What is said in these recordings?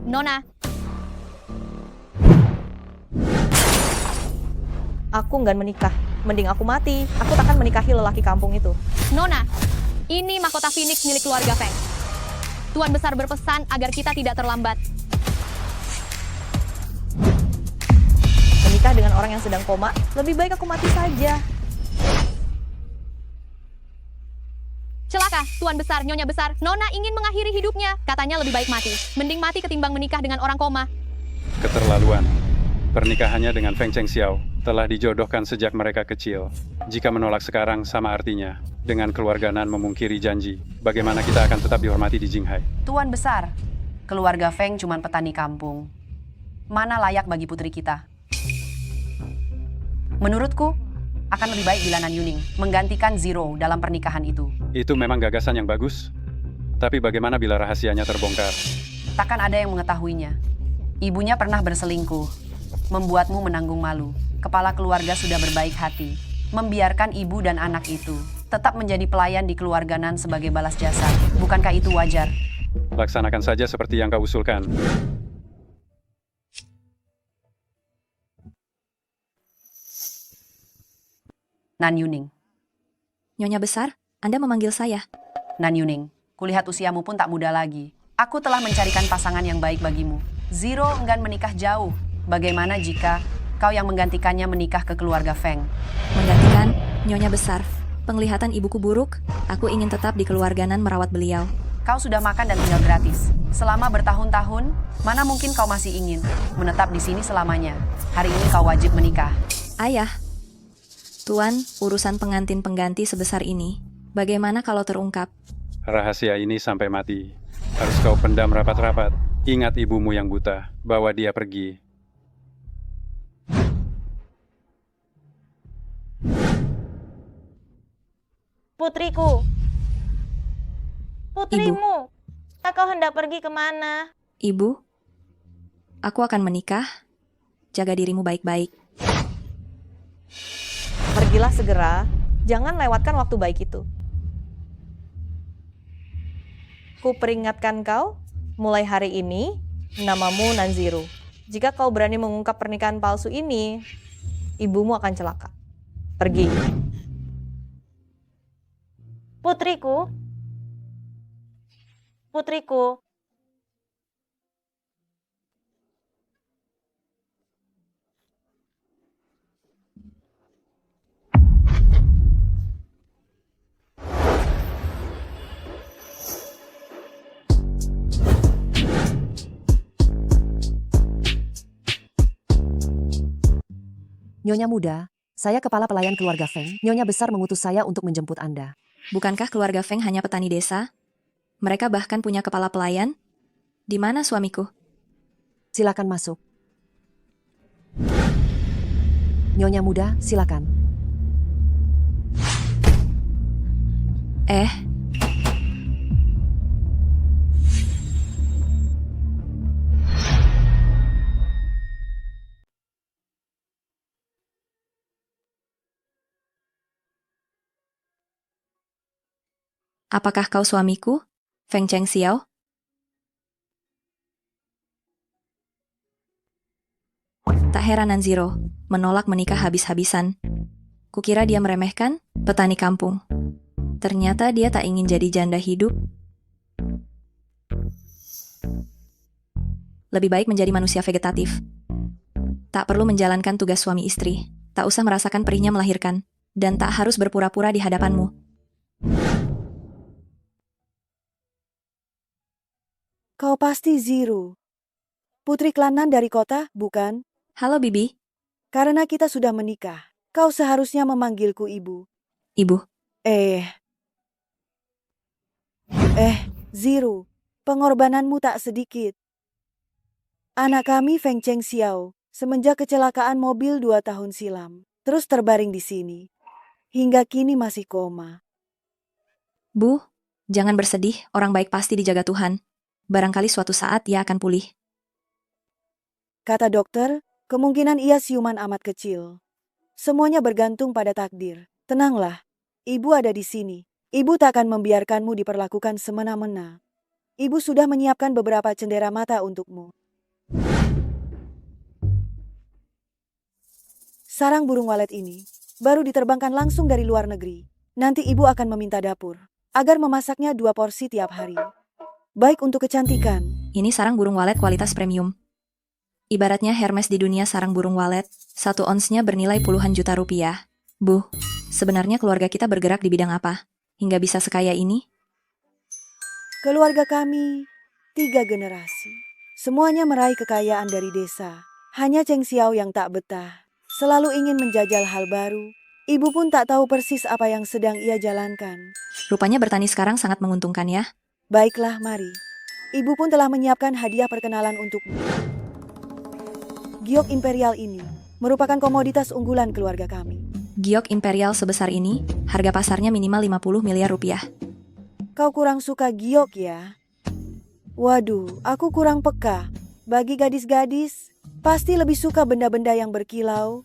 Nona, Aku enggan menikah. Mending aku mati. Aku takkan menikahi lelaki kampung itu. Nona, ini mahkota Phoenix milik keluarga Feng. Tuan Besar berpesan agar kita tidak terlambat. Menikah dengan orang yang sedang koma, lebih baik aku mati saja. Celaka, Tuan Besar, Nyonya Besar. Nona ingin mengakhiri hidupnya. Katanya lebih baik mati. Mending mati ketimbang menikah dengan orang koma. Keterlaluan. Pernikahannya dengan Feng Chengxiao telah dijodohkan sejak mereka kecil. Jika menolak sekarang sama artinya dengan keluarga Nan memungkiri janji. Bagaimana kita akan tetap dihormati di Jinghai? Tuan Besar, keluarga Feng cuman petani kampung. Mana layak bagi putri kita? Menurutku, akan lebih baik bila Nan Yuning menggantikan Zero dalam pernikahan itu. Itu memang gagasan yang bagus. Tapi bagaimana bila rahasianya terbongkar? Takkan ada yang mengetahuinya. Ibunya pernah berselingkuh, membuatmu menanggung malu. Kepala keluarga sudah berbaik hati, membiarkan ibu dan anak itu tetap menjadi pelayan di keluarga Nan sebagai balas jasa. Bukankah itu wajar? Laksanakan saja seperti yang kau usulkan. Nan Yuning. Nyonya Besar, Anda memanggil saya. Nan Yuning, kulihat usiamu pun tak muda lagi. Aku telah mencarikan pasangan yang baik bagimu. Zero enggan menikah jauh. Bagaimana jika kau yang menggantikannya menikah ke keluarga Feng? Menggantikan Nyonya Besar. Penglihatan ibuku buruk, aku ingin tetap di keluarga Nan merawat beliau. Kau sudah makan dan tinggal gratis. Selama bertahun-tahun, mana mungkin kau masih ingin menetap di sini selamanya? Hari ini kau wajib menikah. Ayah, Tuan, urusan pengantin pengganti sebesar ini, bagaimana kalau terungkap? Rahasia ini sampai mati. Harus kau pendam rapat-rapat. Ingat ibumu yang buta. Bawa dia pergi. Putriku. Putrimu. Kau hendak pergi kemana? Ibu, aku akan menikah. Jaga dirimu baik-baik. Pergilah segera. Jangan lewatkan waktu baik itu. Ku peringatkan kau, mulai hari ini, namamu Nanziro. Jika kau berani mengungkap pernikahan palsu ini, ibumu akan celaka. Pergi. Putriku. Putriku. Nyonya muda, saya kepala pelayan keluarga Feng. Nyonya besar mengutus saya untuk menjemput Anda. Bukankah keluarga Feng hanya petani desa? Mereka bahkan punya kepala pelayan? Di mana suamiku? Silakan masuk. Nyonya muda, silakan. Apakah kau suamiku, Feng Chengxiao? Tak heran Nanziro menolak menikah habis-habisan. Kukira dia meremehkan petani kampung. Ternyata dia tak ingin jadi janda hidup. Lebih baik menjadi manusia vegetatif. Tak perlu menjalankan tugas suami istri. Tak usah merasakan perihnya melahirkan. Dan tak harus berpura-pura di hadapanmu. Kau pasti Zero. Putri Klanan dari kota, bukan? Halo Bibi. Karena kita sudah menikah, kau seharusnya memanggilku ibu. Ibu. Zero, pengorbananmu tak sedikit. Anak kami Feng Chengxiao, semenjak kecelakaan mobil 2 tahun silam, terus terbaring di sini. Hingga kini masih koma. Bu, jangan bersedih, orang baik pasti dijaga Tuhan. Barangkali suatu saat ia akan pulih. Kata dokter, kemungkinan ia siuman amat kecil. Semuanya bergantung pada takdir. Tenanglah, ibu ada di sini. Ibu tak akan membiarkanmu diperlakukan semena-mena. Ibu sudah menyiapkan beberapa cendera mata untukmu. Sarang burung walet ini baru diterbangkan langsung dari luar negeri. Nanti ibu akan meminta dapur agar memasaknya 2 porsi tiap hari. Baik untuk kecantikan. Ini sarang burung walet kualitas premium. Ibaratnya Hermes di dunia sarang burung walet, 1 onsnya bernilai puluhan juta rupiah. Bu, sebenarnya keluarga kita bergerak di bidang apa? Hingga bisa sekaya ini? Keluarga kami 3 generasi. Semuanya meraih kekayaan dari desa. Hanya Cheng Xiao yang tak betah. Selalu ingin menjajal hal baru. Ibu pun tak tahu persis apa yang sedang ia jalankan. Rupanya bertani sekarang sangat menguntungkan ya. Baiklah, mari. Ibu pun telah menyiapkan hadiah perkenalan untukmu. Giok imperial ini merupakan komoditas unggulan keluarga kami. Giok imperial sebesar ini, harga pasarnya minimal 50 miliar rupiah. Kau kurang suka giok ya? Waduh, aku kurang peka. Bagi gadis-gadis, pasti lebih suka benda-benda yang berkilau.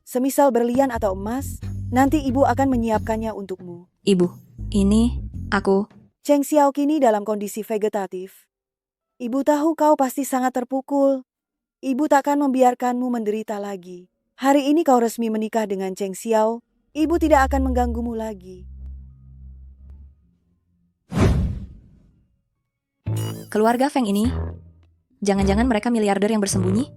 Semisal berlian atau emas, nanti ibu akan menyiapkannya untukmu. Ibu, ini, aku, Cheng Xiao kini dalam kondisi vegetatif. Ibu tahu kau pasti sangat terpukul. Ibu takkan membiarkanmu menderita lagi. Hari ini kau resmi menikah dengan Cheng Xiao, ibu tidak akan mengganggumu lagi. keluarga Feng ini. Jangan-jangan mereka miliarder yang bersembunyi?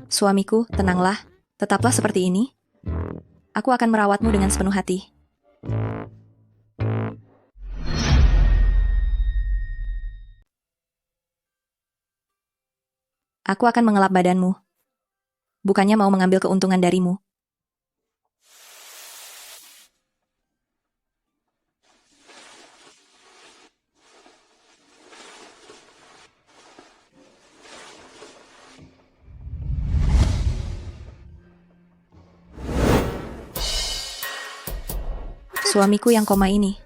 Suamiku, tenanglah. Tetaplah seperti ini. Aku akan merawatmu dengan sepenuh hati. Aku akan mengelap badanmu. Bukannya mau mengambil keuntungan darimu. Suamiku yang koma ini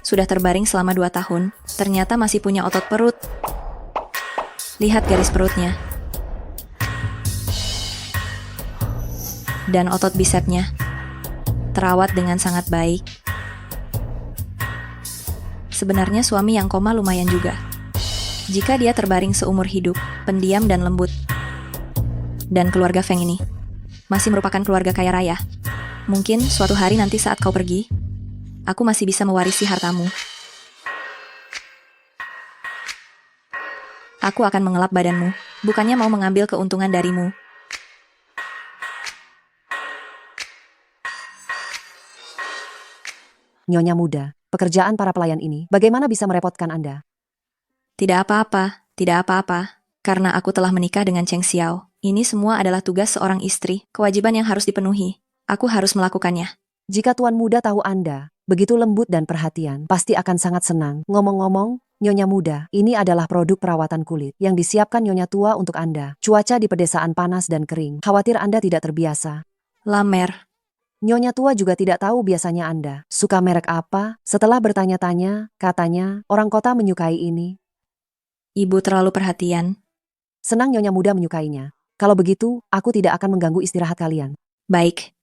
sudah terbaring selama 2 tahun, ternyata masih punya otot perut. Lihat garis perutnya. Dan otot bisepnya. Terawat dengan sangat baik. Sebenarnya suami yang koma lumayan juga. Jika dia terbaring seumur hidup, pendiam dan lembut. Dan keluarga Feng ini masih merupakan keluarga kaya raya. Mungkin suatu hari nanti saat kau pergi, aku masih bisa mewarisi hartamu. Aku akan mengelap badanmu, bukannya mau mengambil keuntungan darimu. Nyonya muda, pekerjaan para pelayan ini bagaimana bisa merepotkan Anda? Tidak apa-apa, tidak apa-apa. Karena aku telah menikah dengan Cheng Xiao. Ini semua adalah tugas seorang istri, kewajiban yang harus dipenuhi. Aku harus melakukannya. Jika tuan muda tahu Anda begitu lembut dan perhatian, pasti akan sangat senang. Ngomong-ngomong, Nyonya muda, ini adalah produk perawatan kulit yang disiapkan Nyonya tua untuk Anda. Cuaca di pedesaan panas dan kering. Khawatir Anda tidak terbiasa. Lamer. Nyonya tua juga tidak tahu biasanya Anda suka merek apa. Setelah bertanya-tanya, katanya orang kota menyukai ini. Ibu terlalu perhatian. Senang Nyonya muda menyukainya. Kalau begitu, aku tidak akan mengganggu istirahat kalian. Baik.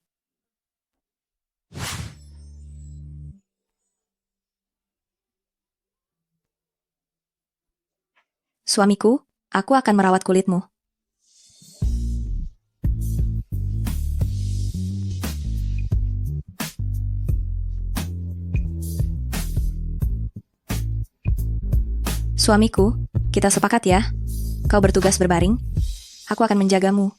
Suamiku, aku akan merawat kulitmu. Suamiku, kita sepakat ya. Kau bertugas berbaring. Aku akan menjagamu.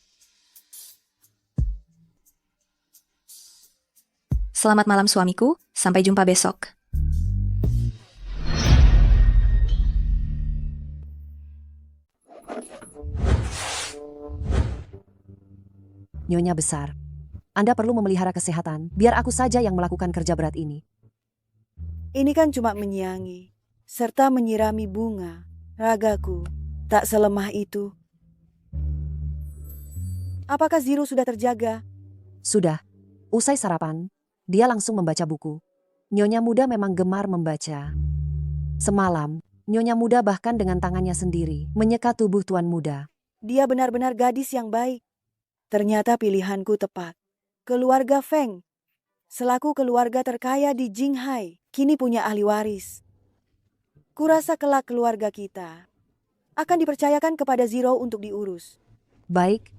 Selamat malam suamiku, sampai jumpa besok. Nyonya besar, Anda perlu memelihara kesehatan, biar aku saja yang melakukan kerja berat ini. Ini kan cuma menyiangi, serta menyirami bunga. Ragaku, tak selemah itu. Apakah Ziro sudah terjaga? Sudah, usai sarapan, dia langsung membaca buku. Nyonya muda memang gemar membaca. Semalam, Nyonya muda bahkan dengan tangannya sendiri menyeka tubuh tuan muda. Dia benar-benar gadis yang baik. Ternyata pilihanku tepat. Keluarga Feng, selaku keluarga terkaya di Jinghai, kini punya ahli waris. Kurasa kelak keluarga kita akan dipercayakan kepada Zero untuk diurus. Baik,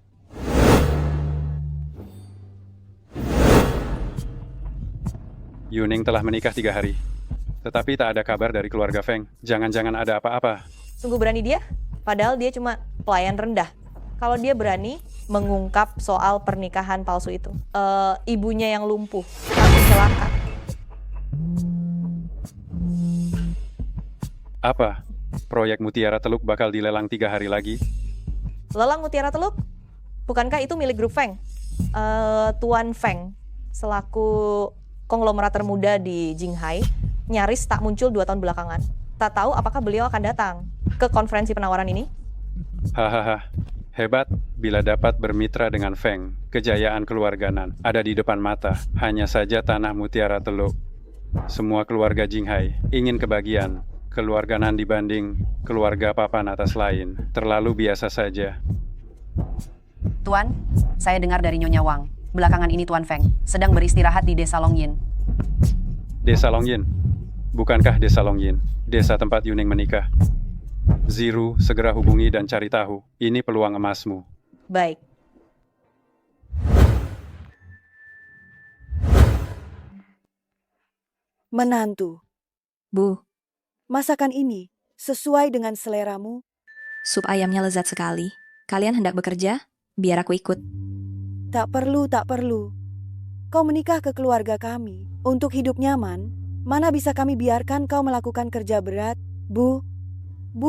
Yuning telah menikah 3 hari. Tetapi tak ada kabar dari keluarga Feng. Jangan-jangan ada apa-apa. Sungguh berani dia, padahal dia cuma pelayan rendah. Kalau dia berani mengungkap soal pernikahan palsu itu. Ibunya yang lumpuh, tapi celaka. Apa? Proyek Mutiara Teluk bakal dilelang 3 hari lagi? Lelang Mutiara Teluk? Bukankah itu milik grup Feng? Tuan Feng, selaku konglomerat termuda di Jinghai, nyaris tak muncul 2 tahun belakangan. Tak tahu apakah beliau akan datang ke konferensi penawaran ini? Hahaha. Hebat bila dapat bermitra dengan Feng. Kejayaan keluarga Nan ada di depan mata. Hanya saja tanah Mutiara Teluk. Semua keluarga Jinghai ingin kebagian. Keluarga Nan dibanding keluarga papan atas lain. Terlalu biasa saja. Tuan, saya dengar dari Nyonya Wang. Belakangan ini Tuan Feng sedang beristirahat di desa Longyin. Desa Longyin. Bukankah desa Longyin? Desa tempat Yuning menikah. Ziru, segera hubungi dan cari tahu. Ini peluang emasmu. Baik. Menantu, Bu, masakan ini sesuai dengan seleramu? sup ayamnya lezat sekali. Kalian hendak bekerja? Biar aku ikut. Tak perlu, tak perlu. Kau menikah ke keluarga kami. Untuk hidup nyaman, mana bisa kami biarkan kau melakukan kerja berat? Bu,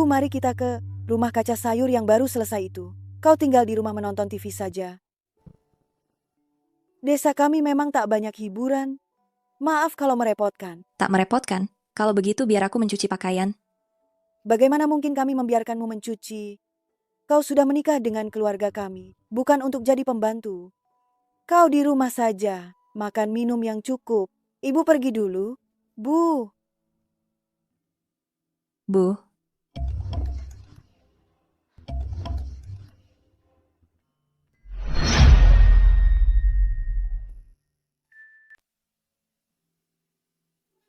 mari kita ke rumah kaca sayur yang baru selesai itu. Kau tinggal di rumah menonton TV saja. Desa kami memang tak banyak hiburan. Maaf kalau merepotkan. Tak merepotkan. Kalau begitu biar aku mencuci pakaian. Bagaimana mungkin kami membiarkanmu mencuci? Kau sudah menikah dengan keluarga kami, bukan untuk jadi pembantu. Kau di rumah saja, makan minum yang cukup. Ibu pergi dulu. Bu, Bu,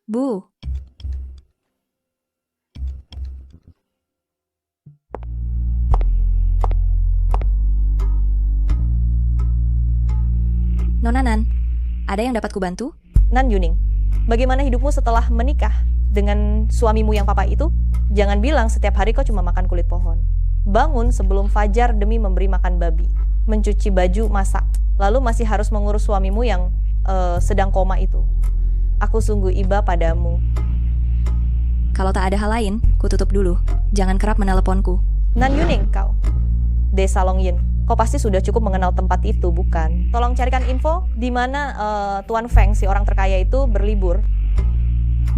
Bu. Nona Nan, ada yang dapat kubantu? Nan Yuning, bagaimana hidupmu setelah menikah dengan suamimu yang papa itu? Jangan bilang setiap hari kau cuma makan kulit pohon. Bangun sebelum fajar demi memberi makan babi, mencuci baju, masak, lalu masih harus mengurus suamimu yang sedang koma itu. Aku sungguh iba padamu. Kalau tak ada hal lain, ku tutup dulu. Jangan kerap meneleponku. Nan Yuning kau, Desa Longyin. Kau pasti sudah cukup mengenal tempat itu, bukan? Tolong carikan info di mana Tuan Feng, si orang terkaya itu, berlibur.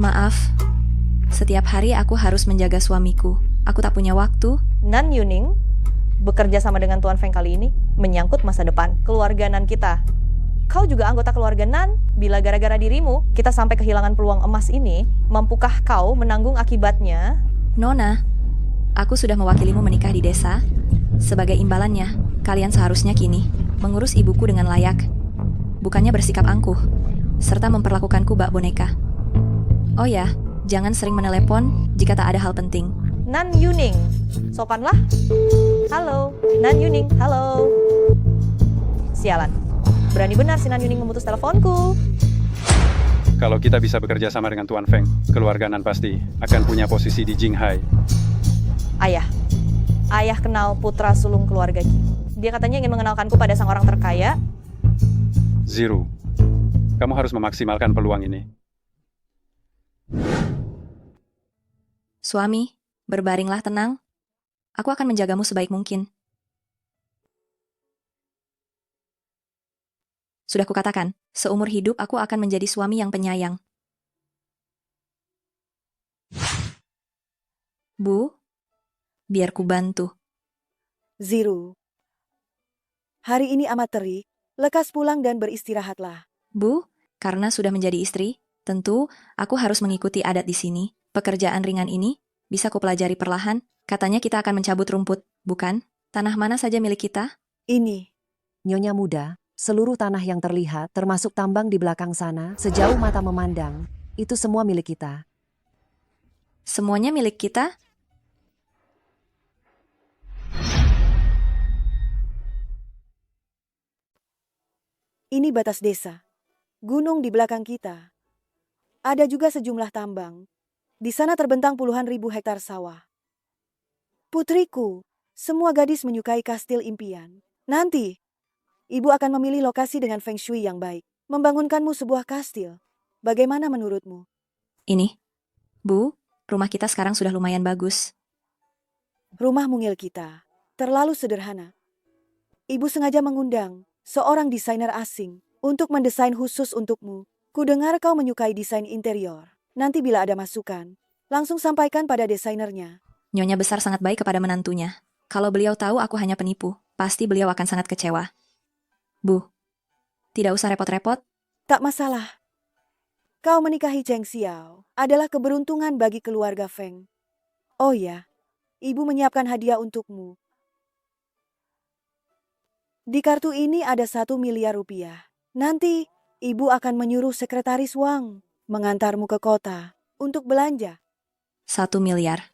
Maaf, setiap hari aku harus menjaga suamiku. Aku tak punya waktu. Nan Yuning bekerja sama dengan Tuan Feng kali ini menyangkut masa depan keluarga Nan kita. Kau juga anggota keluarga Nan. Bila gara-gara dirimu kita sampai kehilangan peluang emas ini, mampukah kau menanggung akibatnya? Nona, aku sudah mewakilimu menikah di desa. Sebagai imbalannya, kalian seharusnya kini mengurus ibuku dengan layak. Bukannya bersikap angkuh, serta memperlakukanku bak boneka. Oh ya, jangan sering menelepon jika tak ada hal penting. Nan Yuning, sopanlah. Halo, Nan Yuning, halo. Sialan, berani benar si Nan Yuning memutus teleponku. Kalau kita bisa bekerja sama dengan Tuan Feng, keluarga Nan pasti akan punya posisi di Jinghai. Ayah kenal putra sulung keluarga Qi. Dia katanya ingin mengenalkanku pada sang orang terkaya. Ziru, kamu harus memaksimalkan peluang ini. Suami, berbaringlah tenang. Aku akan menjagamu sebaik mungkin. Sudah kukatakan, seumur hidup aku akan menjadi suami yang penyayang. Bu, biar ku bantu. Ziru, hari ini amat terik, lekas pulang dan beristirahatlah. Bu, karena sudah menjadi istri, tentu aku harus mengikuti adat di sini. Pekerjaan ringan ini bisa kupelajari perlahan. Katanya kita akan mencabut rumput, bukan? Tanah mana saja milik kita? Ini, Nyonya muda, seluruh tanah yang terlihat, termasuk tambang di belakang sana, sejauh mata memandang, itu semua milik kita. Semuanya milik kita? Ini batas desa. Gunung di belakang kita. Ada juga sejumlah tambang. Di sana terbentang puluhan ribu hektar sawah. Putriku, semua gadis menyukai kastil impian. Nanti, ibu akan memilih lokasi dengan feng shui yang baik. Membangunkanmu sebuah kastil. Bagaimana menurutmu? Ini. Bu, rumah kita sekarang sudah lumayan bagus. Rumah mungil kita terlalu sederhana. Ibu sengaja mengundang seorang desainer asing untuk mendesain khusus untukmu. Kudengar kau menyukai desain interior. Nanti bila ada masukan, langsung sampaikan pada desainernya. Nyonya besar sangat baik kepada menantunya. Kalau beliau tahu aku hanya penipu, pasti beliau akan sangat kecewa. Bu, tidak usah repot-repot. Tak masalah. Kau menikahi Cheng Xiao adalah keberuntungan bagi keluarga Feng. Oh ya, ibu menyiapkan hadiah untukmu. Di kartu ini ada 1 miliar rupiah. Nanti, ibu akan menyuruh sekretaris Wang mengantarmu ke kota untuk belanja. 1 miliar.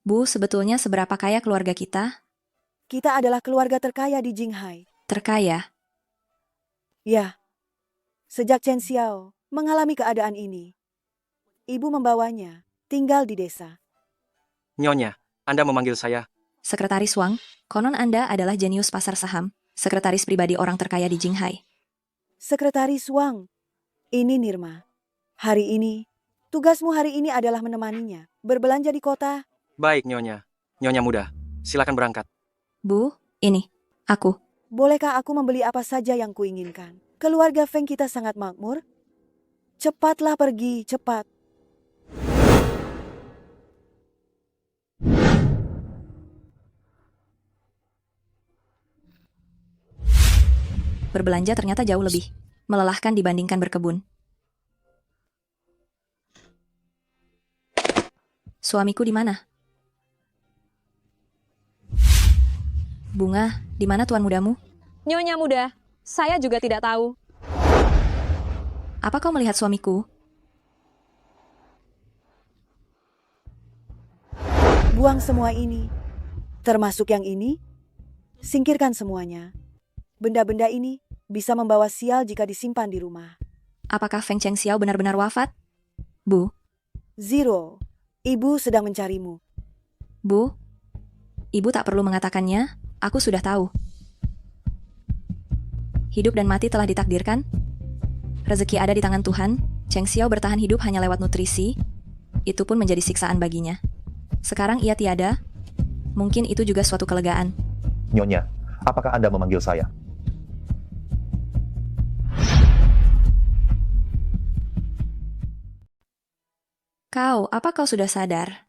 Bu, sebetulnya seberapa kaya keluarga kita? Kita adalah keluarga terkaya di Jinghai. Terkaya. Ya, sejak Chen Xiao mengalami keadaan ini, ibu membawanya tinggal di desa. Nyonya, Anda memanggil saya. Sekretaris Wang, konon Anda adalah jenius pasar saham, sekretaris pribadi orang terkaya di Jinghai. Sekretaris Wang, ini Nirma. Hari ini, tugasmu hari ini adalah menemaninya berbelanja di kota. Baik, Nyonya. Nyonya muda, silakan berangkat. Bu, ini, aku. Bolehkah aku membeli apa saja yang kuinginkan? Keluarga Feng kita sangat makmur. Cepatlah pergi, cepat. Berbelanja ternyata jauh lebih melelahkan dibandingkan berkebun. Suamiku di mana? Bunga, di mana tuan mudamu? Nyonya muda, saya juga tidak tahu. Apa kau melihat suamiku? Buang semua ini, termasuk yang ini. Singkirkan semuanya. Benda-benda ini bisa membawa sial jika disimpan di rumah. Apakah Feng Cheng Xiao benar-benar wafat? Bu, Zero, ibu sedang mencarimu. Bu, ibu tak perlu mengatakannya, aku sudah tahu. Hidup dan mati telah ditakdirkan. Rezeki ada di tangan Tuhan. Cheng Xiao bertahan hidup hanya lewat nutrisi. Itu pun menjadi siksaan baginya. Sekarang ia tiada. Mungkin itu juga suatu kelegaan. Nyonya, apakah Anda memanggil saya? Kau, apa kau sudah sadar?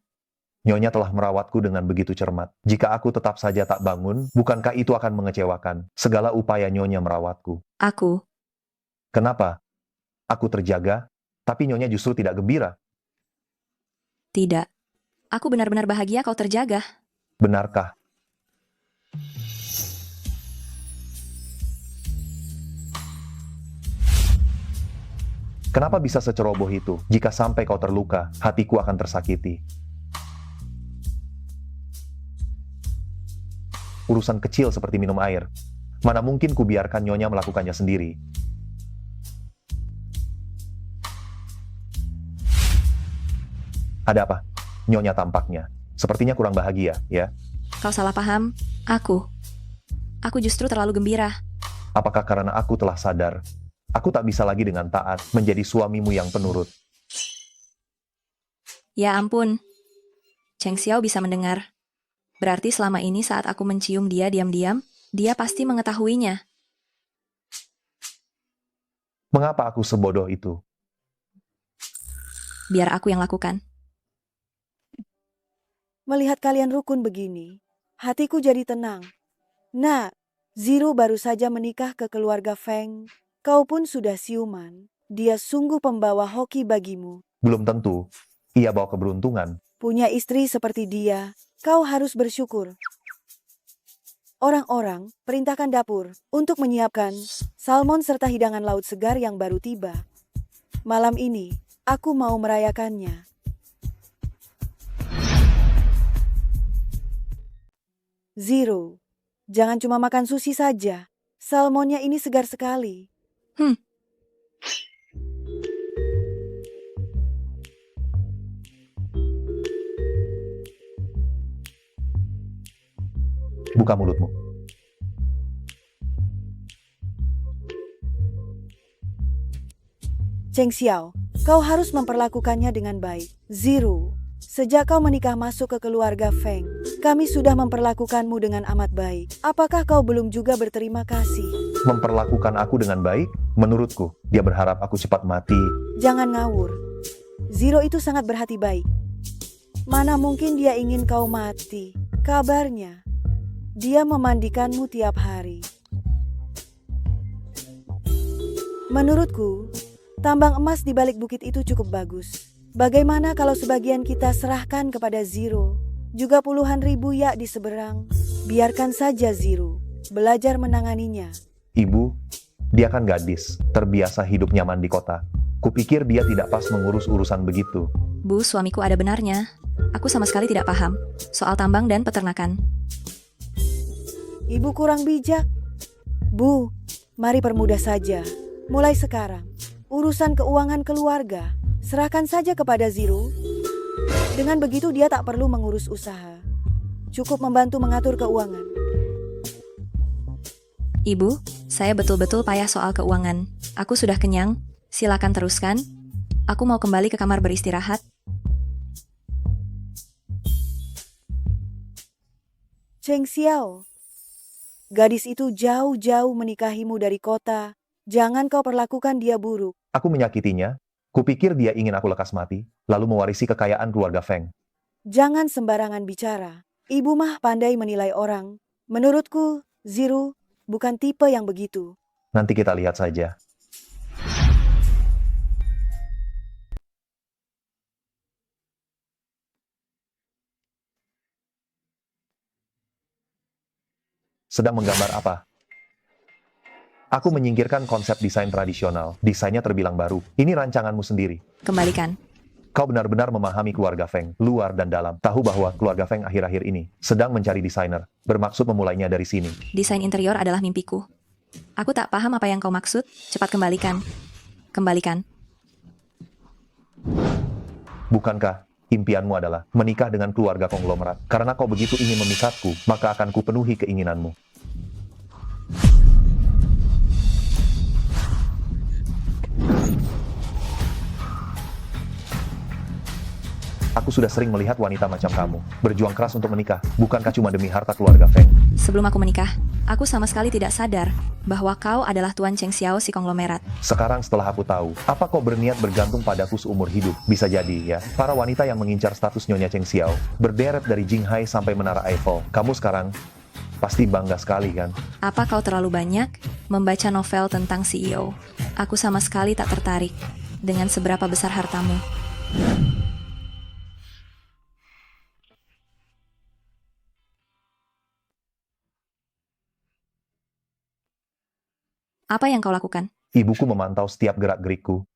Nyonya telah merawatku dengan begitu cermat. Jika aku tetap saja tak bangun, bukankah itu akan mengecewakan segala upaya Nyonya merawatku? Aku, Kenapa? Aku terjaga, tapi Nyonya justru tidak gembira. tidak. Aku benar-benar bahagia kau terjaga. Benarkah? Kenapa bisa seceroboh itu? Jika sampai kau terluka, hatiku akan tersakiti. Urusan kecil seperti minum air. Mana mungkin kubiarkan Nyonya melakukannya sendiri. Ada apa? Nyonya tampaknya sepertinya kurang bahagia, ya? Kau salah paham. Aku justru terlalu gembira. Apakah karena aku telah sadar, aku tak bisa lagi dengan taat menjadi suamimu yang penurut? Ya ampun. Cheng Xiao bisa mendengar. Berarti selama ini saat aku mencium dia diam-diam, dia pasti mengetahuinya. Mengapa aku sebodoh itu? Biar aku yang lakukan. Melihat kalian rukun begini, hatiku jadi tenang. Nah, Zero baru saja menikah ke keluarga Feng. Kau pun sudah siuman. Dia sungguh pembawa hoki bagimu. Belum tentu. Ia bawa keberuntungan. Punya istri seperti dia, kau harus bersyukur. Orang-orang, perintahkan dapur untuk menyiapkan salmon serta hidangan laut segar yang baru tiba. Malam ini, aku mau merayakannya. Zero, jangan cuma makan sushi saja. Salmonnya ini segar sekali. Buka mulutmu. Cheng Xiao, kau harus memperlakukannya dengan baik. Zero, sejak kau menikah masuk ke keluarga Feng, kami sudah memperlakukanmu dengan amat baik. Apakah kau belum juga berterima kasih? Memperlakukan aku dengan baik? Menurutku, dia berharap aku cepat mati. Jangan ngawur. Zero itu sangat berhati baik. Mana mungkin dia ingin kau mati? Kabarnya, dia memandikanmu tiap hari. Menurutku, tambang emas di balik bukit itu cukup bagus. Bagaimana kalau sebagian kita serahkan kepada Zero? Juga puluhan ribu yak di seberang. Biarkan saja Zero belajar menanganinya. Ibu, dia kan gadis, terbiasa hidup nyaman di kota. Kupikir dia tidak pas mengurus urusan begitu. Bu, suamiku ada benarnya. Aku sama sekali tidak paham soal tambang dan peternakan. Ibu kurang bijak. Bu, mari permudah saja. Mulai sekarang, urusan keuangan keluarga, serahkan saja kepada Zero. Dengan begitu dia tak perlu mengurus usaha. Cukup membantu mengatur keuangan. Ibu, saya betul-betul payah soal keuangan. Aku sudah kenyang. Silakan teruskan. Aku mau kembali ke kamar beristirahat. Cheng Xiao, gadis itu jauh-jauh menikahimu dari kota. Jangan kau perlakukan dia buruk. Aku menyakitinya. Kupikir dia ingin aku lekas mati, lalu mewarisi kekayaan keluarga Feng. Jangan sembarangan bicara. Ibu mah pandai menilai orang. Menurutku, Zero bukan tipe yang begitu. Nanti kita lihat saja. Sedang menggambar apa? Aku menyingkirkan konsep desain tradisional. Desainnya terbilang baru. Ini rancanganmu sendiri. Kembalikan. Kau benar-benar memahami keluarga Feng, luar dan dalam. Tahu bahwa keluarga Feng akhir-akhir ini sedang mencari desainer. Bermaksud memulainya dari sini. Desain interior adalah mimpiku. Aku tak paham apa yang kau maksud. Cepat kembalikan. Kembalikan. Bukankah impianmu adalah menikah dengan keluarga konglomerat? Karena kau begitu ingin memikatku, maka akan kupenuhi keinginanmu. Aku sudah sering melihat wanita macam kamu berjuang keras untuk menikah, bukankah cuma demi harta keluarga Feng? Sebelum aku menikah, aku sama sekali tidak sadar bahwa kau adalah Tuan Cheng Xiao si konglomerat. Sekarang setelah aku tahu, apa kau berniat bergantung padaku seumur hidup? Bisa jadi, ya. Para wanita yang mengincar status Nyonya Cheng Xiao, berderet dari Jinghai sampai Menara Eiffel. Kamu sekarang pasti bangga sekali, kan? Apa kau terlalu banyak membaca novel tentang CEO? Aku sama sekali tak tertarik dengan seberapa besar hartamu. Apa yang kau lakukan? Ibuku memantau setiap gerak-gerikku.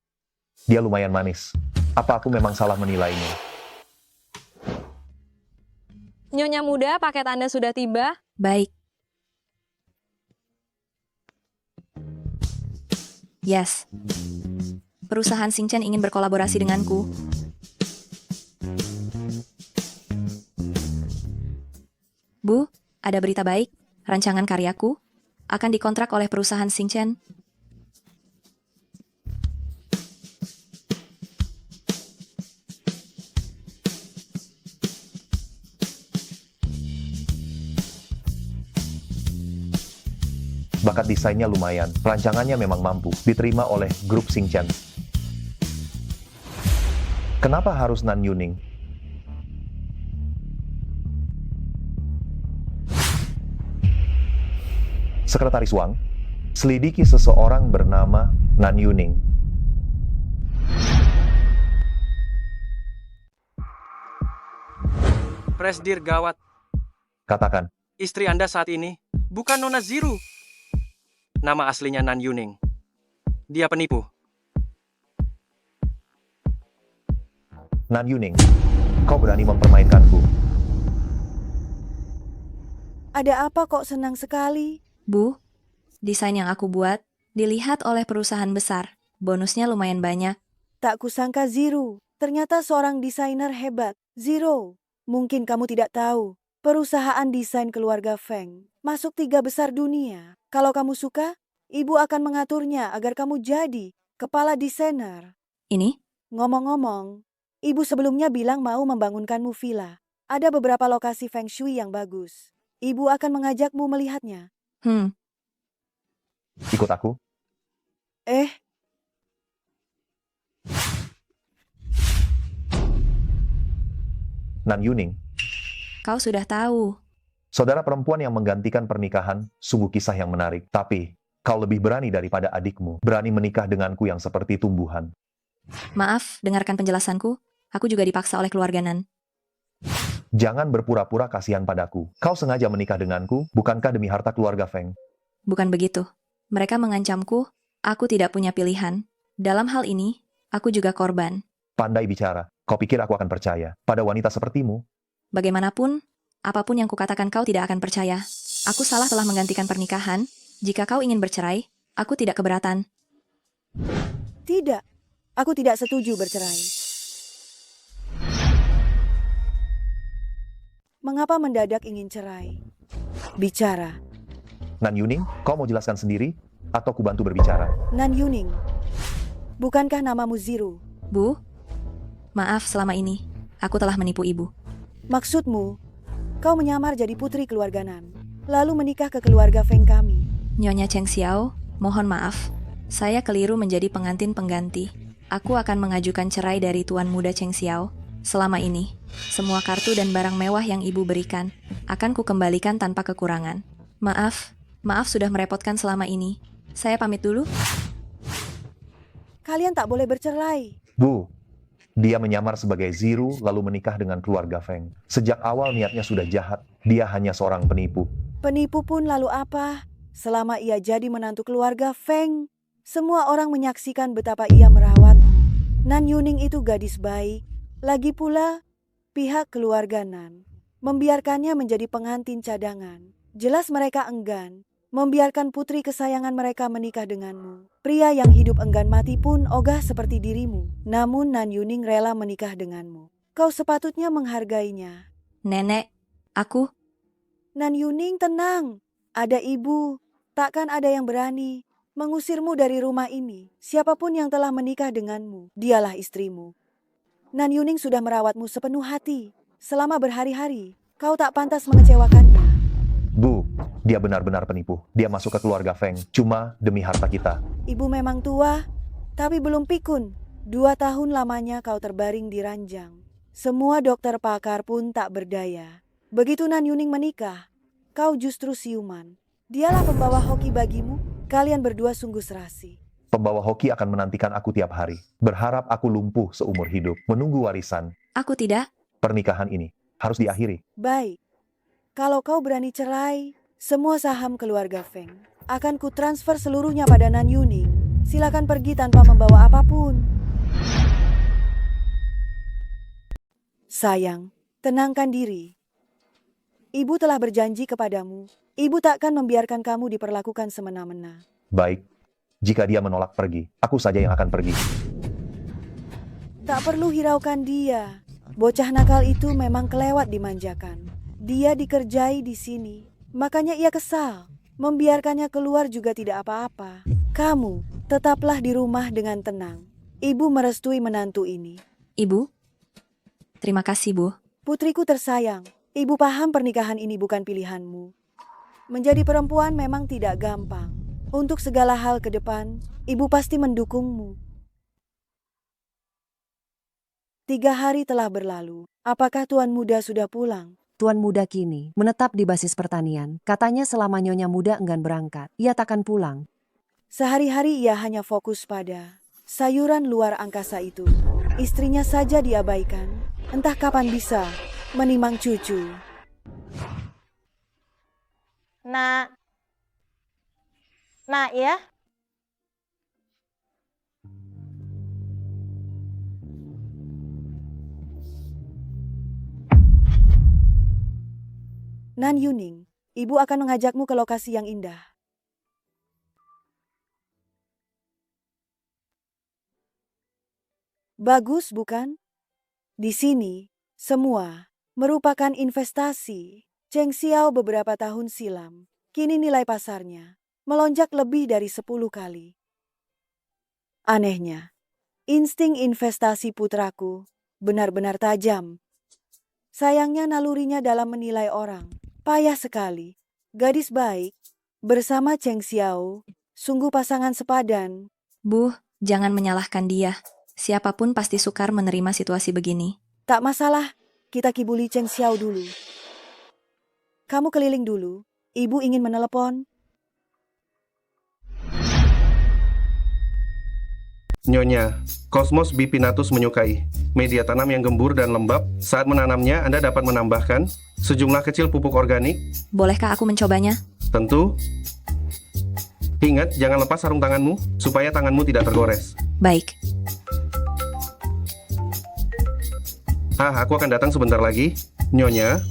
Dia lumayan manis. Apa aku memang salah menilainya? Nyonya muda, paket Anda sudah tiba. Baik. Yes. Perusahaan Xingchen ingin berkolaborasi denganku. Bu, ada berita baik. Rancangan karyaku akan dikontrak oleh perusahaan Xingchen. Bakat desainnya lumayan, rancangannya memang mampu, diterima oleh grup Xingchen. Kenapa harus Nan Yuning? Sekretaris Wang, selidiki seseorang bernama Nan Yuning. Presdir gawat. Katakan, Istri Anda saat ini bukan Nona Zero. Nama aslinya Nan Yuning. Dia penipu. Nan Yuning, kau berani mempermainkanku. Ada apa kok senang sekali? Bu, desain yang aku buat Dilihat oleh perusahaan besar, bonusnya lumayan banyak. Tak kusangka Zero, ternyata seorang desainer hebat. Zero, mungkin kamu tidak tahu, perusahaan desain keluarga Feng masuk 3 besar dunia. Kalau kamu suka, ibu akan mengaturnya agar kamu jadi kepala desainer. Ini? Ngomong-ngomong, ibu sebelumnya bilang mau membangunkanmu villa. Ada beberapa lokasi Feng Shui yang bagus. Ibu akan mengajakmu melihatnya. Ikut aku. Nan Yuning, Kau sudah tahu. saudara perempuan yang menggantikan pernikahan, sungguh kisah yang menarik. Tapi, kau lebih berani daripada adikmu, berani menikah denganku yang seperti tumbuhan. Maaf, dengarkan penjelasanku. Aku juga dipaksa oleh keluarga Nan. Jangan berpura-pura kasihan padaku. Kau sengaja menikah denganku, bukankah demi harta keluarga Feng? Bukan begitu. Mereka mengancamku, aku tidak punya pilihan. Dalam hal ini, aku juga korban. Pandai bicara. Kau pikir aku akan percaya pada wanita sepertimu? Bagaimanapun, apapun yang kukatakan kau tidak akan percaya. Aku salah telah menggantikan pernikahan. Jika kau ingin bercerai, aku tidak keberatan. Tidak, aku tidak setuju bercerai. Mengapa mendadak ingin cerai? Bicara. Nan Yuning, kau mau jelaskan sendiri? Atau ku bantu berbicara? Nan Yuning, bukankah namamu Zero? Bu, maaf selama ini. Aku telah menipu ibu. Maksudmu, kau menyamar jadi putri keluarga Nan, lalu menikah ke keluarga Feng kami. Nyonya Cheng Xiao, mohon maaf. Saya keliru menjadi pengantin pengganti. Aku akan mengajukan cerai dari Tuan Muda Cheng Xiao. Selama ini, semua kartu dan barang mewah yang ibu berikan akan kukembalikan tanpa kekurangan. Maaf sudah merepotkan selama ini. Saya pamit dulu. Kalian tak boleh bercerai. Bu, dia menyamar sebagai Zero lalu menikah dengan keluarga Feng. Sejak awal niatnya sudah jahat. Dia hanya seorang penipu. Penipu pun lalu apa? Selama ia jadi menantu keluarga Feng, semua orang menyaksikan betapa ia merawat. Nan Yuning itu gadis baik. Lagi pula, pihak keluarga Nan membiarkannya menjadi pengantin cadangan. Jelas mereka enggan membiarkan putri kesayangan mereka menikah denganmu. Pria yang hidup enggan mati pun ogah seperti dirimu. Namun Nan Yuning rela menikah denganmu. Kau sepatutnya menghargainya. Nenek, aku... Nan Yuning, tenang. Ada ibu. Takkan ada yang berani mengusirmu dari rumah ini. Siapapun yang telah menikah denganmu, dialah istrimu. Nan Yuning sudah merawatmu sepenuh hati. Selama berhari-hari, kau tak pantas mengecewakannya. Bu, dia benar-benar penipu. Dia masuk ke keluarga Feng cuma demi harta kita. Ibu memang tua, tapi belum pikun. 2 tahun lamanya kau terbaring di ranjang. Semua dokter pakar pun tak berdaya. Begitu Nan Yuning menikah, kau justru siuman. Dialah pembawa hoki bagimu. Kalian berdua sungguh serasi. Pembawa hoki akan menantikan aku tiap hari. Berharap aku lumpuh seumur hidup. Menunggu warisan. Aku tidak. Pernikahan ini harus diakhiri. Baik, kalau kau berani cerai, semua saham keluarga Feng akan kutransfer seluruhnya pada Nan Yuning. Silakan pergi tanpa membawa apapun. Sayang, tenangkan diri. Ibu telah berjanji kepadamu. Ibu takkan membiarkan kamu diperlakukan semena-mena. Baik. Jika dia menolak pergi, aku saja yang akan pergi. Tak perlu hiraukan dia. Bocah nakal itu memang kelewat dimanjakan. Dia dikerjai di sini, makanya ia kesal. Membiarkannya keluar juga tidak apa-apa. Kamu tetaplah di rumah dengan tenang. Ibu merestui menantu ini. Ibu? Terima kasih, Bu. Putriku tersayang, ibu paham pernikahan ini bukan pilihanmu. Menjadi perempuan memang tidak gampang. Untuk segala hal ke depan, ibu pasti mendukungmu. 3 hari telah berlalu. Apakah Tuan Muda sudah pulang? Tuan Muda kini menetap di basis pertanian. Katanya selama Nyonya Muda enggan berangkat, ia takkan pulang. Sehari-hari ia hanya fokus pada sayuran luar angkasa itu. Istrinya saja diabaikan. Entah kapan bisa menimang cucu. Nah ya. Nan Yuning, ibu akan mengajakmu ke lokasi yang indah. Bagus bukan? Di sini, semua merupakan investasi. Cheng Xiao beberapa tahun silam, kini nilai pasarnya melonjak lebih dari 10 kali. Anehnya, insting investasi putraku benar-benar tajam. Sayangnya nalurinya dalam menilai orang payah sekali. Gadis baik bersama Cheng Xiao sungguh pasangan sepadan. Bu, jangan menyalahkan dia. Siapapun pasti sukar menerima situasi begini. Tak masalah, kita kibuli Cheng Xiao dulu. Kamu keliling dulu, ibu ingin menelepon. Nyonya, Cosmos bipinatus menyukai media tanam yang gembur dan lembab. Saat menanamnya, Anda dapat menambahkan sejumlah kecil pupuk organik. Bolehkah aku mencobanya? Tentu. Ingat, jangan lepas sarung tanganmu, supaya tanganmu tidak tergores. Baik. Aku akan datang sebentar lagi. Nyonya,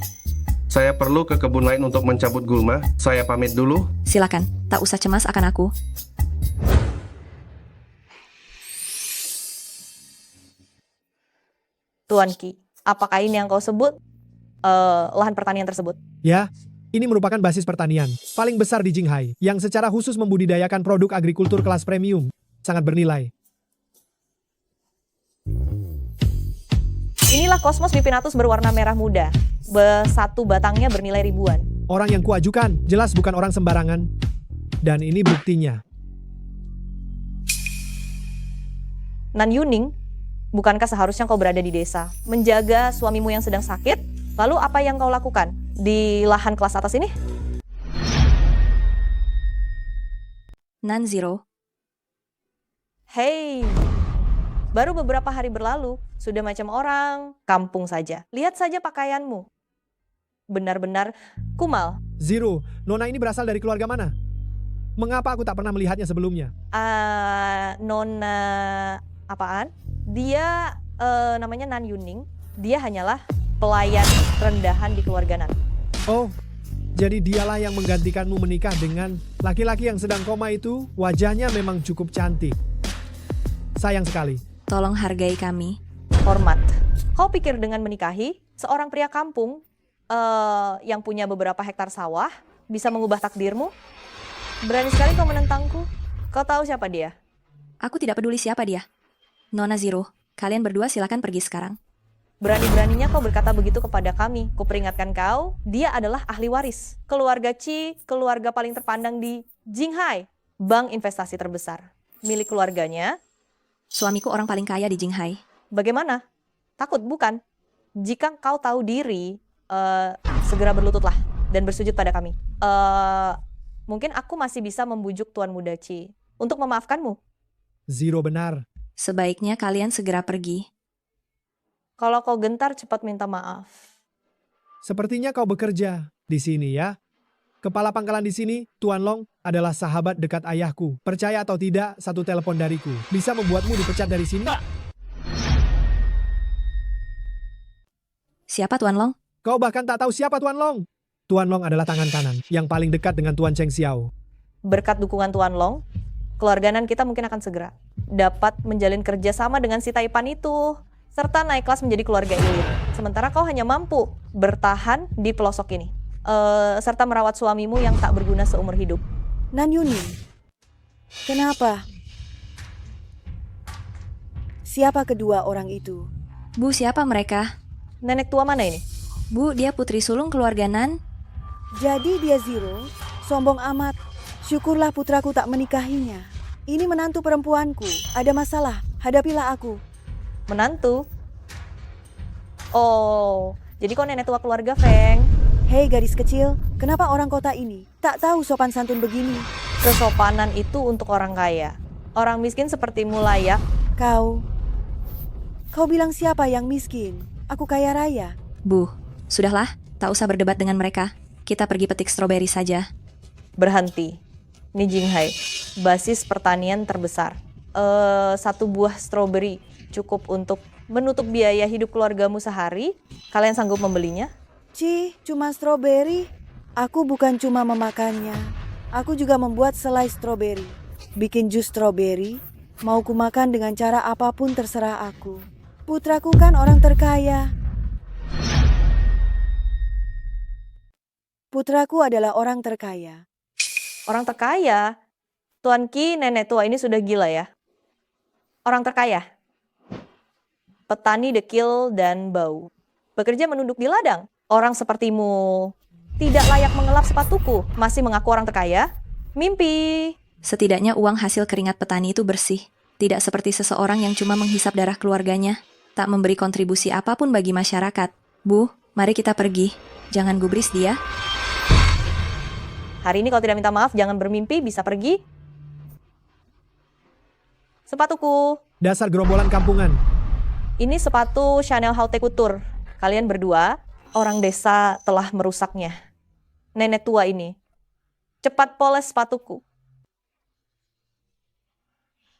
saya perlu ke kebun lain untuk mencabut gulma. Saya pamit dulu. Silakan, tak usah cemas akan aku. Tuan Qi, apakah ini yang kau sebut lahan pertanian tersebut? Ya, ini merupakan basis pertanian paling besar di Jinghai yang secara khusus membudidayakan produk agrikultur kelas premium. Sangat bernilai. Inilah Cosmos bipinatus berwarna merah muda. Satu batangnya bernilai ribuan. Orang yang kuajukan jelas bukan orang sembarangan. Dan ini buktinya. Nan Yuning, bukankah seharusnya kau berada di desa, menjaga suamimu yang sedang sakit? Lalu apa yang kau lakukan di lahan kelas atas ini? Nan Zero. Hei, baru beberapa hari berlalu, sudah macam orang kampung saja. Lihat saja pakaianmu. Benar-benar kumal. Zero, Nona ini berasal dari keluarga mana? Mengapa aku tak pernah melihatnya sebelumnya? Nona apaan? Dia namanya Nan Yuning. Dia hanyalah pelayan rendahan di keluarga Nan. Oh, jadi dialah yang menggantikanmu menikah dengan laki-laki yang sedang koma itu. Wajahnya memang cukup cantik. Sayang sekali. Tolong hargai kami. Hormat. Kau pikir dengan menikahi seorang pria kampung yang punya beberapa hektar sawah bisa mengubah takdirmu? Berani sekali kau menentangku. Kau tahu siapa dia? Aku tidak peduli siapa dia. Nona Zero, kalian berdua silakan pergi sekarang. Berani-beraninya kau berkata begitu kepada kami. Kuperingatkan kau, dia adalah ahli waris. Keluarga Qi, keluarga paling terpandang di Jinghai. Bank investasi terbesar. Milik keluarganya. Suamiku orang paling kaya di Jinghai. Bagaimana? Takut bukan? Jika kau tahu diri, segera berlututlah dan bersujud pada kami. Mungkin aku masih bisa membujuk Tuan Muda Qi untuk memaafkanmu. Zero benar. Sebaiknya kalian segera pergi. Kalau kau gentar, cepat minta maaf. Sepertinya kau bekerja di sini ya. Kepala pangkalan di sini, Tuan Long, adalah sahabat dekat ayahku. Percaya atau tidak, satu telepon dariku bisa membuatmu dipecat dari sini. Siapa Tuan Long? Kau bahkan tak tahu siapa Tuan Long. Tuan Long adalah tangan kanan yang paling dekat dengan Tuan Cheng Xiao. Berkat dukungan Tuan Long, keluarga Nan kita mungkin akan segera dapat menjalin kerjasama dengan si Taipan itu, serta naik kelas menjadi keluarga elit. Sementara kau hanya mampu bertahan di pelosok ini, serta merawat suamimu yang tak berguna seumur hidup. Nan Yuning, kenapa? Siapa kedua orang itu? Bu, siapa mereka? Nenek tua mana ini? Bu, dia putri sulung keluarga Nan. Jadi dia Zero, sombong amat. Syukurlah putraku tak menikahinya. Ini menantu perempuanku. Ada masalah, hadapilah aku. Menantu? Oh, jadi kau nenek tua keluarga Feng. Hei gadis kecil, kenapa orang kota ini tak tahu sopan santun begini? Kesopanan itu untuk orang kaya. Orang miskin sepertimu layak. Kau bilang siapa yang miskin? Aku kaya raya. Bu, sudahlah, tak usah berdebat dengan mereka. Kita pergi petik stroberi saja. Berhenti. Ini Jinghai, basis pertanian terbesar. Satu buah stroberi cukup untuk menutup biaya hidup keluargamu sehari. Kalian sanggup membelinya? Cuma stroberi? Aku bukan cuma memakannya. Aku juga membuat selai stroberi. Bikin jus stroberi, Mau ku makan dengan cara apapun terserah aku. Putraku kan orang terkaya. Putraku adalah orang terkaya. Orang terkaya? Tuan Ki, nenek tua ini sudah gila ya. Orang terkaya. Petani dekil dan bau. Bekerja menunduk di ladang. Orang sepertimu tidak layak mengelap sepatuku. Masih mengaku orang terkaya? Mimpi. Setidaknya uang hasil keringat petani itu bersih. Tidak seperti seseorang yang cuma menghisap darah keluarganya. Tak memberi kontribusi apapun bagi masyarakat. Bu, mari kita pergi. Jangan gubris dia. Hari ini kalau tidak minta maaf, jangan bermimpi, bisa pergi. Sepatuku. Dasar gerombolan kampungan. Ini sepatu Chanel Haute Couture. Kalian berdua, orang desa telah merusaknya. Nenek tua ini. Cepat poles sepatuku.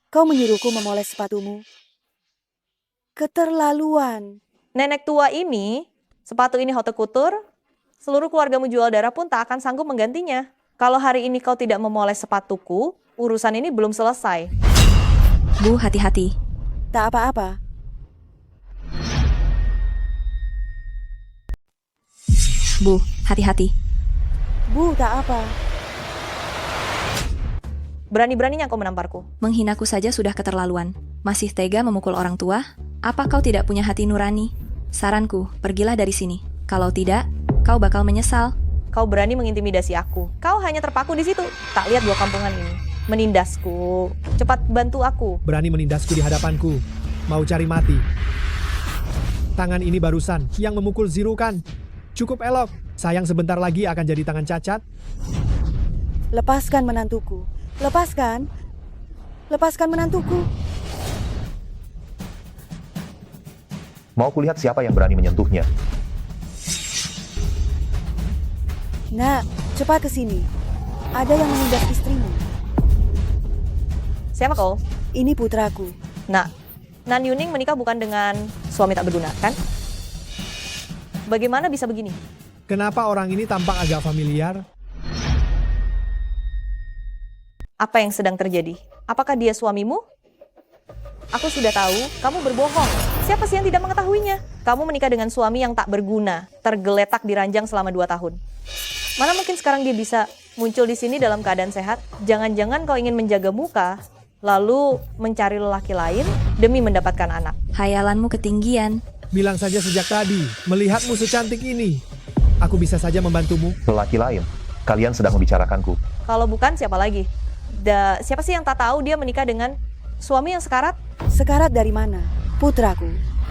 Kau menyuruhku memoles sepatumu. Keterlaluan. Nenek tua ini, sepatu ini Haute Couture, seluruh keluargamu jual darah pun tak akan sanggup menggantinya. Kalau hari ini kau tidak memoles sepatuku, urusan ini belum selesai. Bu, hati-hati. Tak apa-apa. Bu, hati-hati. Bu, tak apa. Berani-beraninya kau menamparku. Menghinaku saja sudah keterlaluan. Masih tega memukul orang tua? Apa kau tidak punya hati nurani? Saranku, pergilah dari sini. Kalau tidak, kau bakal menyesal. Kau berani mengintimidasi aku. Kau hanya terpaku di situ. Tak lihat dua kampungan ini. Menindasku. Cepat bantu aku. Berani menindasku di hadapanku. Mau cari mati. Tangan ini barusan yang memukul Ziru kan? Cukup elok. Sayang sebentar lagi akan jadi tangan cacat. Lepaskan menantuku. Lepaskan. Lepaskan menantuku. Mau kulihat siapa yang berani menyentuhnya. Nak, cepat ke sini. Ada yang menindas istrimu. Siapa kau? Ini putraku. Nah, Nan Yuning menikah bukan dengan suami tak berguna, kan? Bagaimana bisa begini? Kenapa orang ini tampak agak familiar? Apa yang sedang terjadi? Apakah dia suamimu? Aku sudah tahu, kamu berbohong. Siapa sih yang tidak mengetahuinya? Kamu menikah dengan suami yang tak berguna, tergeletak di ranjang selama 2 tahun. Mana mungkin sekarang dia bisa muncul di sini dalam keadaan sehat? Jangan-jangan kau ingin menjaga muka, lalu mencari lelaki lain demi mendapatkan anak. Hayalanmu ketinggian. Bilang saja sejak tadi, melihatmu secantik ini. Aku bisa saja membantumu. Lelaki lain, kalian sedang membicarakanku. Kalau bukan, siapa lagi? Siapa sih yang tak tahu dia menikah dengan suami yang sekarat? Sekarat dari mana? Putraku.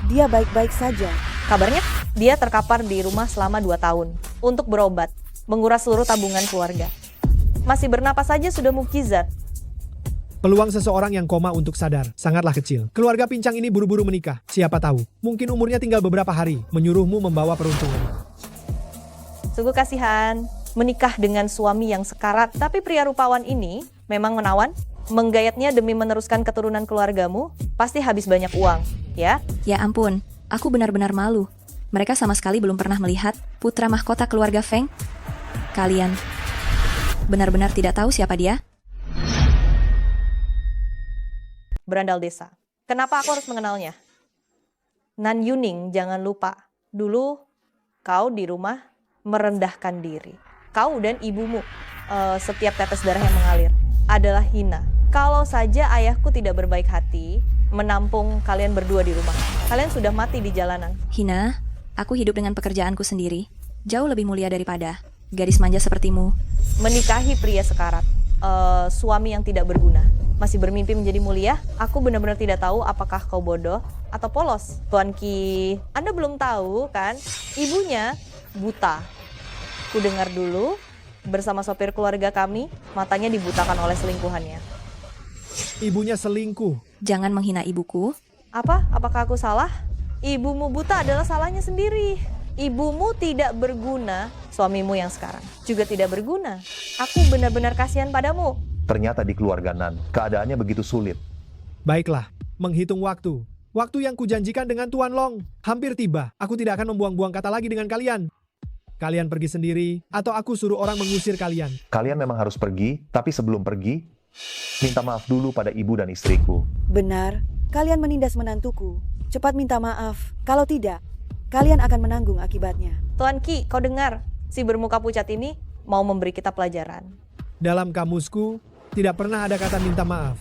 Dia baik-baik saja. Kabarnya, dia terkapar di rumah selama 2 tahun untuk berobat, menguras seluruh tabungan keluarga. Masih bernapas saja sudah mukjizat. Peluang seseorang yang koma untuk sadar sangatlah kecil. Keluarga pincang ini buru-buru menikah. Siapa tahu, mungkin umurnya tinggal beberapa hari. Menyuruhmu membawa peruntungan. Sungguh kasihan, menikah dengan suami yang sekarat. Tapi pria rupawan ini memang menawan. Menggayatnya demi meneruskan keturunan keluargamu, pasti habis banyak uang, ya? Ya ampun, aku benar-benar malu. Mereka sama sekali belum pernah melihat putra mahkota keluarga Feng. Kalian benar-benar tidak tahu siapa dia? Berandal desa. Kenapa aku harus mengenalnya? Nan Yuning, jangan lupa. Dulu kau di rumah merendahkan diri. Kau dan ibumu, setiap tetes darah yang mengalir adalah hina. Kalau saja ayahku tidak berbaik hati, menampung kalian berdua di rumah. Kalian sudah mati di jalanan. Hina, aku hidup dengan pekerjaanku sendiri. Jauh lebih mulia daripada gadis manja sepertimu. Menikahi pria sekarat, suami yang tidak berguna. Masih bermimpi menjadi mulia? Aku benar-benar tidak tahu apakah kau bodoh atau polos. Tuan Ki, Anda belum tahu kan? Ibunya buta. Ku dengar dulu, bersama sopir keluarga kami, matanya dibutakan oleh selingkuhannya. Ibunya selingkuh. Jangan menghina ibuku. Apa? Apakah aku salah? Ibumu buta adalah salahnya sendiri. Ibumu tidak berguna, suamimu yang sekarang juga tidak berguna. Aku benar-benar kasihan padamu. Ternyata di keluarga Nan, keadaannya begitu sulit. Baiklah, menghitung waktu. Waktu yang kujanjikan dengan Tuan Long hampir tiba. Aku tidak akan membuang-buang kata lagi dengan kalian. Kalian pergi sendiri, atau aku suruh orang mengusir kalian. Kalian memang harus pergi, tapi sebelum pergi, Minta maaf dulu pada ibu dan istriku. Benar, kalian menindas menantuku. Cepat minta maaf. Kalau tidak, kalian akan menanggung akibatnya. Tuan Ki, kau dengar? Si bermuka pucat ini mau memberi kita pelajaran. Dalam kamusku, tidak pernah ada kata minta maaf.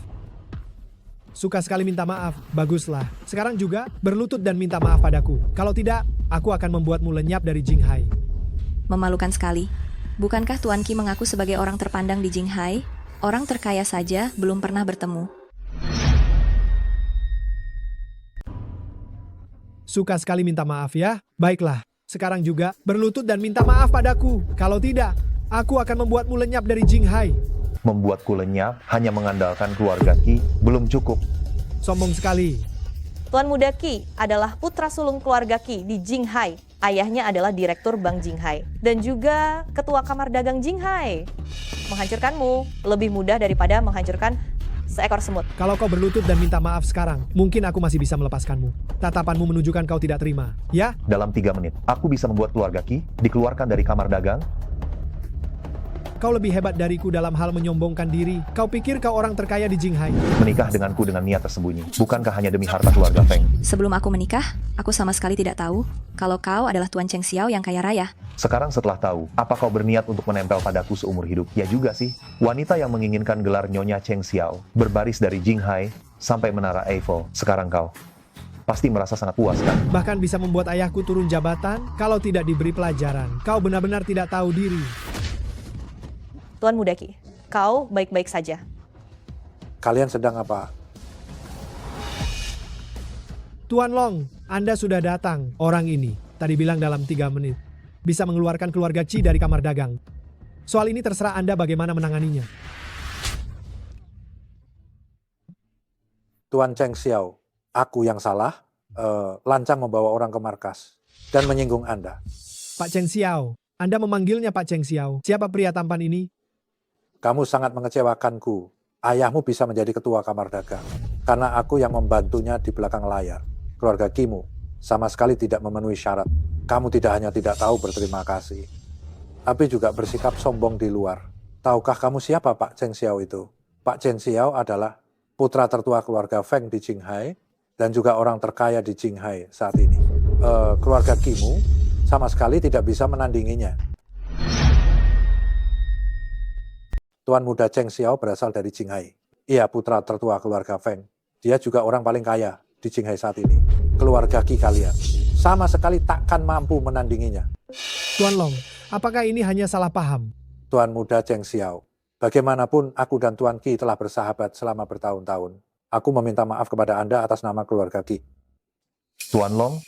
Suka sekali minta maaf, baguslah. Sekarang juga berlutut dan minta maaf padaku. Kalau tidak, aku akan membuatmu lenyap dari Jinghai. Memalukan sekali. Bukankah Tuan Ki mengaku sebagai orang terpandang di Jinghai? Orang terkaya saja belum pernah bertemu. Suka sekali minta maaf ya. Baiklah, sekarang juga berlutut dan minta maaf padaku. Kalau tidak, aku akan membuatmu lenyap dari Jinghai. Membuatku lenyap hanya mengandalkan keluarga Ki belum cukup. Sombong sekali. Tuan Muda Ki adalah putra sulung keluarga Ki di Jinghai. Ayahnya adalah direktur Bank Jinghai dan juga ketua kamar dagang Jinghai. Menghancurkanmu lebih mudah daripada menghancurkan seekor semut. Kalau kau berlutut dan minta maaf sekarang, mungkin aku masih bisa melepaskanmu. Tatapanmu menunjukkan kau tidak terima, ya? Dalam 3 menit, aku bisa membuat keluarga Ki dikeluarkan dari kamar dagang. Kau lebih hebat dariku dalam hal menyombongkan diri. Kau pikir kau orang terkaya di Jinghai. Menikah denganku dengan niat tersembunyi. Bukankah hanya demi harta keluarga Feng? Sebelum aku menikah, aku sama sekali tidak tahu kalau kau adalah Tuan Cheng Xiao yang kaya raya. Sekarang setelah tahu, apa kau berniat untuk menempel padaku seumur hidup? Ya juga sih. Wanita yang menginginkan gelar Nyonya Cheng Xiao berbaris dari Jinghai sampai menara Eiffel. Sekarang kau pasti merasa sangat puas kan? Bahkan bisa membuat ayahku turun jabatan kalau tidak diberi pelajaran. Kau benar-benar tidak tahu diri. Tuan Muda Ki, kau baik-baik saja. Kalian sedang apa? Tuan Long, Anda sudah datang. Orang ini, tadi bilang dalam 3 menit, bisa mengeluarkan keluarga Qi dari kamar dagang. Soal ini terserah Anda bagaimana menanganinya. Tuan Cheng Xiao, aku yang salah, lancang membawa orang ke markas dan menyinggung Anda. Pak Cheng Xiao, Anda memanggilnya Pak Cheng Xiao. Siapa pria tampan ini? Kamu sangat mengecewakanku. Ayahmu bisa menjadi ketua kamar dagang karena aku yang membantunya di belakang layar. Keluarga Kimu sama sekali tidak memenuhi syarat. Kamu tidak hanya tidak tahu berterima kasih, tapi juga bersikap sombong di luar. Tahukah kamu siapa Pak Cheng Xiao itu? Pak Cheng Xiao adalah putra tertua keluarga Feng di Jinghai dan juga orang terkaya di Jinghai saat ini. Keluarga Kimu sama sekali tidak bisa menandinginya. Tuan Muda Cheng Xiao berasal dari Jinghai. Ia putra tertua keluarga Feng. Dia juga orang paling kaya di Jinghai saat ini. Keluarga Qi kalian sama sekali takkan mampu menandinginya. Tuan Long, apakah ini hanya salah paham? Tuan Muda Cheng Xiao, bagaimanapun aku dan Tuan Qi telah bersahabat selama bertahun-tahun. Aku meminta maaf kepada Anda atas nama keluarga Qi. Tuan Long,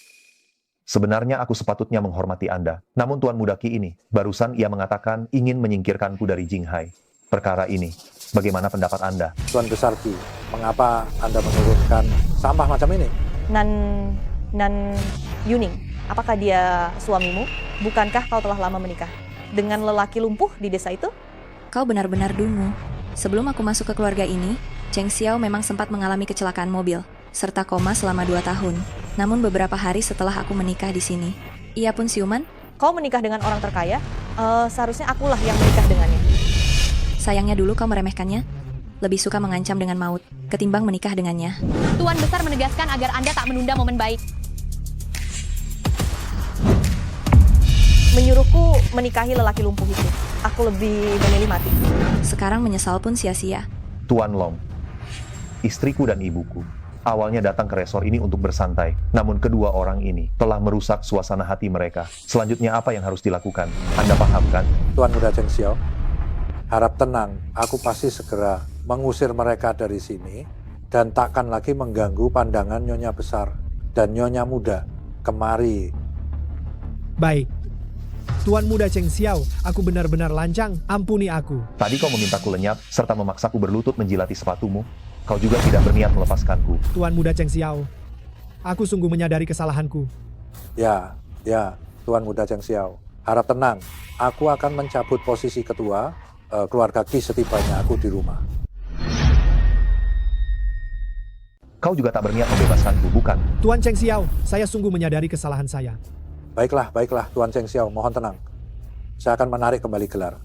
sebenarnya aku sepatutnya menghormati Anda. Namun Tuan Muda Qi ini, barusan ia mengatakan ingin menyingkirkanku dari Jinghai. Perkara ini, bagaimana pendapat Anda? Tuan Besar Qi, mengapa Anda menurunkan sampah macam ini? Nan Yuning, apakah dia suamimu? Bukankah kau telah lama menikah dengan lelaki lumpuh di desa itu? Kau benar-benar dungu. Sebelum aku masuk ke keluarga ini, Cheng Xiao memang sempat mengalami kecelakaan mobil, serta koma selama 2 tahun. Namun beberapa hari setelah aku menikah di sini, ia pun siuman. Kau menikah dengan orang terkaya? Seharusnya akulah yang menikah dengannya. Sayangnya dulu kau meremehkannya. Lebih suka mengancam dengan maut, ketimbang menikah dengannya. Tuan Besar menegaskan agar Anda tak menunda momen baik. Menyuruhku menikahi lelaki lumpuh itu. Aku lebih memilih mati. Sekarang menyesal pun sia-sia. Tuan Long, istriku dan ibuku awalnya datang ke resor ini untuk bersantai. Namun kedua orang ini telah merusak suasana hati mereka. Selanjutnya apa yang harus dilakukan? Anda paham kan? Tuan Muda Cheng Xiao, harap tenang, aku pasti segera mengusir mereka dari sini dan takkan lagi mengganggu pandangan Nyonya Besar dan Nyonya Muda. Kemari. Baik. Tuan Muda Cheng Xiao, aku benar-benar lancang, ampuni aku. Tadi kau memintaku lenyap serta memaksaku berlutut menjilati sepatumu. Kau juga tidak berniat melepaskanku. Tuan Muda Cheng Xiao, aku sungguh menyadari kesalahanku. Ya, Tuan Muda Cheng Xiao, harap tenang, aku akan mencabut posisi ketua keluarga Qi setibanya aku di rumah. Kau juga tak berniat membebaskanku, bukan? Tuan Cheng Xiao, saya sungguh menyadari kesalahan saya. Baiklah, Tuan Cheng Xiao, mohon tenang. Saya akan menarik kembali gelar.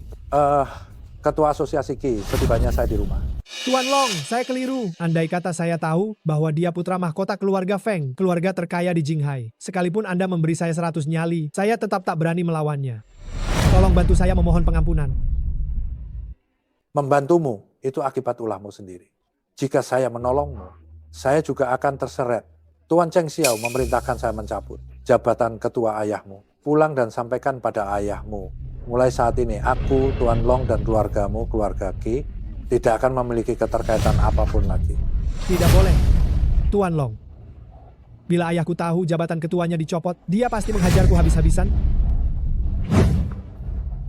Ketua Asosiasi Qi setibanya saya di rumah. Tuan Long, saya keliru. Andai kata saya tahu bahwa dia putra mahkota keluarga Feng, keluarga terkaya di Jinghai. Sekalipun Anda memberi saya 100 nyali, saya tetap tak berani melawannya. Tolong bantu saya memohon pengampunan. Membantumu itu akibat ulahmu sendiri. Jika saya menolongmu, saya juga akan terseret. Tuan Cheng Xiao memerintahkan saya mencabut jabatan ketua ayahmu. Pulang dan sampaikan pada ayahmu. Mulai saat ini, aku, Tuan Long, dan keluargamu, keluarga Qi, tidak akan memiliki keterkaitan apapun lagi. Tidak boleh, Tuan Long. Bila ayahku tahu jabatan ketuanya dicopot, dia pasti menghajarku habis-habisan.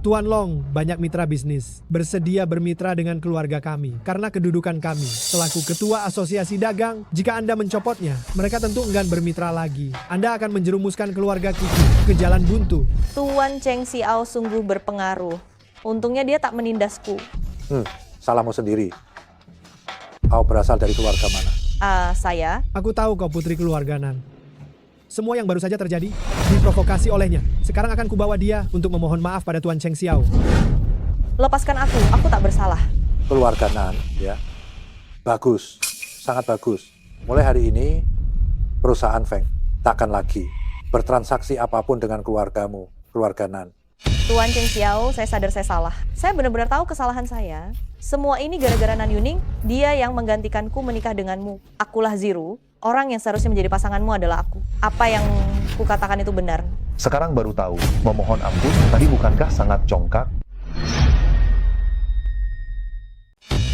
Tuan Long, banyak mitra bisnis, bersedia bermitra dengan keluarga kami. Karena kedudukan kami, selaku ketua asosiasi dagang, jika Anda mencopotnya, mereka tentu enggan bermitra lagi. Anda akan menjerumuskan keluarga Kiki ke jalan buntu. Tuan Cheng Xiao sungguh berpengaruh. Untungnya dia tak menindasku. Salahmu sendiri. Kau berasal dari keluarga mana? Saya. Aku tahu kau putri keluarga Nan. Semua yang baru saja terjadi diprovokasi olehnya. Sekarang akan kubawa dia untuk memohon maaf pada Tuan Cheng Xiao. Lepaskan aku tak bersalah. Keluarga Nan, ya. Bagus, sangat bagus. Mulai hari ini, perusahaan Feng takkan lagi bertransaksi apapun dengan keluargamu, keluarga Nan. Tuan Cheng Xiao, saya sadar saya salah. Saya benar-benar tahu kesalahan saya. Semua ini gara-gara Nan Yuning, dia yang menggantikanku menikah denganmu. Akulah Ziru, orang yang seharusnya menjadi pasanganmu adalah aku. Apa yang kukatakan itu benar. Sekarang baru tahu, memohon ampun, tadi bukankah sangat congkak?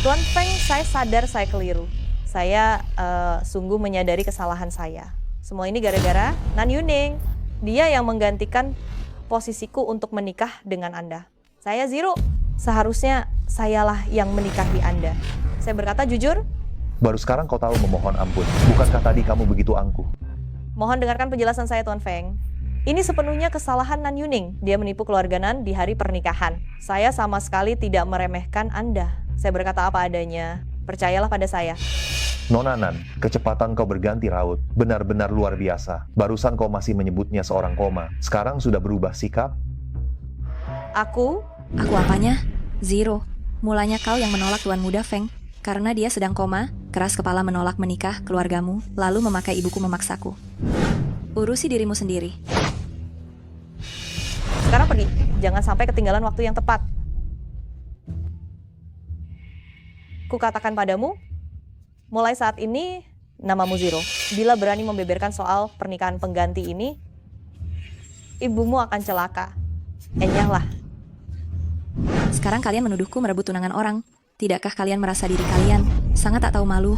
Tuan Feng, saya sadar saya keliru. Saya sungguh menyadari kesalahan saya. Semua ini gara-gara Nan Yuning. Dia yang menggantikan posisiku untuk menikah dengan Anda. Saya Ziru, seharusnya sayalah yang menikahi Anda. Saya berkata jujur. Baru sekarang kau tahu memohon ampun. Bukankah tadi kamu begitu angkuh? Mohon dengarkan penjelasan saya, Tuan Feng. Ini sepenuhnya kesalahan Nan Yuning. Dia menipu keluarga Nan di hari pernikahan. Saya sama sekali tidak meremehkan Anda. Saya berkata apa adanya. Percayalah pada saya. Nona Nan, kecepatan kau berganti raut. Benar-benar luar biasa. Barusan kau masih menyebutnya seorang koma. Sekarang sudah berubah sikap? Aku apanya? Zero. Mulanya kau yang menolak Tuan Muda Feng. Karena dia sedang koma, keras kepala menolak menikah keluargamu, lalu memakai ibuku memaksaku. Urusi dirimu sendiri. sekarang pergi. Jangan sampai ketinggalan waktu yang tepat. Kukatakan padamu, mulai saat ini namamu Zero. Bila berani membeberkan soal pernikahan pengganti ini, ibumu akan celaka. Enyahlah. Sekarang kalian menuduhku merebut tunangan orang. Tidakkah kalian merasa diri kalian sangat tak tahu malu?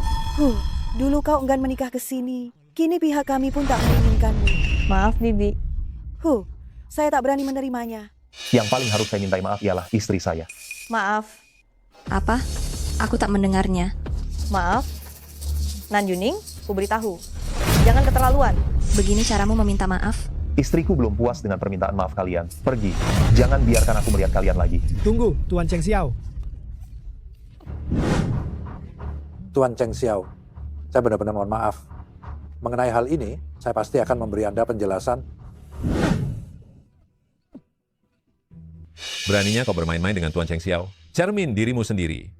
Dulu kau enggan menikah ke sini. Kini pihak kami pun tak menginginkanmu. Maaf, Bibi. Saya tak berani menerimanya. Yang paling harus saya mintai maaf ialah istri saya. Maaf. Apa? Aku tak mendengarnya. Maaf. Nan Yuning, ku beritahu. Jangan keterlaluan. Begini caramu meminta maaf? Istriku belum puas dengan permintaan maaf kalian. Pergi. Jangan biarkan aku melihat kalian lagi. Tunggu, Tuan Cheng Xiao. Tuan Cheng Xiao, saya benar-benar mohon maaf. Mengenai hal ini, saya pasti akan memberi Anda penjelasan. Beraninya kau bermain-main dengan Tuan Cheng Xiao. Cermin dirimu sendiri.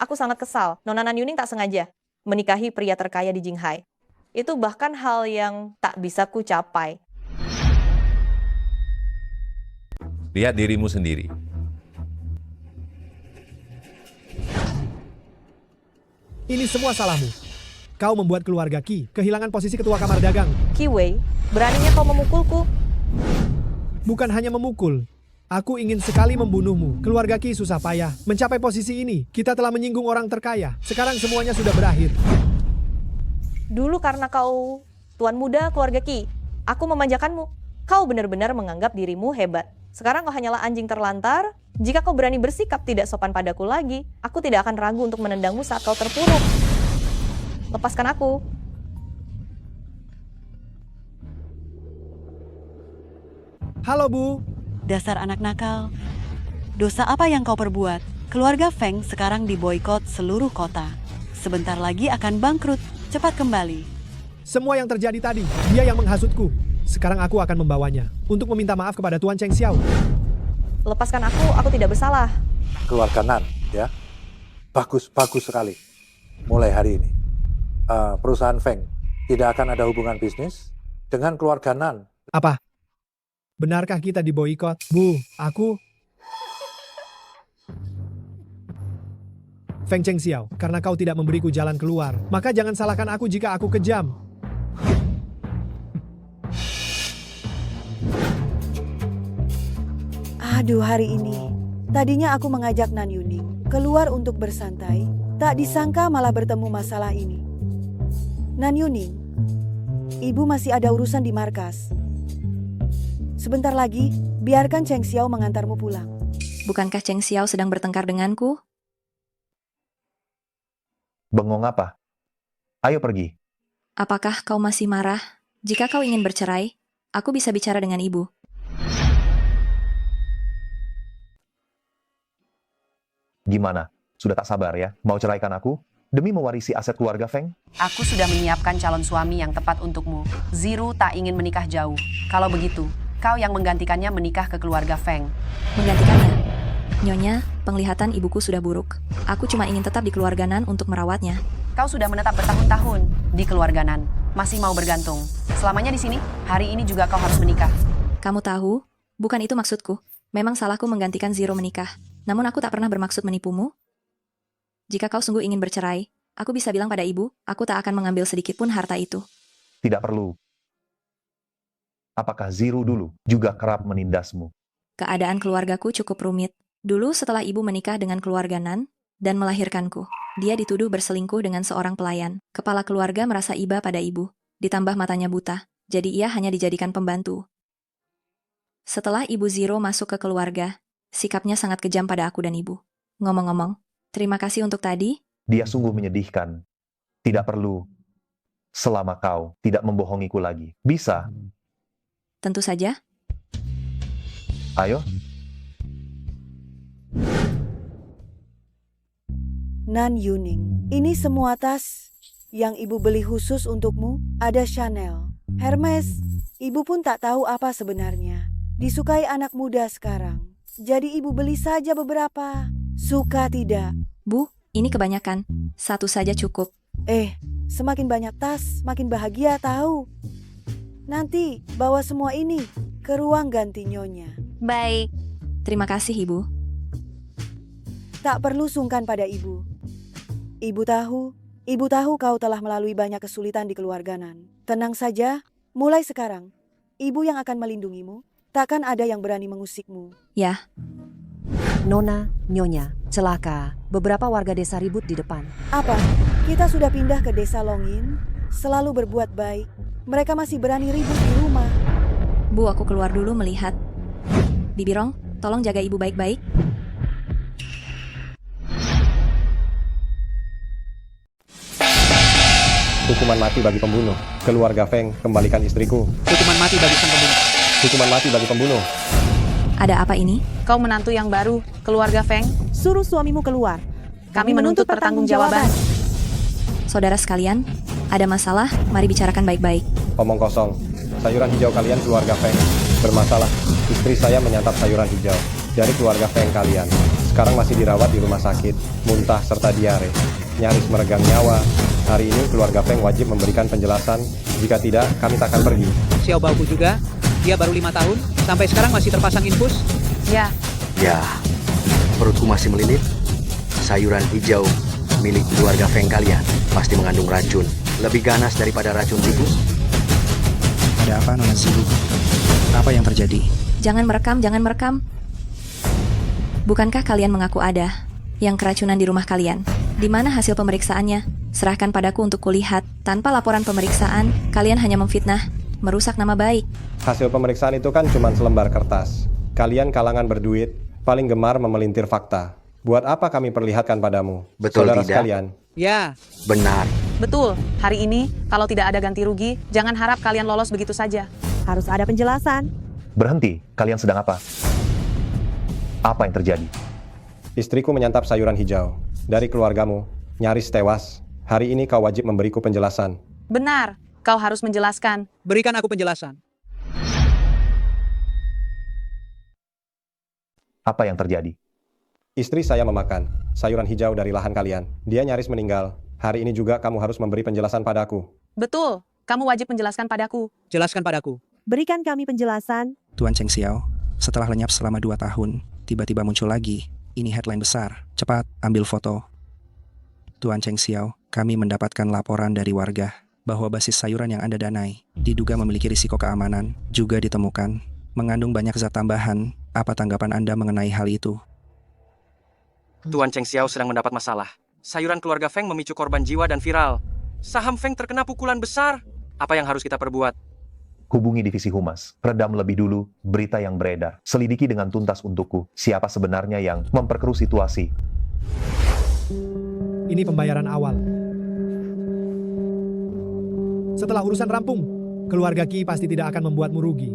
Aku sangat kesal. Nona Nan Yuning tak sengaja menikahi pria terkaya di Jinghai. Itu bahkan hal yang tak bisa ku capai. Lihat dirimu sendiri. Ini semua salahmu. Kau membuat keluarga Qi kehilangan posisi ketua kamar dagang. Qi Wei, beraninya kau memukulku. Bukan hanya memukul. Aku ingin sekali membunuhmu. Keluarga Qi susah payah mencapai posisi ini. Kita telah menyinggung orang terkaya. Sekarang semuanya sudah berakhir. Dulu karena kau tuan muda keluarga Qi, aku memanjakanmu. Kau benar-benar menganggap dirimu hebat. Sekarang kau hanyalah anjing terlantar. Jika kau berani bersikap tidak sopan padaku lagi, aku tidak akan ragu untuk menendangmu saat kau terpuruk. Lepaskan aku. Halo, Bu. Dasar anak nakal. Dosa apa yang kau perbuat? Keluarga Feng sekarang diboikot seluruh kota. Sebentar lagi akan bangkrut. Cepat kembali. Semua yang terjadi tadi, dia yang menghasutku. Sekarang aku akan membawanya untuk meminta maaf kepada Tuan Cheng Xiao. lepaskan aku tidak bersalah. Keluarga Nan, ya. Bagus sekali. Mulai hari ini, perusahaan Feng tidak akan ada hubungan bisnis dengan keluarga Nan. Apa? Benarkah kita diboikot? Bu, aku... Feng Chengxiao, karena kau tidak memberiku jalan keluar, maka jangan salahkan aku jika aku kejam. Aduh, hari ini. Tadinya aku mengajak Nan Yuning keluar untuk bersantai, tak disangka malah bertemu masalah ini. Nan Yuning, ibu masih ada urusan di markas. Sebentar lagi, biarkan Cheng Xiao mengantarmu pulang. Bukankah Cheng Xiao sedang bertengkar denganku? Bengong apa? Ayo pergi. Apakah kau masih marah? Jika kau ingin bercerai, aku bisa bicara dengan ibu. Gimana? Sudah tak sabar ya? Mau ceraikan aku? Demi mewarisi aset keluarga Feng? Aku sudah menyiapkan calon suami yang tepat untukmu. Ziru tak ingin menikah jauh. Kalau begitu, kau yang menggantikannya menikah ke keluarga Feng. Menggantikannya? Nyonya, penglihatan ibuku sudah buruk. Aku cuma ingin tetap di keluarga Nan untuk merawatnya. Kau sudah menetap bertahun-tahun di keluarga Nan. Masih mau bergantung. Selamanya di sini, hari ini juga kau harus menikah. Kamu tahu? Bukan itu maksudku. Memang salahku menggantikan Zero menikah. Namun aku tak pernah bermaksud menipumu. Jika kau sungguh ingin bercerai, aku bisa bilang pada ibu, aku tak akan mengambil sedikit pun harta itu. Tidak perlu. Apakah Ziru dulu juga kerap menindasmu? Keadaan keluargaku cukup rumit. Dulu setelah ibu menikah dengan keluarga Nan dan melahirkanku, dia dituduh berselingkuh dengan seorang pelayan. Kepala keluarga merasa iba pada ibu, ditambah matanya buta, jadi ia hanya dijadikan pembantu. Setelah ibu Zero masuk ke keluarga, sikapnya sangat kejam pada aku dan ibu. Ngomong-ngomong, terima kasih untuk tadi. Dia sungguh menyedihkan. Tidak perlu. Selama kau tidak membohongiku lagi. Bisa. Tentu saja. Ayo. Nan Yuning, ini semua tas yang ibu beli khusus untukmu. Ada Chanel, Hermes. Ibu pun tak tahu apa sebenarnya disukai anak muda sekarang. Jadi ibu beli saja beberapa. Suka tidak? Bu, ini kebanyakan. Satu saja cukup. Semakin banyak tas, makin bahagia tahu. Nanti bawa semua ini ke ruang ganti nyonya. Baik. Terima kasih, Ibu. Tak perlu sungkan pada ibu. Ibu tahu kau telah melalui banyak kesulitan di keluarga Nan. Tenang saja, mulai sekarang, ibu yang akan melindungimu. Takkan ada yang berani mengusikmu. Ya. Nona, Nyonya, celaka. Beberapa warga desa ribut di depan. Apa? Kita sudah pindah ke desa Longin, selalu berbuat baik. Mereka masih berani ribut di rumah. Bu, aku keluar dulu melihat. Bibirong, tolong jaga ibu baik-baik. Hukuman mati bagi pembunuh. Keluarga Feng, kembalikan istriku. Hukuman mati bagi sang pembunuh. Hukuman mati bagi pembunuh. Ada apa ini? Kau menantu yang baru, keluarga Feng. Suruh suamimu keluar. Kami menuntut pertanggungjawaban. Saudara sekalian, ada masalah, mari bicarakan baik-baik. Omong kosong. Sayuran hijau kalian keluarga Feng bermasalah. Istri saya menyantap sayuran hijau dari keluarga Feng kalian. Sekarang masih dirawat di rumah sakit, muntah serta diare, nyaris meregang nyawa. Hari ini keluarga Feng wajib memberikan penjelasan. Jika tidak, kami tak akan pergi. Xiao Baoku juga. Dia baru 5 tahun, sampai sekarang masih terpasang infus. Ya. Ya, perutku masih melilit. Sayuran hijau milik keluarga Feng kalian pasti mengandung racun. Lebih ganas daripada racun tikus. Ada apa, Nona Ziru? Apa yang terjadi? Jangan merekam. Bukankah kalian mengaku ada yang keracunan di rumah kalian? Di mana hasil pemeriksaannya? Serahkan padaku untuk kulihat. Tanpa laporan pemeriksaan, kalian hanya memfitnah, merusak nama baik. Hasil pemeriksaan itu kan cuma selembar kertas. Kalian kalangan berduit, paling gemar memelintir fakta. Buat apa kami perlihatkan padamu? Betul saudara tidak? Sekalian? Ya. Benar. Betul. Hari ini, kalau tidak ada ganti rugi, jangan harap kalian lolos begitu saja. Harus ada penjelasan. Berhenti, kalian sedang apa? Apa yang terjadi? Istriku menyantap sayuran hijau dari keluargamu, nyaris tewas. Hari ini kau wajib memberiku penjelasan. Benar. Kau harus menjelaskan. Berikan aku penjelasan. Apa yang terjadi? Istri saya memakan sayuran hijau dari lahan kalian. Dia nyaris meninggal. Hari ini juga kamu harus memberi penjelasan padaku. Betul, kamu wajib menjelaskan padaku. Jelaskan padaku. Berikan kami penjelasan. Tuan Cheng Xiao, setelah lenyap selama 2 tahun, tiba-tiba muncul lagi. Ini headline besar. Cepat, ambil foto. Tuan Cheng Xiao, kami mendapatkan laporan dari warga bahwa basis sayuran yang Anda danai diduga memiliki risiko keamanan, juga ditemukan mengandung banyak zat tambahan. Apa tanggapan Anda mengenai hal itu? Tuan Cheng Xiao sedang mendapat masalah. Sayuran keluarga Feng memicu korban jiwa dan viral. Saham Feng terkena pukulan besar. Apa yang harus kita perbuat? Hubungi divisi humas. Redam lebih dulu berita yang beredar. Selidiki dengan tuntas untukku siapa sebenarnya yang memperkeruh situasi. Ini pembayaran awal. Setelah urusan rampung, keluarga Qi pasti tidak akan membuatmu rugi.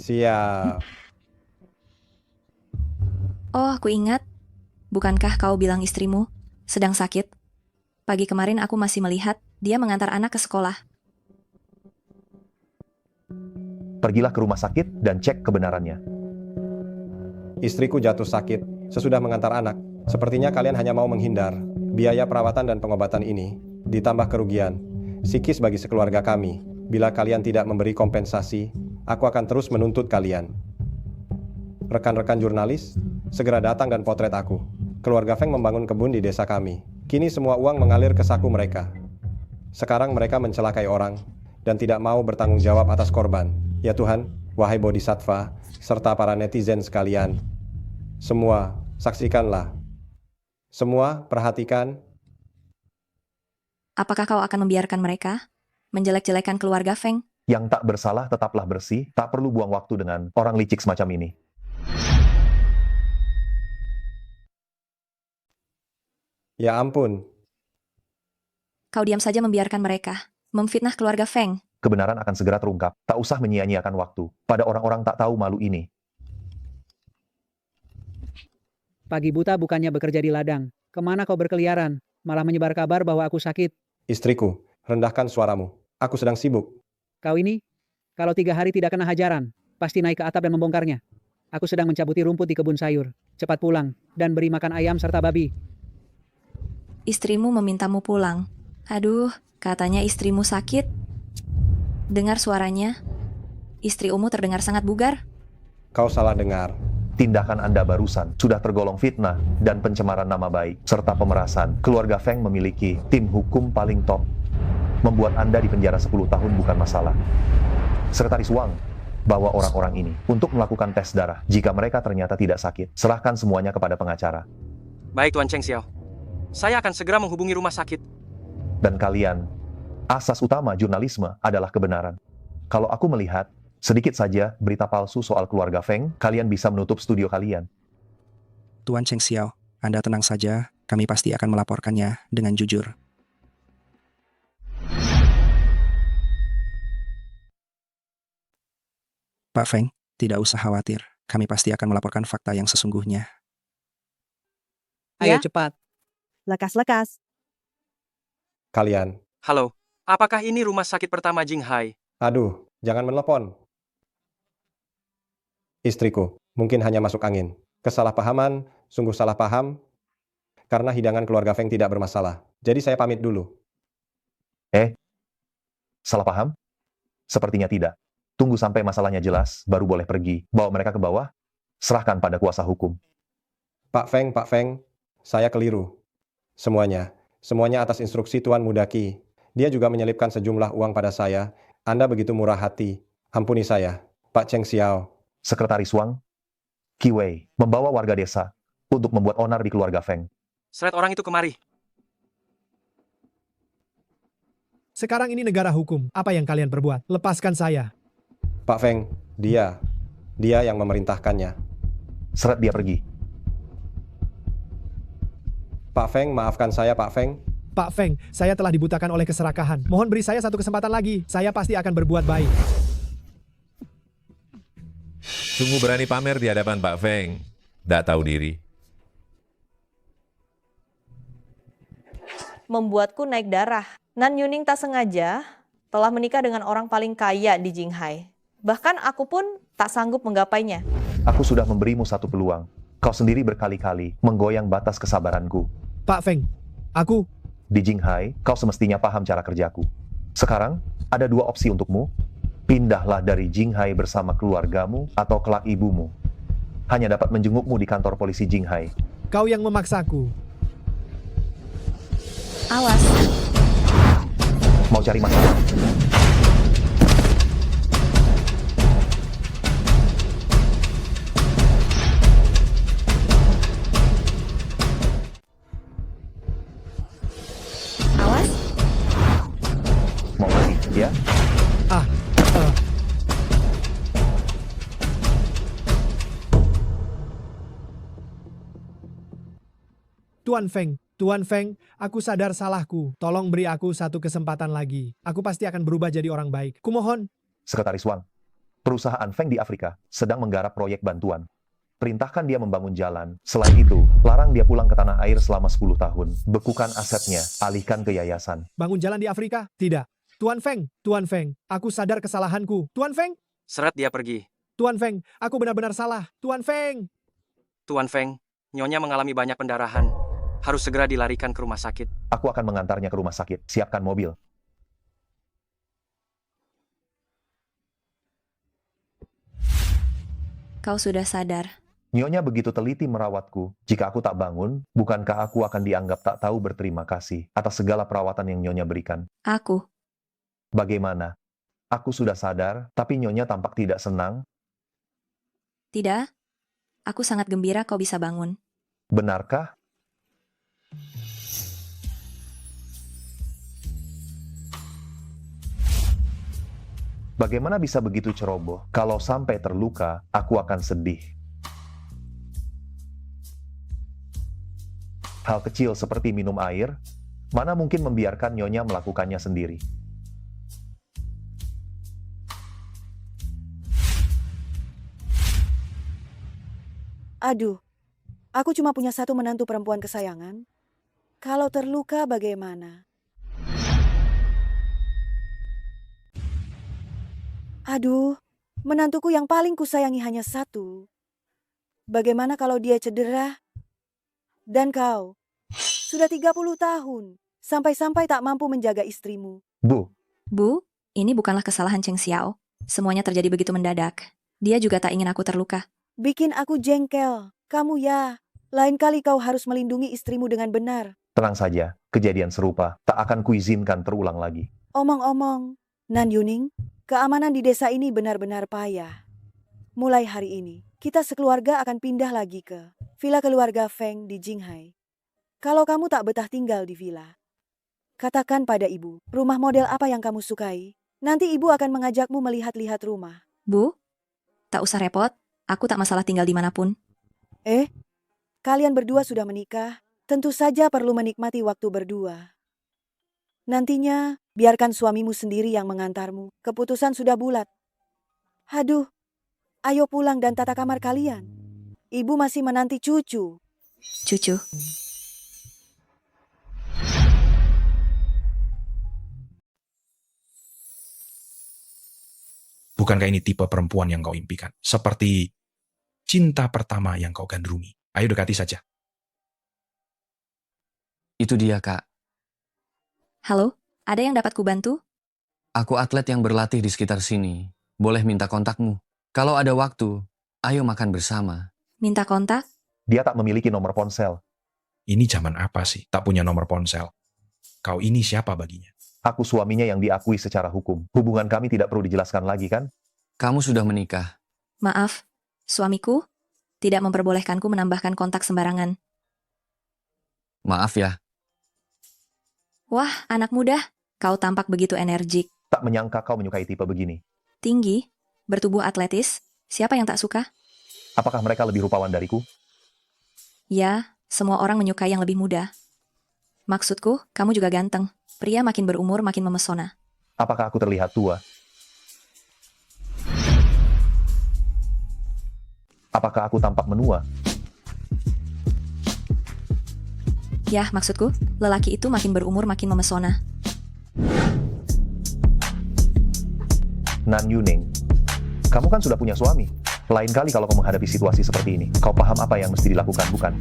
Siap. Oh, aku ingat. Bukankah kau bilang istrimu sedang sakit? Pagi kemarin aku masih melihat dia mengantar anak ke sekolah. Pergilah ke rumah sakit dan cek kebenarannya. Istriku jatuh sakit sesudah mengantar anak. Sepertinya kalian hanya mau menghindar. Biaya perawatan dan pengobatan ini ditambah kerugian psikis bagi sekeluarga kami. Bila kalian tidak memberi kompensasi, aku akan terus menuntut kalian. Rekan-rekan jurnalis, segera datang dan potret aku. Keluarga Feng membangun kebun di desa kami. Kini semua uang mengalir ke saku mereka. Sekarang mereka mencelakai orang dan tidak mau bertanggung jawab atas korban. Ya Tuhan, wahai bodhisattva, serta para netizen sekalian. Semua, saksikanlah. Semua, perhatikan. Apakah kau akan membiarkan mereka menjelek-jelekan keluarga Feng? Yang tak bersalah tetaplah bersih, tak perlu buang waktu dengan orang licik semacam ini. Ya ampun. Kau diam saja membiarkan mereka memfitnah keluarga Feng. Kebenaran akan segera terungkap, tak usah menyia-nyiakan waktu pada orang-orang tak tahu malu ini. Pagi buta bukannya bekerja di ladang. Kemana kau berkeliaran? Malah menyebar kabar bahwa aku sakit. Istriku, rendahkan suaramu. Aku sedang sibuk. Kau ini, kalau 3 hari tidak kena hajaran, pasti naik ke atap dan membongkarnya. Aku sedang mencabuti rumput di kebun sayur. Cepat pulang dan beri makan ayam serta babi. Istrimu memintamu pulang. Aduh, katanya istrimu sakit. Dengar suaranya. Istri Umu terdengar sangat bugar. Kau salah dengar. Tindakan Anda barusan sudah tergolong fitnah dan pencemaran nama baik, serta pemerasan. Keluarga Feng memiliki tim hukum paling top. Membuat Anda dipenjara 10 tahun bukan masalah. Sekretaris Wang, bawa orang-orang ini untuk melakukan tes darah. Jika mereka ternyata tidak sakit, serahkan semuanya kepada pengacara. Baik Tuan Cheng Xiao. Saya akan segera menghubungi rumah sakit. Dan kalian, asas utama jurnalisme adalah kebenaran. Kalau aku melihat sedikit saja berita palsu soal keluarga Feng, kalian bisa menutup studio kalian. Tuan Cheng Xiao, Anda tenang saja, kami pasti akan melaporkannya dengan jujur. Pak Feng, tidak usah khawatir, kami pasti akan melaporkan fakta yang sesungguhnya. Ayo Ya. cepat. Lekas-lekas. Kalian. Halo, apakah ini rumah sakit pertama Jinghai? Aduh, jangan menelepon. Istriku, mungkin hanya masuk angin. Kesalahpahaman, sungguh salah paham. Karena hidangan keluarga Feng tidak bermasalah. Jadi saya pamit dulu. Salah paham? Sepertinya tidak. Tunggu sampai masalahnya jelas, baru boleh pergi. Bawa mereka ke bawah, serahkan pada kuasa hukum. Pak Feng, saya keliru. Semuanya atas instruksi Tuan Mudaki. Dia juga menyelipkan sejumlah uang pada saya. Anda begitu murah hati. Ampuni saya, Pak Cheng Xiao. Sekretaris Wang, Qi Wei, membawa warga desa untuk membuat onar di keluarga Feng. Seret orang itu kemari. Sekarang ini negara hukum. Apa yang kalian perbuat? Lepaskan saya. Pak Feng, dia yang memerintahkannya. Seret dia pergi. Pak Feng, maafkan saya Pak Feng. Pak Feng, saya telah dibutakan oleh keserakahan. Mohon beri saya satu kesempatan lagi. Saya pasti akan berbuat baik. Sungguh berani pamer di hadapan Pak Feng. Tidak tahu diri. Membuatku naik darah. Nan Yuning tak sengaja telah menikah dengan orang paling kaya di Jinghai. Bahkan aku pun tak sanggup menggapainya. Aku sudah memberimu satu peluang. Kau sendiri berkali-kali menggoyang batas kesabaranku. Pak Feng, aku... Di Jinghai, kau semestinya paham cara kerjaku. Sekarang, ada dua opsi untukmu. Pindahlah dari Jinghai bersama keluargamu atau kelak ibumu. Hanya dapat menjengukmu di kantor polisi Jinghai. Kau yang memaksaku. Awas. Mau cari masalah? Awas. Mau mati, ya? Tuan Feng, aku sadar salahku. Tolong beri aku satu kesempatan lagi. Aku pasti akan berubah jadi orang baik. Kumohon. Sekretaris Wang, perusahaan Feng di Afrika sedang menggarap proyek bantuan. Perintahkan dia membangun jalan. Selain itu, larang dia pulang ke tanah air selama 10 tahun. Bekukan asetnya, alihkan ke yayasan. Bangun jalan di Afrika? Tidak. Tuan Feng, aku sadar kesalahanku. Tuan Feng? Seret dia pergi. Tuan Feng, aku benar-benar salah. Tuan Feng! Tuan Feng, Nyonya mengalami banyak pendarahan. Harus segera dilarikan ke rumah sakit. Aku akan mengantarnya ke rumah sakit. Siapkan mobil. Kau sudah sadar. Nyonya begitu teliti merawatku. Jika aku tak bangun, bukankah aku akan dianggap tak tahu berterima kasih atas segala perawatan yang Nyonya berikan? Aku. Bagaimana? Aku sudah sadar, tapi Nyonya tampak tidak senang. Tidak. Aku sangat gembira kau bisa bangun. Benarkah? Bagaimana bisa begitu ceroboh? Kalau sampai terluka, aku akan sedih. Hal kecil seperti minum air, mana mungkin membiarkan Nyonya melakukannya sendiri? Aduh, aku cuma punya satu menantu perempuan kesayangan. Kalau terluka bagaimana? Aduh, menantuku yang paling kusayangi hanya satu. Bagaimana kalau dia cedera? Dan kau, sudah 30 tahun, sampai-sampai tak mampu menjaga istrimu. Bu, ini bukanlah kesalahan Cheng Xiao. Semuanya terjadi begitu mendadak. Dia juga tak ingin aku terluka. Bikin aku jengkel. Kamu ya, lain kali kau harus melindungi istrimu dengan benar. Tenang saja, kejadian serupa tak akan kuizinkan terulang lagi. Omong-omong, Nan Yuning, keamanan di desa ini benar-benar payah. Mulai hari ini, kita sekeluarga akan pindah lagi ke villa keluarga Feng di Jinghai. Kalau kamu tak betah tinggal di villa, katakan pada ibu, rumah model apa yang kamu sukai. Nanti ibu akan mengajakmu melihat-lihat rumah. Bu, tak usah repot. Aku tak masalah tinggal dimanapun. Kalian berdua sudah menikah. Tentu saja perlu menikmati waktu berdua. Nantinya, biarkan suamimu sendiri yang mengantarmu. Keputusan sudah bulat. Aduh, ayo pulang dan tata kamar kalian. Ibu masih menanti cucu. Cucu. Bukankah ini tipe perempuan yang kau impikan? Seperti cinta pertama yang kau gandrungi. Ayo dekati saja. Itu dia, Kak. Halo, ada yang dapat kubantu? Aku atlet yang berlatih di sekitar sini. Boleh minta kontakmu? Kalau ada waktu, ayo makan bersama. Minta kontak? Dia tak memiliki nomor ponsel. Ini zaman apa sih? Tak punya nomor ponsel. Kau ini siapa baginya? Aku suaminya yang diakui secara hukum. Hubungan kami tidak perlu dijelaskan lagi, kan? Kamu sudah menikah. Maaf, suamiku tidak memperbolehkanku menambahkan kontak sembarangan. Maaf ya. Wah, anak muda, kau tampak begitu energik. Tak menyangka kau menyukai tipe begini. Tinggi, bertubuh atletis, siapa yang tak suka? Apakah mereka lebih rupawan dariku? Ya, semua orang menyukai yang lebih muda. Maksudku, kamu juga ganteng. Pria makin berumur makin memesona. Apakah aku terlihat tua? Apakah aku tampak menua? Ya, maksudku, lelaki itu makin berumur makin memesona. Nan Yuning, Kamu kan sudah punya suami. Lain kali kalau kau menghadapi situasi seperti ini, kau paham apa yang mesti dilakukan, bukan?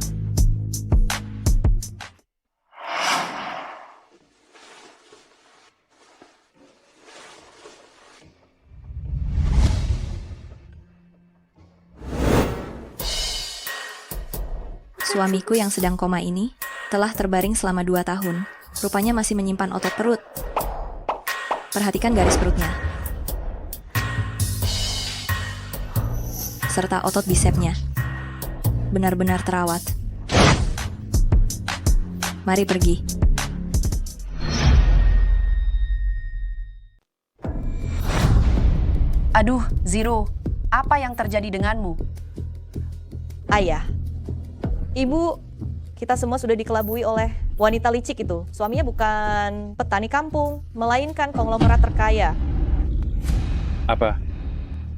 Suamiku yang sedang koma ini telah terbaring selama 2 tahun. Rupanya masih menyimpan otot perut. Perhatikan garis perutnya. Serta otot bisepnya. Benar-benar terawat. Mari pergi. Aduh, Zero, apa yang terjadi denganmu? Ayah, Ibu, kita semua sudah dikelabui oleh wanita licik itu. Suaminya bukan petani kampung, melainkan konglomerat terkaya. Apa?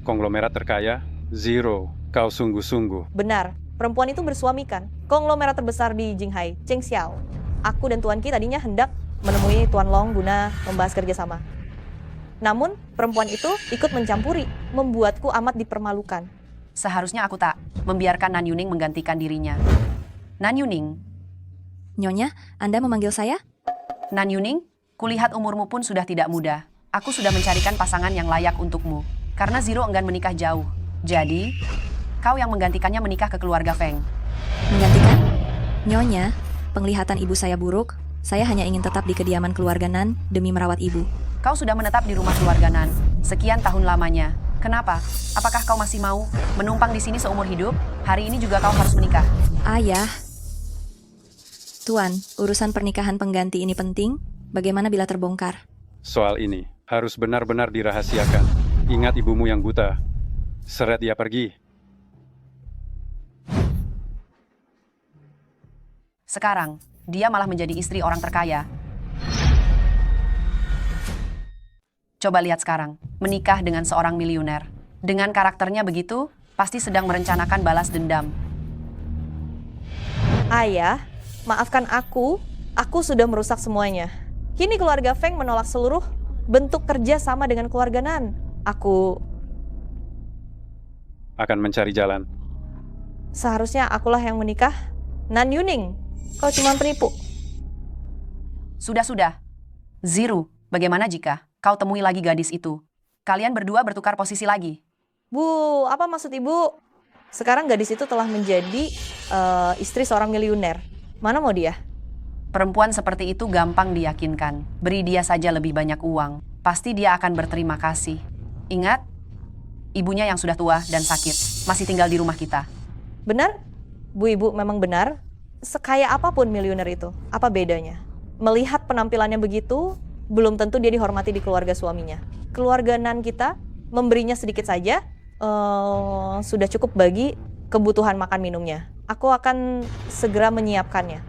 Konglomerat terkaya? Zero, kau sungguh-sungguh. Benar, perempuan itu bersuami kan. Konglomerat terbesar di Jinghai, Cheng Xiao. Aku dan Tuan Ki tadinya hendak menemui Tuan Long guna membahas kerjasama. Namun, perempuan itu ikut mencampuri, membuatku amat dipermalukan. Seharusnya aku tak membiarkan Nan Yuning menggantikan dirinya. Nan Yuning. Nyonya, Anda memanggil saya? Nan Yuning, kulihat umurmu pun sudah tidak muda. Aku sudah mencarikan pasangan yang layak untukmu. Karena Zero enggan menikah jauh. Jadi, kau yang menggantikannya menikah ke keluarga Feng. Menggantikan? Nyonya, penglihatan ibu saya buruk. Saya hanya ingin tetap di kediaman keluarga Nan demi merawat ibu. Kau sudah menetap di rumah keluarga Nan sekian tahun lamanya. Kenapa? Apakah kau masih mau menumpang di sini seumur hidup? Hari ini juga kau harus menikah. Ayah. Tuan, urusan pernikahan pengganti ini penting. Bagaimana bila terbongkar? Soal ini harus benar-benar dirahasiakan. Ingat ibumu yang buta. Seret dia pergi. Sekarang, dia malah menjadi istri orang terkaya. Coba lihat sekarang, menikah dengan seorang miliuner. Dengan karakternya begitu, pasti sedang merencanakan balas dendam. Ayah, maafkan aku sudah merusak semuanya. Kini keluarga Feng menolak seluruh bentuk kerja sama dengan keluarga Nan. Aku akan mencari jalan. Seharusnya akulah yang menikah. Nan Yuning, kau cuma penipu. Sudah. Zero, bagaimana jika kau temui lagi gadis itu? Kalian berdua bertukar posisi lagi. Bu, apa maksud ibu? Sekarang gadis itu telah menjadi istri seorang miliuner. Mana mau dia? Perempuan seperti itu gampang diyakinkan. Beri dia saja lebih banyak uang. Pasti dia akan berterima kasih. Ingat, ibunya yang sudah tua dan sakit masih tinggal di rumah kita. Benar? Bu ibu memang benar. Sekaya apapun miliuner itu, apa bedanya? Melihat penampilannya begitu, belum tentu dia dihormati di keluarga suaminya. Keluarga Nan kita memberinya sedikit saja, sudah cukup bagi kebutuhan makan minumnya. Aku akan segera menyiapkannya.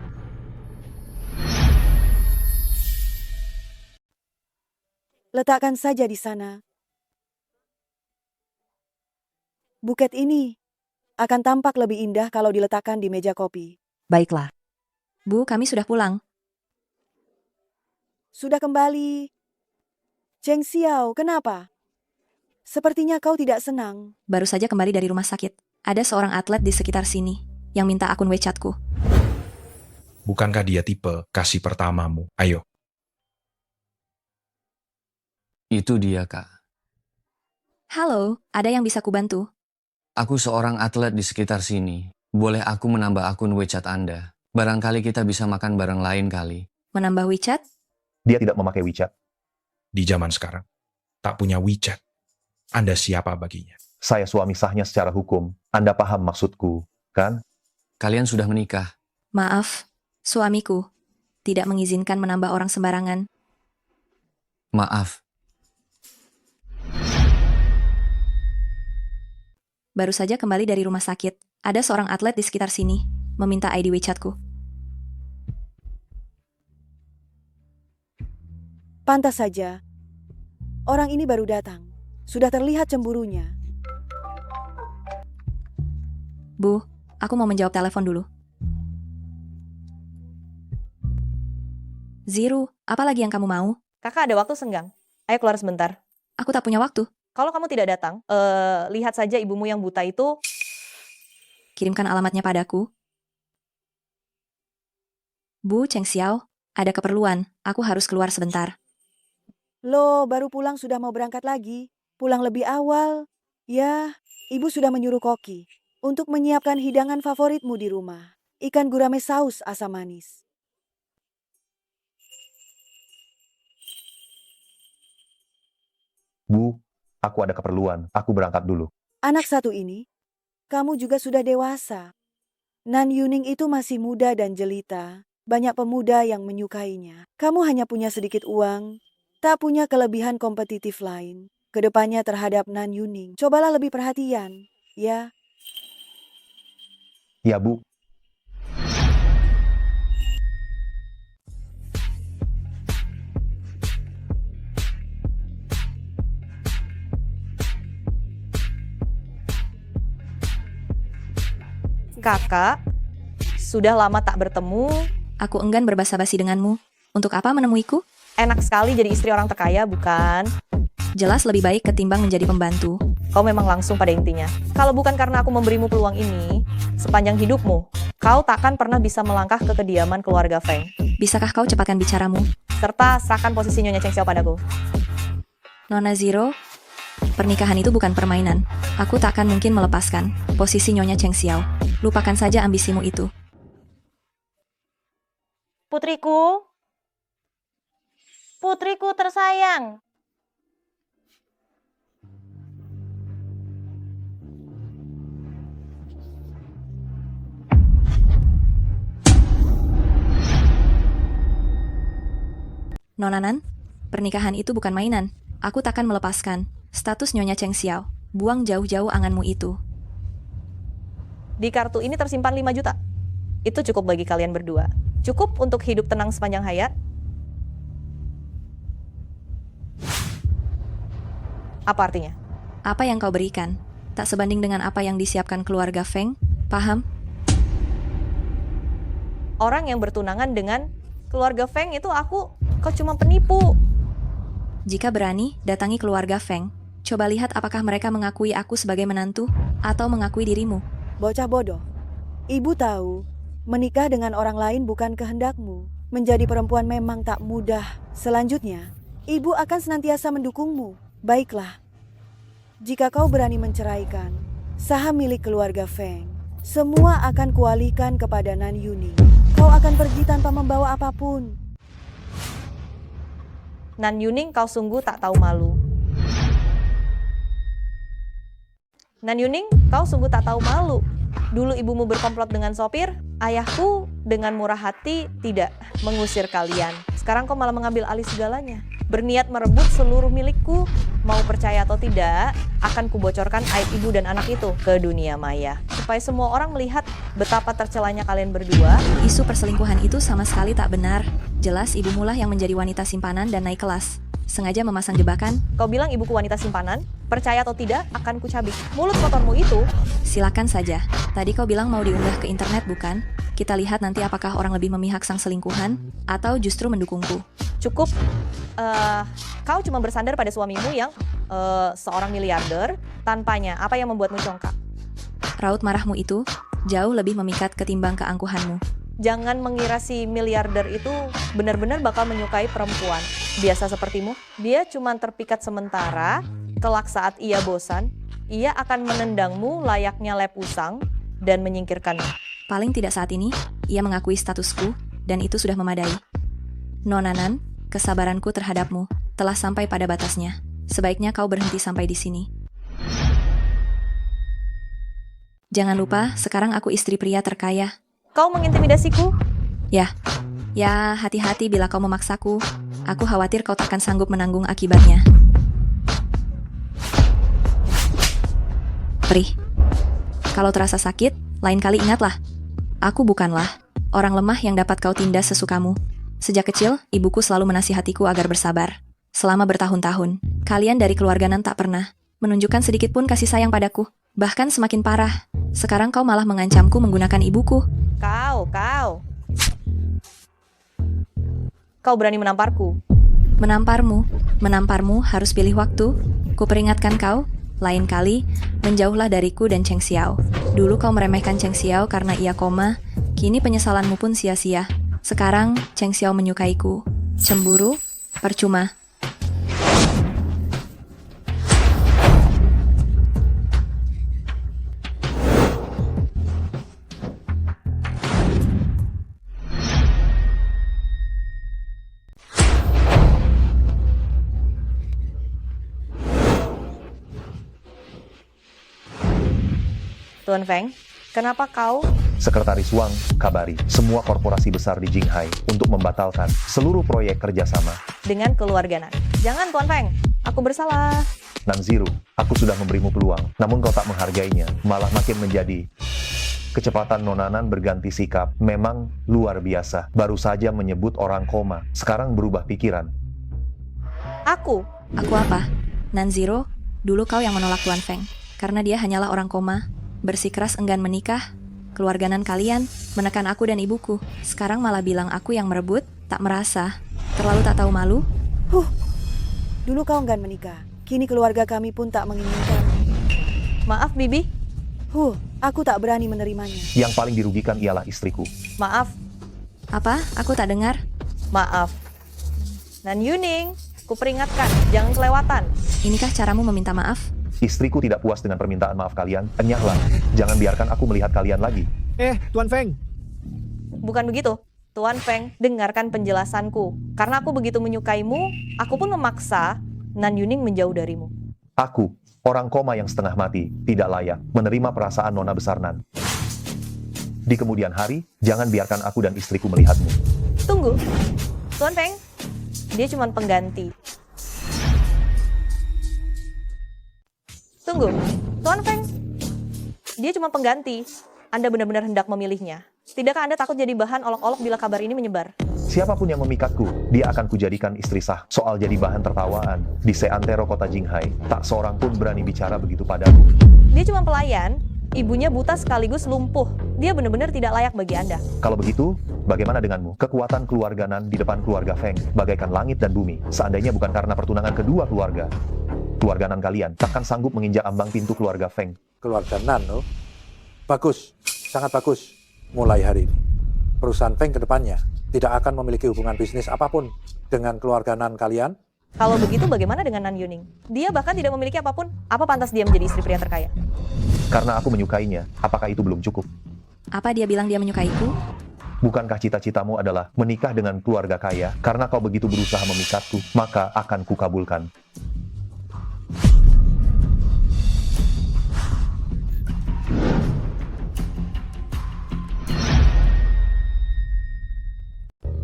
Letakkan saja di sana. Buket ini akan tampak lebih indah kalau diletakkan di meja kopi. Baiklah. Bu, kami sudah pulang. Sudah kembali. Cheng Xiao, kenapa? Sepertinya kau tidak senang. Baru saja kembali dari rumah sakit. Ada seorang atlet di sekitar sini yang minta akun WeChat-ku. Bukankah dia tipe kasih pertamamu? Ayo. Itu dia, Kak. Halo, ada yang bisa kubantu? Aku seorang atlet di sekitar sini. Boleh aku menambah akun WeChat Anda? Barangkali kita bisa makan bareng lain kali. Menambah WeChat? Dia tidak memakai WeChat. Di zaman sekarang, tak punya WeChat. Anda siapa baginya? Saya suami sahnya secara hukum. Anda paham maksudku, kan? Kalian sudah menikah. Maaf, suamiku tidak mengizinkan menambah orang sembarangan. Maaf. Baru saja kembali dari rumah sakit. Ada seorang atlet di sekitar sini meminta ID WeChat-ku. Pantas saja. Orang ini baru datang. Sudah terlihat cemburunya. Bu, aku mau menjawab telepon dulu. Zero, apa lagi yang kamu mau? Kakak ada waktu senggang? Ayo keluar sebentar. Aku tak punya waktu. Kalau kamu tidak datang, lihat saja ibumu yang buta itu. Kirimkan alamatnya padaku. Bu Cheng Xiao, ada keperluan. Aku harus keluar sebentar. Loh, baru pulang sudah mau berangkat lagi. Pulang lebih awal. Ya, ibu sudah menyuruh koki untuk menyiapkan hidangan favoritmu di rumah. Ikan gurame saus asam manis. Bu, aku ada keperluan. Aku berangkat dulu. Anak satu ini, kamu juga sudah dewasa. Nan Yuning itu masih muda dan jelita. Banyak pemuda yang menyukainya. Kamu hanya punya sedikit uang, tak punya kelebihan kompetitif lain. Kedepannya terhadap Nan Yuning, cobalah lebih perhatian, ya. Ya, Bu. Kakak, sudah lama tak bertemu. Aku enggan berbasa-basi denganmu. Untuk apa menemuiku? Enak sekali jadi istri orang terkaya, bukan? Jelas lebih baik ketimbang menjadi pembantu. Kau memang langsung pada intinya. Kalau bukan karena aku memberimu peluang ini, sepanjang hidupmu, kau takkan pernah bisa melangkah ke kediaman keluarga Feng. Bisakah kau cepatkan bicaramu? Serta sahkan posisi Nyonya Cheng Xiao padaku. Nona Zero, pernikahan itu bukan permainan. Aku takkan mungkin melepaskan posisi Nyonya Cheng Xiao. Lupakan saja ambisimu itu. Putriku. Putriku tersayang. Nonanan, pernikahan itu bukan mainan. Aku takkan melepaskan status Nyonya Cheng Xiao. Buang jauh-jauh anganmu itu. Di kartu ini tersimpan 5 juta. Itu cukup bagi kalian berdua. Cukup untuk hidup tenang sepanjang hayat. Apa artinya? Apa yang kau berikan tak sebanding dengan apa yang disiapkan keluarga Feng. Paham? Orang yang bertunangan dengan keluarga Feng itu kau cuma penipu. Jika berani, datangi keluarga Feng. Coba lihat apakah mereka mengakui aku sebagai menantu atau mengakui dirimu. Bocah bodoh. Ibu tahu, menikah dengan orang lain bukan kehendakmu. Menjadi perempuan memang tak mudah. Selanjutnya, ibu akan senantiasa mendukungmu. Baiklah. Jika kau berani menceraikan saham milik keluarga Feng, semua akan kualihkan kepada Nan Yuning. Kau akan pergi tanpa membawa apapun. Nan Yuning, kau sungguh tak tahu malu. Nan Yuning, kau sungguh tak tahu malu. Dulu ibumu berkomplot dengan sopir, ayahku dengan murah hati tidak mengusir kalian. Sekarang kau malah mengambil alih segalanya. Berniat merebut seluruh milikku. Mau percaya atau tidak, akan kubocorkan aib ibu dan anak itu ke dunia maya. Supaya semua orang melihat betapa tercelanya kalian berdua. Isu perselingkuhan itu sama sekali tak benar. Jelas ibumu lah yang menjadi wanita simpanan dan naik kelas. Sengaja memasang jebakan. Kau bilang ibuku wanita simpanan? Percaya atau tidak, akan kucabik. Mulut kotormu itu. Silakan saja. Tadi kau bilang mau diunggah ke internet, bukan? Kita lihat nanti apakah orang lebih memihak sang selingkuhan atau justru mendukungku. Cukup. Kau cuma bersandar pada suamimu yang seorang miliarder. Tanpanya, apa yang membuatmu congkak? Raut marahmu itu jauh lebih memikat ketimbang keangkuhanmu. Jangan mengira si miliarder itu benar-benar bakal menyukai perempuan biasa sepertimu. Dia cuma terpikat sementara, kelak saat ia bosan, ia akan menendangmu layaknya lep usang dan menyingkirkanmu. Paling tidak saat ini, ia mengakui statusku dan itu sudah memadai. Nonanan, kesabaranku terhadapmu telah sampai pada batasnya. Sebaiknya kau berhenti sampai di sini. Jangan lupa, sekarang aku istri pria terkaya. Kau mengintimidasiku? Ya, hati-hati bila kau memaksaku. Aku khawatir kau takkan sanggup menanggung akibatnya. Perih. Kalau terasa sakit, lain kali ingatlah. Aku bukanlah orang lemah yang dapat kau tindas sesukamu. Sejak kecil, ibuku selalu menasihatiku agar bersabar. Selama bertahun-tahun, kalian dari keluarga Nan tak pernah menunjukkan sedikit pun kasih sayang padaku. Bahkan semakin parah. Sekarang kau malah mengancamku menggunakan ibuku. Kau berani menamparku? Menamparmu harus pilih waktu. Kuperingatkan kau, lain kali, menjauhlah dariku dan Cheng Xiao. Dulu kau meremehkan Cheng Xiao karena ia koma, kini penyesalanmu pun sia-sia. Sekarang, Cheng Xiao menyukaiku. Cemburu? Percuma. Tuan Feng, kenapa kau? Sekretaris Wang kabari semua korporasi besar di Jinghai untuk membatalkan seluruh proyek kerjasama. Dengan keluarga Nan. Jangan Tuan Feng, aku bersalah. Nanziru, aku sudah memberimu peluang, namun kau tak menghargainya, malah makin menjadi. Kecepatan Nonanan berganti sikap, memang luar biasa. Baru saja menyebut orang koma, sekarang berubah pikiran. Aku? Aku apa? Nanziro, dulu kau yang menolak Tuan Feng, karena dia hanyalah orang koma. Bersikeras enggan menikah, keluarga Nan kalian menekan aku dan ibuku. Sekarang malah bilang aku yang merebut, tak merasa. Terlalu tak tahu malu? Dulu kau enggan menikah, kini keluarga kami pun tak menginginkan. Maaf, Bibi. Aku tak berani menerimanya. Yang paling dirugikan ialah istriku. Maaf. Apa? Aku tak dengar. Maaf. Nan Yuning, kuperingatkan, jangan kelewatan. Inikah caramu meminta maaf? Istriku tidak puas dengan permintaan maaf kalian, enyahlah. Jangan biarkan aku melihat kalian lagi. Tuan Feng. Bukan begitu. Tuan Feng, dengarkan penjelasanku. Karena aku begitu menyukaimu, aku pun memaksa Nan Yuning menjauh darimu. Aku, orang koma yang setengah mati, tidak layak menerima perasaan nona besar Nan. Di kemudian hari, jangan biarkan aku dan istriku melihatmu. Tunggu. Tuan Feng, dia cuma pengganti. Tunggu, Tuan Feng, dia cuma pengganti. Anda benar-benar hendak memilihnya. Tidakkah Anda takut jadi bahan olok-olok bila kabar ini menyebar? Siapapun yang memikatku, dia akan kujadikan istri sah. Soal jadi bahan tertawaan, di seantero kota Jinghai, tak seorang pun berani bicara begitu padaku. Dia cuma pelayan, ibunya buta sekaligus lumpuh. Dia benar-benar tidak layak bagi Anda. Kalau begitu, bagaimana denganmu? Kekuatan keluarga Nan di depan keluarga Feng, bagaikan langit dan bumi. Seandainya bukan karena pertunangan kedua keluarga Nan kalian takkan sanggup menginjak ambang pintu keluarga Feng. Keluarga Nan, oh? Bagus, sangat bagus. Mulai hari ini, perusahaan Feng ke depannya tidak akan memiliki hubungan bisnis apapun dengan keluarga Nan kalian. Kalau begitu bagaimana dengan Nan Yuning? Dia bahkan tidak memiliki apapun. Apa pantas dia menjadi istri pria terkaya? Karena aku menyukainya, apakah itu belum cukup? Apa dia bilang dia menyukaiku? Bukankah cita-citamu adalah menikah dengan keluarga kaya? Karena kau begitu berusaha memikatku, maka akan kukabulkan.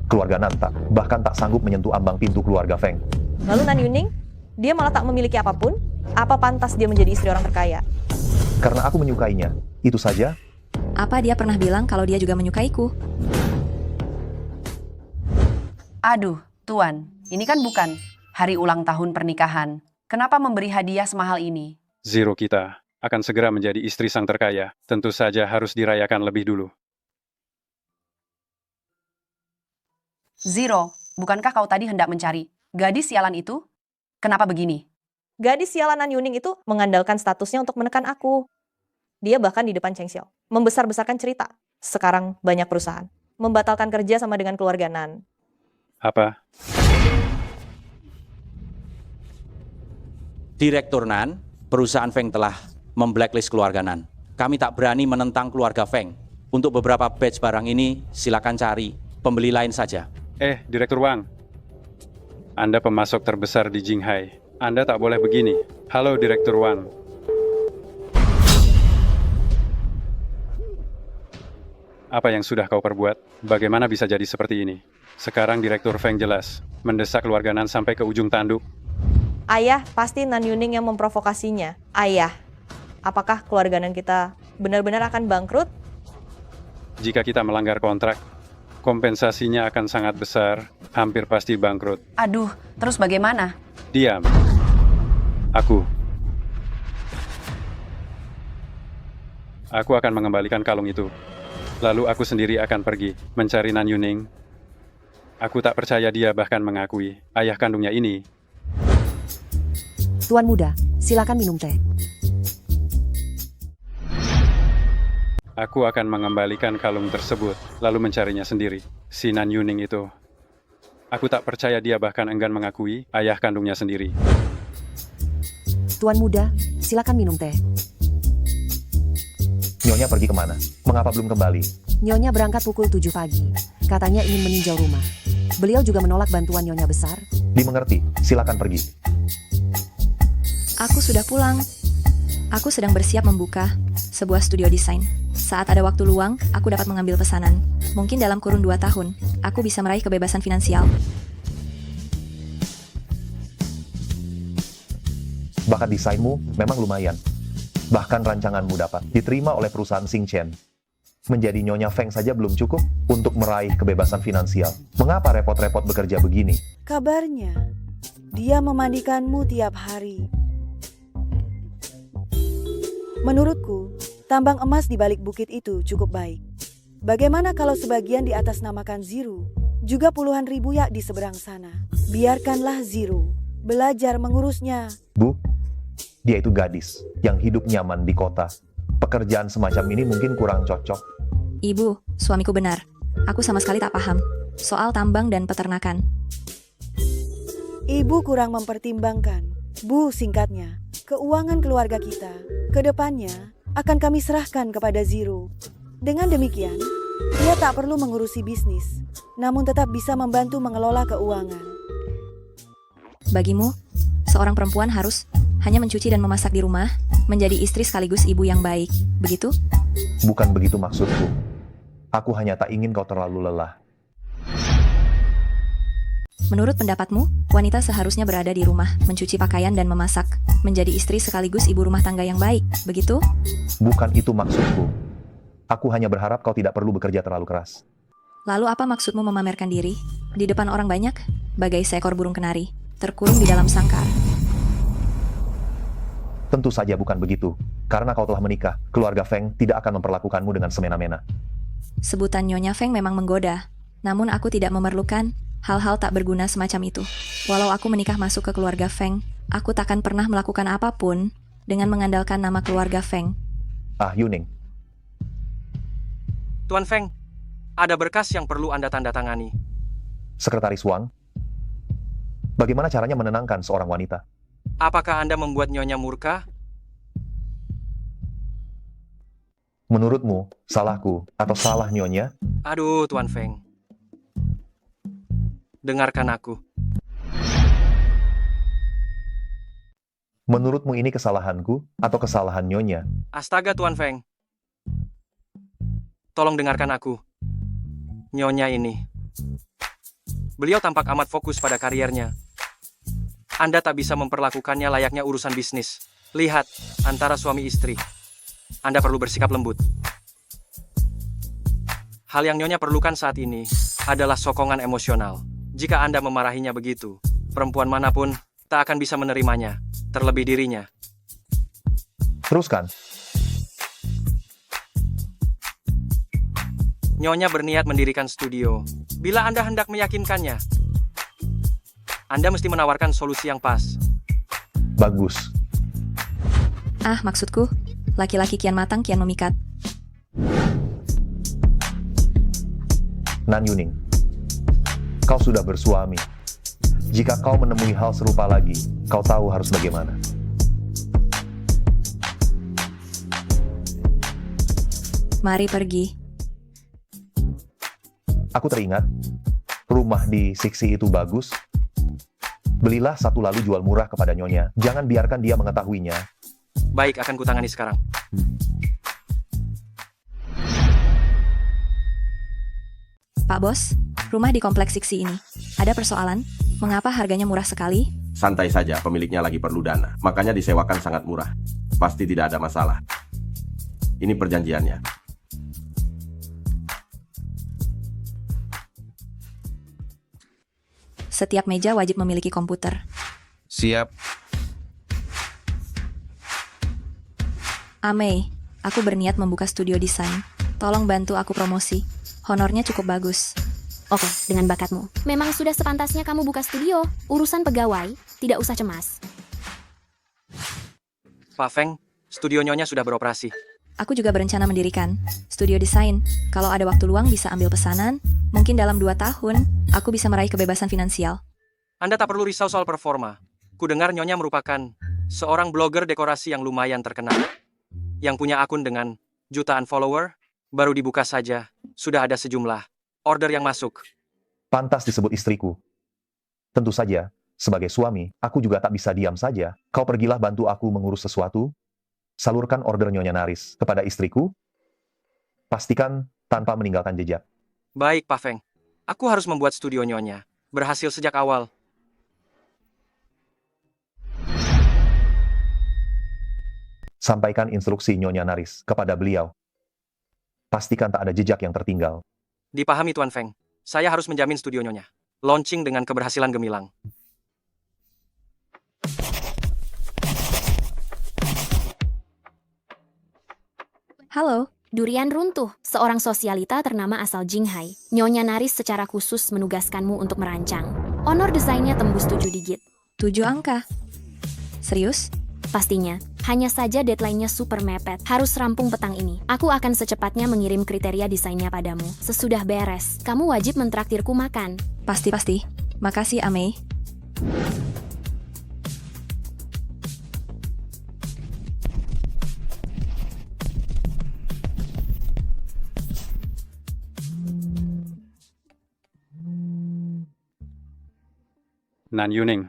Keluarga Nan bahkan tak sanggup menyentuh ambang pintu keluarga Feng. Lalu Nan Yuning, dia malah tak memiliki apapun? Apa pantas dia menjadi istri orang terkaya? Karena aku menyukainya, itu saja. Apa dia pernah bilang kalau dia juga menyukaiku? Aduh, Tuan, ini kan bukan hari ulang tahun pernikahan. Kenapa memberi hadiah semahal ini? Zero kita akan segera menjadi istri sang terkaya. Tentu saja harus dirayakan lebih dulu. Zero, bukankah kau tadi hendak mencari gadis sialan itu? Kenapa begini? Gadis sialan Nan Yuning itu mengandalkan statusnya untuk menekan aku. Dia bahkan di depan Cheng Xiao membesar-besarkan cerita. Sekarang banyak perusahaan membatalkan kerja sama dengan keluarga Nan. Apa? Direktur Nan, perusahaan Feng telah memblacklist keluarga Nan. Kami tak berani menentang keluarga Feng. Untuk beberapa batch barang ini, silakan cari pembeli lain saja. Direktur Wang. Anda pemasok terbesar di Jinghai. Anda tak boleh begini. Halo, Direktur Wang. Apa yang sudah kau perbuat? Bagaimana bisa jadi seperti ini? Sekarang Direktur Feng jelas mendesak keluarga Nan sampai ke ujung tanduk. Ayah, pasti Nan Yuning yang memprovokasinya. Ayah, apakah keluarga Nan kita benar-benar akan bangkrut? Jika kita melanggar kontrak, kompensasinya akan sangat besar, hampir pasti bangkrut. Aduh, terus bagaimana? Diam. Aku akan mengembalikan kalung itu. Lalu aku sendiri akan pergi mencari Nan Yuning. Aku tak percaya dia bahkan mengakui ayah kandungnya ini. Tuan muda, silakan minum teh. Aku akan mengembalikan kalung tersebut, lalu mencarinya sendiri. Si Nan Yuning itu. Aku tak percaya dia bahkan enggan mengakui ayah kandungnya sendiri. Tuan muda, silakan minum teh. Nyonya pergi kemana? Mengapa belum kembali? Nyonya berangkat pukul 7 pagi. Katanya ingin meninjau rumah. Beliau juga menolak bantuan Nyonya besar. Dimengerti, silakan pergi. Aku sudah pulang. Aku sedang bersiap membuka sebuah studio desain. Saat ada waktu luang, aku dapat mengambil pesanan. Mungkin dalam kurun 2 tahun, aku bisa meraih kebebasan finansial. Bakat desainmu memang lumayan. Bahkan rancanganmu dapat diterima oleh perusahaan Xingchen. Menjadi Nyonya Feng saja belum cukup untuk meraih kebebasan finansial. Mengapa repot-repot bekerja begini? Kabarnya, dia memandikanmu tiap hari. Menurutku, tambang emas di balik bukit itu cukup baik. Bagaimana kalau sebagian di atas namakan Ziru, juga puluhan ribu yak di seberang sana. Biarkanlah Ziru belajar mengurusnya. Bu, dia itu gadis yang hidup nyaman di kota. Pekerjaan semacam ini mungkin kurang cocok. Ibu, suamiku benar. Aku sama sekali tak paham soal tambang dan peternakan. Ibu kurang mempertimbangkan. Bu, singkatnya, keuangan keluarga kita ke depannya akan kami serahkan kepada Ziru. Dengan demikian, dia tak perlu mengurusi bisnis, namun tetap bisa membantu mengelola keuangan. Bagimu, seorang perempuan harus hanya mencuci dan memasak di rumah, menjadi istri sekaligus ibu yang baik, begitu? Bukan begitu maksudku. Aku hanya tak ingin kau terlalu lelah. Menurut pendapatmu, wanita seharusnya berada di rumah, mencuci pakaian dan memasak, menjadi istri sekaligus ibu rumah tangga yang baik, begitu? Bukan itu maksudku. Aku hanya berharap kau tidak perlu bekerja terlalu keras. Lalu apa maksudmu memamerkan diri? Di depan orang banyak, bagai seekor burung kenari, terkurung di dalam sangkar. Tentu saja bukan begitu. Karena kau telah menikah, keluarga Feng tidak akan memperlakukanmu dengan semena-mena. Sebutan Nyonya Feng memang menggoda, namun aku tidak memerlukan hal-hal tak berguna semacam itu. Walau aku menikah masuk ke keluarga Feng, aku takkan pernah melakukan apapun dengan mengandalkan nama keluarga Feng. Ah, Yuning. Tuan Feng, ada berkas yang perlu Anda tanda tangani. Sekretaris Wang, bagaimana caranya menenangkan seorang wanita? Apakah Anda membuat Nyonya murka? Menurutmu, salahku atau salah Nyonya? Aduh, Tuan Feng. Dengarkan aku. Menurutmu ini kesalahanku atau kesalahan Nyonya? Astaga, Tuan Feng. Tolong dengarkan aku. Nyonya ini. Beliau tampak amat fokus pada kariernya. Anda tak bisa memperlakukannya layaknya urusan bisnis. Lihat, antara suami istri. Anda perlu bersikap lembut. Hal yang Nyonya perlukan saat ini adalah sokongan emosional. Jika Anda memarahinya begitu, perempuan manapun tak akan bisa menerimanya, terlebih dirinya. Teruskan. Nyonya berniat mendirikan studio. Bila Anda hendak meyakinkannya, Anda mesti menawarkan solusi yang pas. Bagus. Ah, maksudku, laki-laki kian matang kian memikat. Nan Yuning, kau sudah bersuami. Jika kau menemui hal serupa lagi, kau tahu harus bagaimana. Mari pergi. Aku teringat, rumah di Siksi itu bagus. Belilah satu lalu jual murah kepada Nyonya. Jangan biarkan dia mengetahuinya. Baik, akan kutangani sekarang. Pak Bos, rumah di kompleks Siksi ini. Ada persoalan? Mengapa harganya murah sekali? Santai saja, pemiliknya lagi perlu dana. Makanya disewakan sangat murah. Pasti tidak ada masalah. Ini perjanjiannya. Setiap meja wajib memiliki komputer. Siap. Amei, aku berniat membuka studio desain. Tolong bantu aku promosi. Honornya cukup bagus. Oke, dengan bakatmu. Memang sudah sepantasnya kamu buka studio. Urusan pegawai, tidak usah cemas. Pak Feng, studio Nyonya sudah beroperasi. Aku juga berencana mendirikan studio desain. Kalau ada waktu luang bisa ambil pesanan, mungkin dalam 2 tahun, aku bisa meraih kebebasan finansial. Anda tak perlu risau soal performa. Kudengar Nyonya merupakan seorang blogger dekorasi yang lumayan terkenal. Yang punya akun dengan jutaan follower, baru dibuka saja, sudah ada sejumlah order yang masuk. Pantas disebut istriku. Tentu saja, sebagai suami, aku juga tak bisa diam saja. Kau pergilah bantu aku mengurus sesuatu. Salurkan order Nyonya Naris kepada istriku. Pastikan tanpa meninggalkan jejak. Baik, Pak Feng. Aku harus membuat studio Nyonya berhasil sejak awal. Sampaikan instruksi Nyonya Naris kepada beliau. Pastikan tak ada jejak yang tertinggal. Dipahami Tuan Feng. Saya harus menjamin studio Nyonya launching dengan keberhasilan gemilang. Halo, Durian runtuh, seorang sosialita ternama asal Jinghai. Nyonya Naris secara khusus menugaskanmu untuk merancang. Honor desainnya tembus 7 digit. 7 angka? Serius? Pastinya. Hanya saja deadline-nya super mepet. Harus rampung petang ini. Aku akan secepatnya mengirim kriteria desainnya padamu. Sesudah beres, kamu wajib mentraktirku makan. Pasti. Makasih, Amei. Nan Yuning,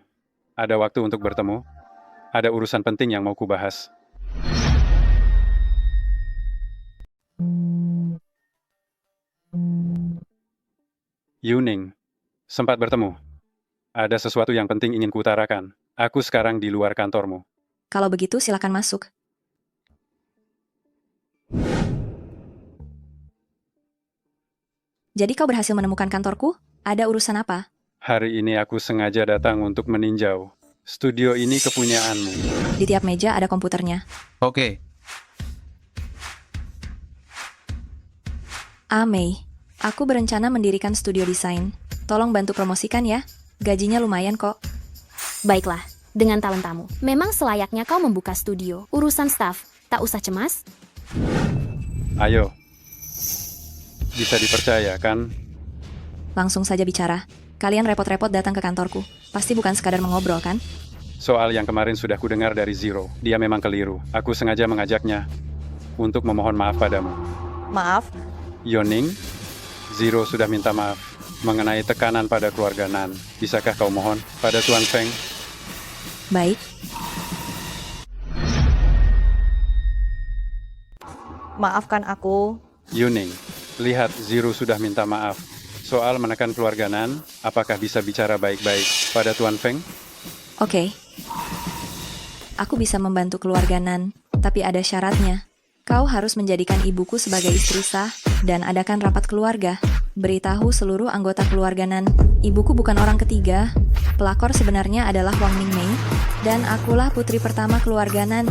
ada waktu untuk bertemu? Ada urusan penting yang mau kubahas. Yuning, sempat bertemu. Ada sesuatu yang penting ingin kuutarakan. Aku sekarang di luar kantormu. Kalau begitu silakan masuk. Jadi kau berhasil menemukan kantorku? Ada urusan apa? Hari ini aku sengaja datang untuk meninjau. Studio ini kepunyaanmu. Di tiap meja ada komputernya. Oke. Amei, aku berencana mendirikan studio desain. Tolong bantu promosikan ya. Gajinya lumayan kok. Baiklah, dengan talentamu. Memang selayaknya kau membuka studio. Urusan staff, tak usah cemas. Ayo. Bisa dipercaya, kan? Langsung saja bicara. Kalian repot-repot datang ke kantorku. Pasti bukan sekadar mengobrol, kan? Soal yang kemarin sudah kudengar dari Zero. Dia memang keliru. Aku sengaja mengajaknya untuk memohon maaf padamu. Maaf? Yuning, Zero sudah minta maaf mengenai tekanan pada keluarga Nan. Bisakah kau mohon pada Tuan Feng? Baik. Maafkan aku. Yuning, lihat Zero sudah minta maaf. Soal menekan keluarga Nan, apakah bisa bicara baik-baik pada Tuan Feng? Oke. Aku bisa membantu keluarga Nan, tapi ada syaratnya. Kau harus menjadikan ibuku sebagai istri sah, dan adakan rapat keluarga. Beritahu seluruh anggota keluarga Nan, ibuku bukan orang ketiga. Pelakor sebenarnya adalah Wang Ningmei, dan akulah putri pertama keluarga Nan.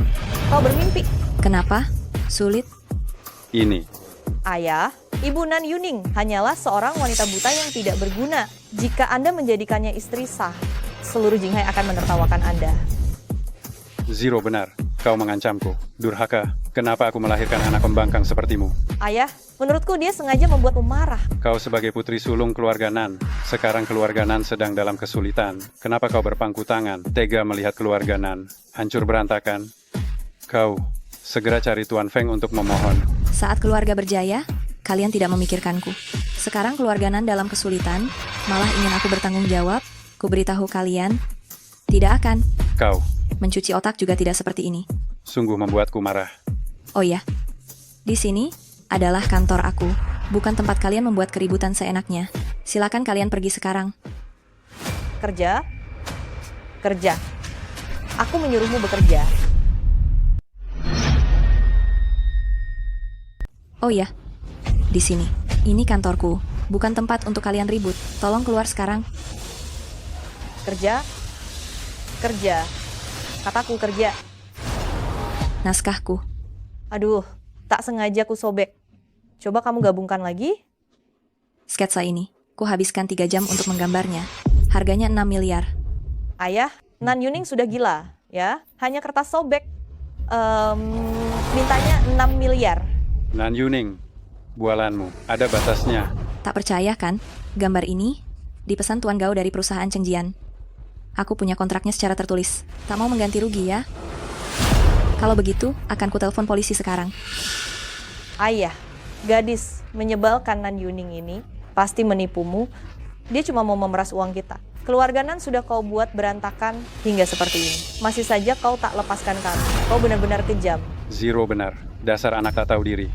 Kau bermimpi. Kenapa? Sulit? Ini. Ayah, Ibu Nan Yuning hanyalah seorang wanita buta yang tidak berguna. Jika Anda menjadikannya istri sah, seluruh Jinghai akan menertawakan Anda. Zero benar. Kau mengancamku. Durhaka, kenapa aku melahirkan anak pembangkang sepertimu? Ayah, menurutku dia sengaja membuatmu marah. Kau sebagai putri sulung keluarga Nan. Sekarang keluarga Nan sedang dalam kesulitan. Kenapa kau berpangku tangan, tega melihat keluarga Nan hancur berantakan? Kau segera cari Tuan Feng untuk memohon. Saat keluarga berjaya, kalian tidak memikirkanku. Sekarang keluarga Nan dalam kesulitan, malah ingin aku bertanggung jawab. Ku beritahu kalian, tidak akan. Kau. Mencuci otak juga tidak seperti ini. Sungguh membuatku marah. Oh ya, di sini adalah kantor aku, bukan tempat kalian membuat keributan seenaknya. Silakan kalian pergi sekarang. Kerja? Kerja. Aku menyuruhmu bekerja. Oh ya, di sini. Ini kantorku, bukan tempat untuk kalian ribut. Tolong keluar sekarang. Kerja? Kerja. Kataku kerja. Naskahku. Aduh, tak sengaja ku sobek. Coba kamu gabungkan lagi. Sketsa ini, ku habiskan 3 jam untuk menggambarnya. Harganya 6 miliar. Ayah, Nan Yuning sudah gila, ya. Hanya kertas sobek. Mintanya 6 miliar. Nan Yuning, bualanmu, ada batasnya. Tak percaya kan? Gambar ini dipesan Tuan Gao dari perusahaan Chengjian. Aku punya kontraknya secara tertulis. Tak mau mengganti rugi ya? Kalau begitu, akan kutelepon polisi sekarang. Ayah, gadis menyebalkan Nan Yuning ini pasti menipumu. Dia cuma mau memeras uang kita. Keluarga Nan sudah kau buat berantakan hingga seperti ini. Masih saja kau tak lepaskan kami. Kau benar-benar kejam. Zero benar, dasar anak tak tahu diri.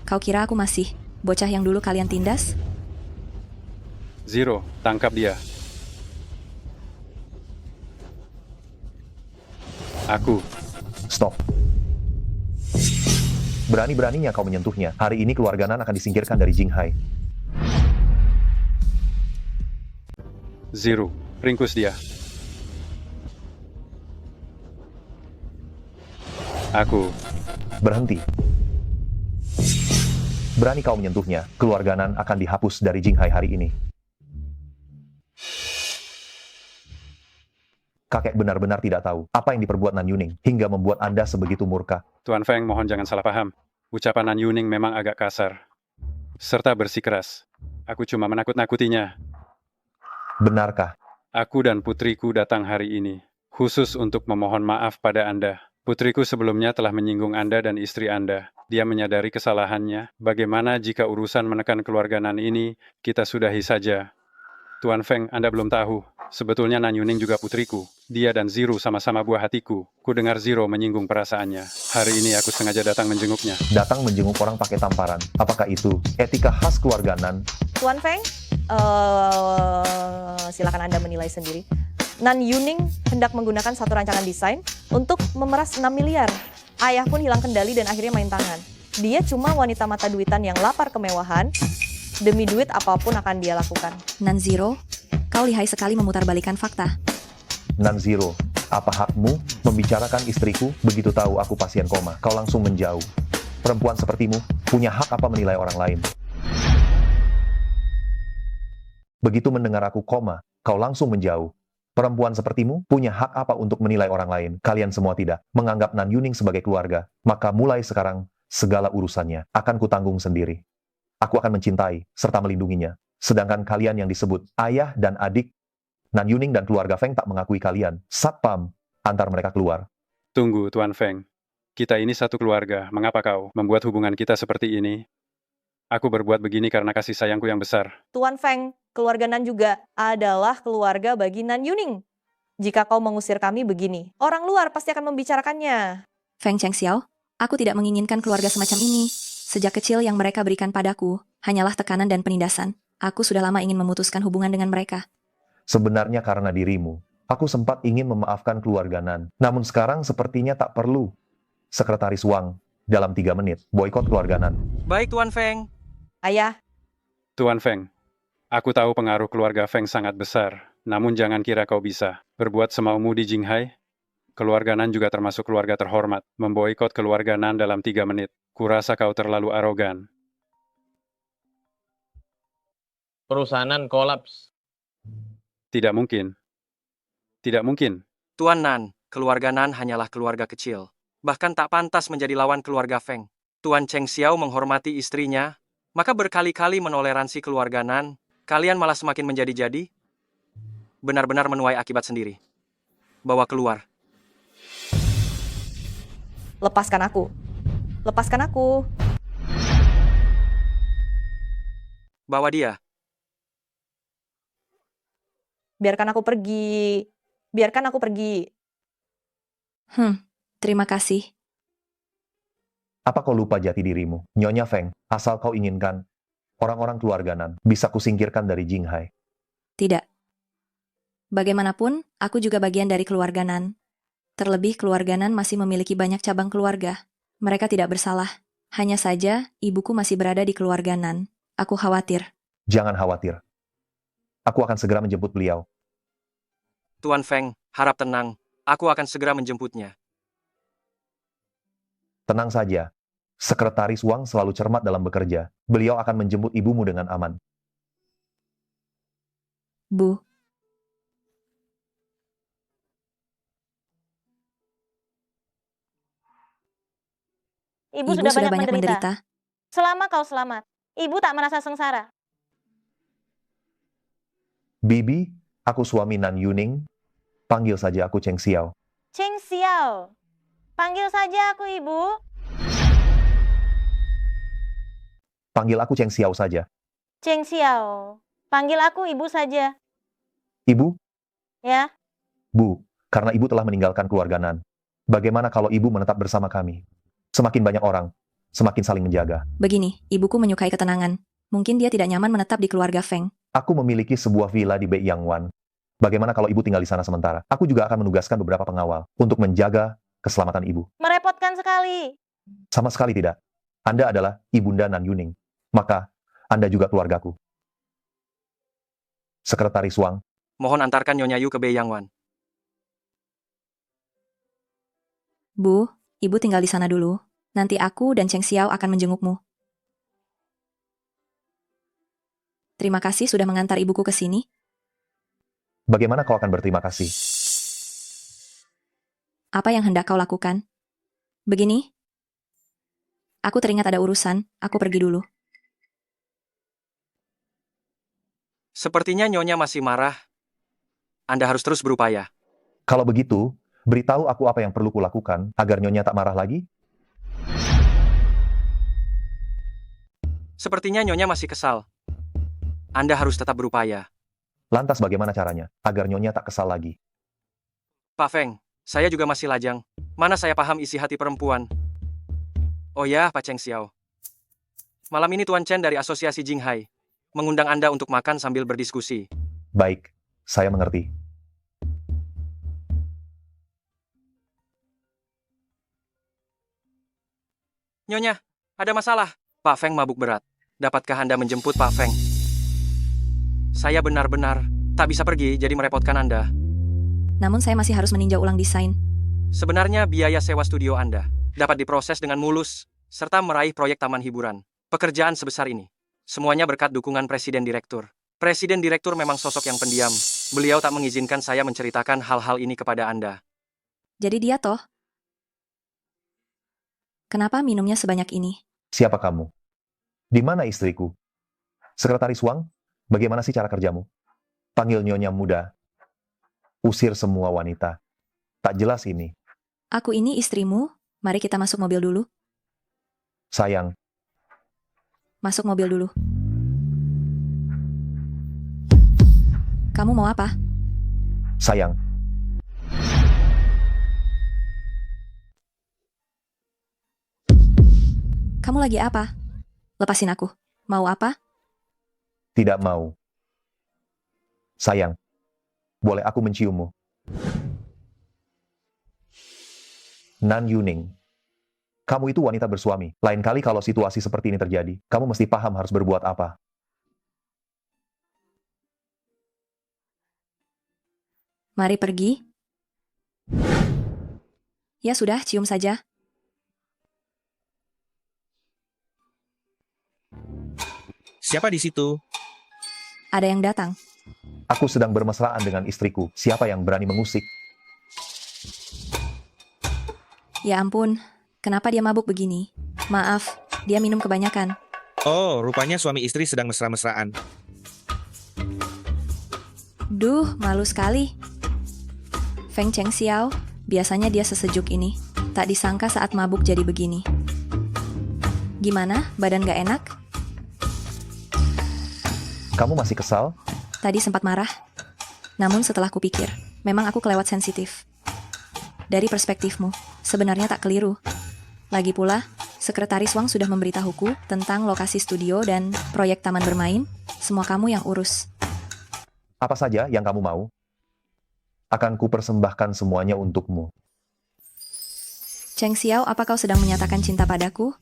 Kau kira aku masih bocah yang dulu kalian tindas? Zero, tangkap dia. Aku. Stop. Berani-beraninya kau menyentuhnya. Hari ini keluarga Nan akan disingkirkan dari Jinghai. Zero, ringkus dia. Aku. Berhenti. Berani kau menyentuhnya, keluarga Nan akan dihapus dari Jinghai hari ini. Kakek benar-benar tidak tahu apa yang diperbuat Nan Yuning hingga membuat Anda sebegitu murka. Tuan Feng, mohon jangan salah paham. Ucapan Nan Yuning memang agak kasar, serta bersikeras. Aku cuma menakut-nakutinya. Benarkah? Aku dan putriku datang hari ini, khusus untuk memohon maaf pada Anda. Putriku sebelumnya telah menyinggung Anda dan istri Anda. Dia menyadari kesalahannya. Bagaimana jika urusan menekan keluarga Nan ini, kita sudahi saja. Tuan Feng, Anda belum tahu. Sebetulnya Nan Yuning juga putriku. Dia dan Zero sama-sama buah hatiku. Ku dengar Zero menyinggung perasaannya. Hari ini aku sengaja datang menjenguknya. Datang menjenguk orang pakai tamparan. Apakah itu etika khas keluarga Nan? Tuan Feng, silakan Anda menilai sendiri. Nan Yuning hendak menggunakan satu rancangan desain untuk memeras 6 miliar. Ayah pun hilang kendali dan akhirnya main tangan. Dia cuma wanita mata duitan yang lapar kemewahan. Demi duit apapun akan dia lakukan. Nan Zero, kau lihai sekali memutarbalikkan fakta. Nan Zero, apa hakmu membicarakan istriku begitu tahu aku pasien koma? Kau langsung menjauh. Perempuan sepertimu punya hak apa menilai orang lain? Begitu mendengar aku koma, kau langsung menjauh. Perempuan sepertimu punya hak apa untuk menilai orang lain? Kalian semua tidak menganggap Nan Yuning sebagai keluarga. Maka mulai sekarang, segala urusannya akan kutanggung sendiri. Aku akan mencintai serta melindunginya. Sedangkan kalian yang disebut ayah dan adik, Nan Yuning dan keluarga Feng tak mengakui kalian. Satpam, antar mereka keluar. Tunggu, Tuan Feng. Kita ini satu keluarga. Mengapa kau membuat hubungan kita seperti ini? Aku berbuat begini karena kasih sayangku yang besar. Tuan Feng, keluarga Nan juga adalah keluarga bagi Nan Yuning. Jika kau mengusir kami begini, orang luar pasti akan membicarakannya. Feng Chengxiao, aku tidak menginginkan keluarga semacam ini. Sejak kecil yang mereka berikan padaku hanyalah tekanan dan penindasan. Aku sudah lama ingin memutuskan hubungan dengan mereka. Sebenarnya karena dirimu, aku sempat ingin memaafkan keluarga Nan. Namun sekarang sepertinya tak perlu. Sekretaris Wang, dalam 3 menit, boikot keluarga Nan. Baik Tuan Feng. Ayah. Tuan Feng, aku tahu pengaruh keluarga Feng sangat besar. Namun jangan kira kau bisa berbuat semaumu di Jinghai. Keluarga Nan juga termasuk keluarga terhormat. Memboikot keluarga Nan dalam 3 menit. Kurasa kau terlalu arogan. Perusahaan kolaps. Tidak mungkin. Tidak mungkin. Tuan Nan, keluarga Nan hanyalah keluarga kecil. Bahkan tak pantas menjadi lawan keluarga Feng. Tuan Cheng Xiao menghormati istrinya, maka berkali-kali menoleransi keluarga Nan. Kalian malah semakin menjadi-jadi. Benar-benar menuai akibat sendiri. Bawa keluar. Lepaskan aku. Lepaskan aku. Bawa dia. Biarkan aku pergi. Biarkan aku pergi. Terima kasih. Apa kau lupa jati dirimu? Nyonya Feng, asal kau inginkan, orang-orang keluarga Nan bisa kusingkirkan dari Jinghai. Tidak. Bagaimanapun, aku juga bagian dari keluarga Nan. Terlebih keluarga Nan masih memiliki banyak cabang keluarga. Mereka tidak bersalah. Hanya saja, ibuku masih berada di keluarga Nan. Aku khawatir. Jangan khawatir. Aku akan segera menjemput beliau. Tuan Feng, harap tenang. Aku akan segera menjemputnya. Tenang saja. Sekretaris Wang selalu cermat dalam bekerja. Beliau akan menjemput ibumu dengan aman. Bu. Ibu, Ibu sudah banyak menderita. menderita. Selama kau selamat, Ibu tak merasa sengsara. Bibi, aku suami Nan Yuning. Panggil saja aku Cheng Xiao. Cheng Xiao. Panggil saja aku Ibu. Panggil aku Cheng Xiao saja. Cheng Xiao. Panggil aku Ibu saja. Ibu, Ya. Bu, karena Ibu telah meninggalkan keluarga Nan. Bagaimana kalau Ibu menetap bersama kami? Semakin banyak orang, semakin saling menjaga. Begini, ibuku menyukai ketenangan. Mungkin dia tidak nyaman menetap di keluarga Feng. Aku memiliki sebuah villa di Beiyangwan. Bagaimana kalau Ibu tinggal di sana sementara? Aku juga akan menugaskan beberapa pengawal untuk menjaga keselamatan Ibu. Merepotkan sekali. Sama sekali tidak. Anda adalah Ibunda Nan Yuning. Maka, Anda juga keluargaku. Sekretaris Wang, Mohon antarkan Nyonya Yu ke Beiyangwan. Bu, ibu tinggal di sana dulu. Nanti aku dan Cheng Xiao akan menjengukmu. Terima kasih sudah mengantar ibuku ke sini. bagaimana kau akan berterima kasih? Apa yang hendak kau lakukan? Begini. Aku teringat ada urusan, aku pergi dulu. Sepertinya Nyonya masih marah. Anda harus terus berupaya. Kalau begitu, beritahu aku apa yang perlu kulakukan agar Nyonya tak marah lagi? Sepertinya Nyonya masih kesal. Anda harus tetap berupaya. Lantas bagaimana caranya agar Nyonya tak kesal lagi? Pak Feng, saya juga masih lajang. Mana saya paham isi hati perempuan. Oh ya, Pak Cheng Xiao. Malam ini Tuan Chen dari Asosiasi Jinghai mengundang Anda untuk makan sambil berdiskusi. Baik, saya mengerti. Nyonya, ada masalah. Pak Feng mabuk berat. Dapatkah Anda menjemput Pak Feng? Saya benar-benar tak bisa pergi, jadi merepotkan Anda. Namun saya masih harus meninjau ulang desain. Sebenarnya biaya sewa studio Anda dapat diproses dengan mulus, serta meraih proyek taman hiburan. Pekerjaan sebesar ini, semuanya berkat dukungan Presiden Direktur. Presiden Direktur memang sosok yang pendiam. Beliau tak mengizinkan saya menceritakan hal-hal ini kepada Anda. Jadi dia toh? Kenapa minumnya sebanyak ini? Siapa kamu? Di mana istriku? Sekretaris Wang, bagaimana sih cara kerjamu? Panggil Nyonya muda. Usir semua wanita. Tak jelas ini. Aku ini istrimu, mari kita masuk mobil dulu. Sayang, Masuk mobil dulu. Kamu mau apa? sayang. Kamu lagi apa? Lepasin aku. Mau apa? Tidak mau. Sayang, boleh aku menciummu? Nan Yuning, kamu itu wanita bersuami. Lain kali kalau situasi seperti ini terjadi, kamu mesti paham harus berbuat apa. Mari pergi. Ya sudah, cium saja. Siapa di situ? Ada yang datang. Aku sedang bermesraan dengan istriku. Siapa yang berani mengusik? Ya ampun, kenapa dia mabuk begini? Maaf, dia minum kebanyakan. Oh, rupanya suami istri sedang mesra-mesraan. Duh, malu sekali. Feng Cheng Xiao, biasanya dia sesejuk ini. Tak disangka saat mabuk jadi begini. Gimana, badan gak enak? Kamu masih kesal? Tadi sempat marah. Namun setelah kupikir, memang aku kelewat sensitif. Dari perspektifmu, sebenarnya tak keliru. Lagi pula, Sekretaris Wang sudah memberitahuku tentang lokasi studio dan proyek taman bermain. Semua kamu yang urus. Apa saja yang kamu mau? Akan kupersembahkan semuanya untukmu. Cheng Xiao, apa kau sedang menyatakan cinta padaku?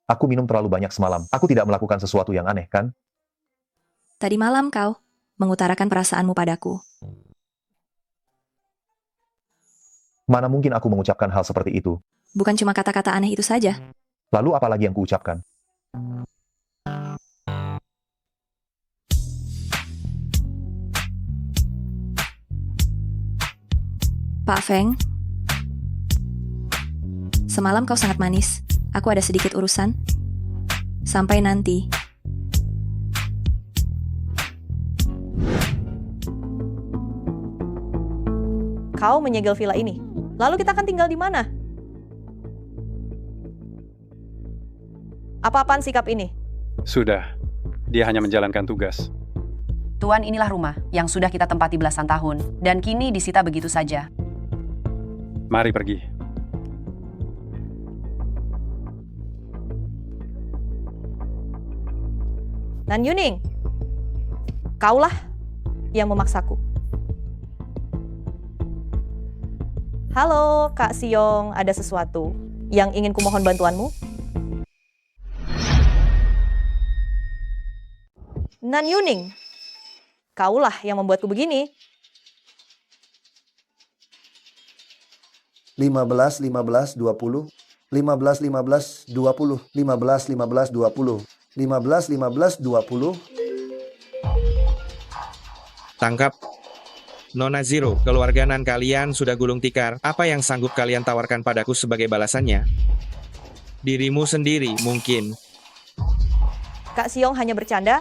Aku minum terlalu banyak semalam. Aku tidak melakukan sesuatu yang aneh, kan? Tadi malam kau mengutarakan perasaanmu padaku. Mana mungkin aku mengucapkan hal seperti itu? Bukan cuma kata-kata aneh itu saja. Lalu apa lagi yang kuucapkan? Pak Feng, semalam kau sangat manis. Aku ada sedikit urusan. Sampai nanti. Kau menyegel villa ini. Lalu kita akan tinggal di mana? Apa-apaan sikap ini? Sudah, dia hanya menjalankan tugas. Tuan, inilah rumah yang sudah kita tempati belasan tahun dan kini disita begitu saja. Mari pergi. Nan Yuning, kaulah yang memaksaku. Halo, Kak Siong, ada sesuatu yang ingin kumohon bantuanmu? Nan Yuning, kaulah yang membuatku begini. 15, 15, 20. 15, 15, 20. 15, 15, 20. 15, 15, 20. Tangkap. Nona Zero, keluarga Nan kalian sudah gulung tikar. Apa yang sanggup kalian tawarkan padaku sebagai balasannya? Dirimu sendiri, mungkin. Kak Siong hanya bercanda.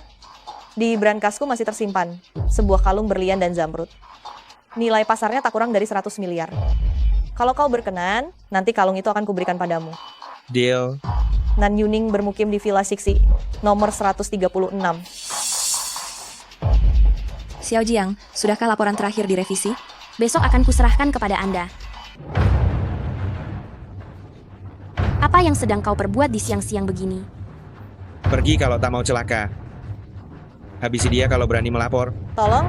Di brankasku masih tersimpan sebuah kalung berlian dan zamrud. Nilai pasarnya tak kurang dari 100 miliar. Kalau kau berkenan, nanti kalung itu akan kuberikan padamu. Deal. Nan Yuning bermukim di Villa Sixi, nomor 136. Xiao Jiang, sudahkah laporan terakhir direvisi? Besok akan kuserahkan kepada Anda. Apa yang sedang kau perbuat di siang-siang begini? Pergi kalau tak mau celaka. Habisi dia kalau berani melapor. Tolong.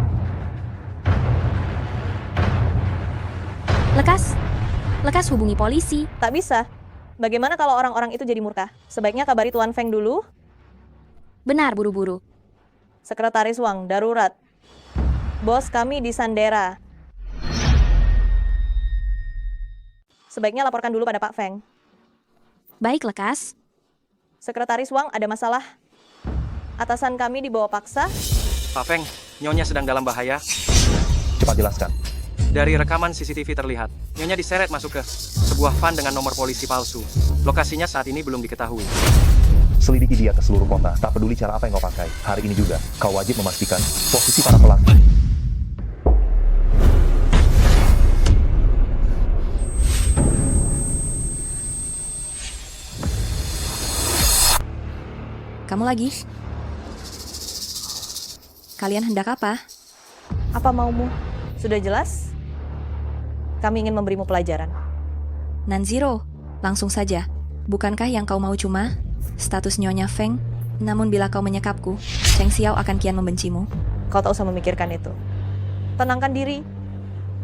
Lekas hubungi polisi. Tak bisa. Bagaimana kalau orang-orang itu jadi murka? Sebaiknya kabari Tuan Feng dulu. Benar, buru-buru. Sekretaris Wang, darurat. Bos kami di Sandera. Sebaiknya laporkan dulu pada Pak Feng. Baik, lekas. Sekretaris Wang, ada masalah. Atasan kami dibawa paksa. Pak Feng, Nyonya sedang dalam bahaya. Cepat jelaskan. Dari rekaman CCTV terlihat, Nyonya diseret masuk ke sebuah van dengan nomor polisi palsu. Lokasinya saat ini belum diketahui. Selidiki dia ke seluruh kota, tak peduli cara apa yang kau pakai. Hari ini juga, kau wajib memastikan posisi para pelaku. Kamu lagi? Kalian hendak apa? Apa maumu? Sudah jelas? Kami ingin memberimu pelajaran. Nanziro, langsung saja. Bukankah yang kau mau cuma status Nyonya Feng? Namun bila kau menyekapku, Cheng Xiao akan kian membencimu. Kau tak usah memikirkan itu. Tenangkan diri.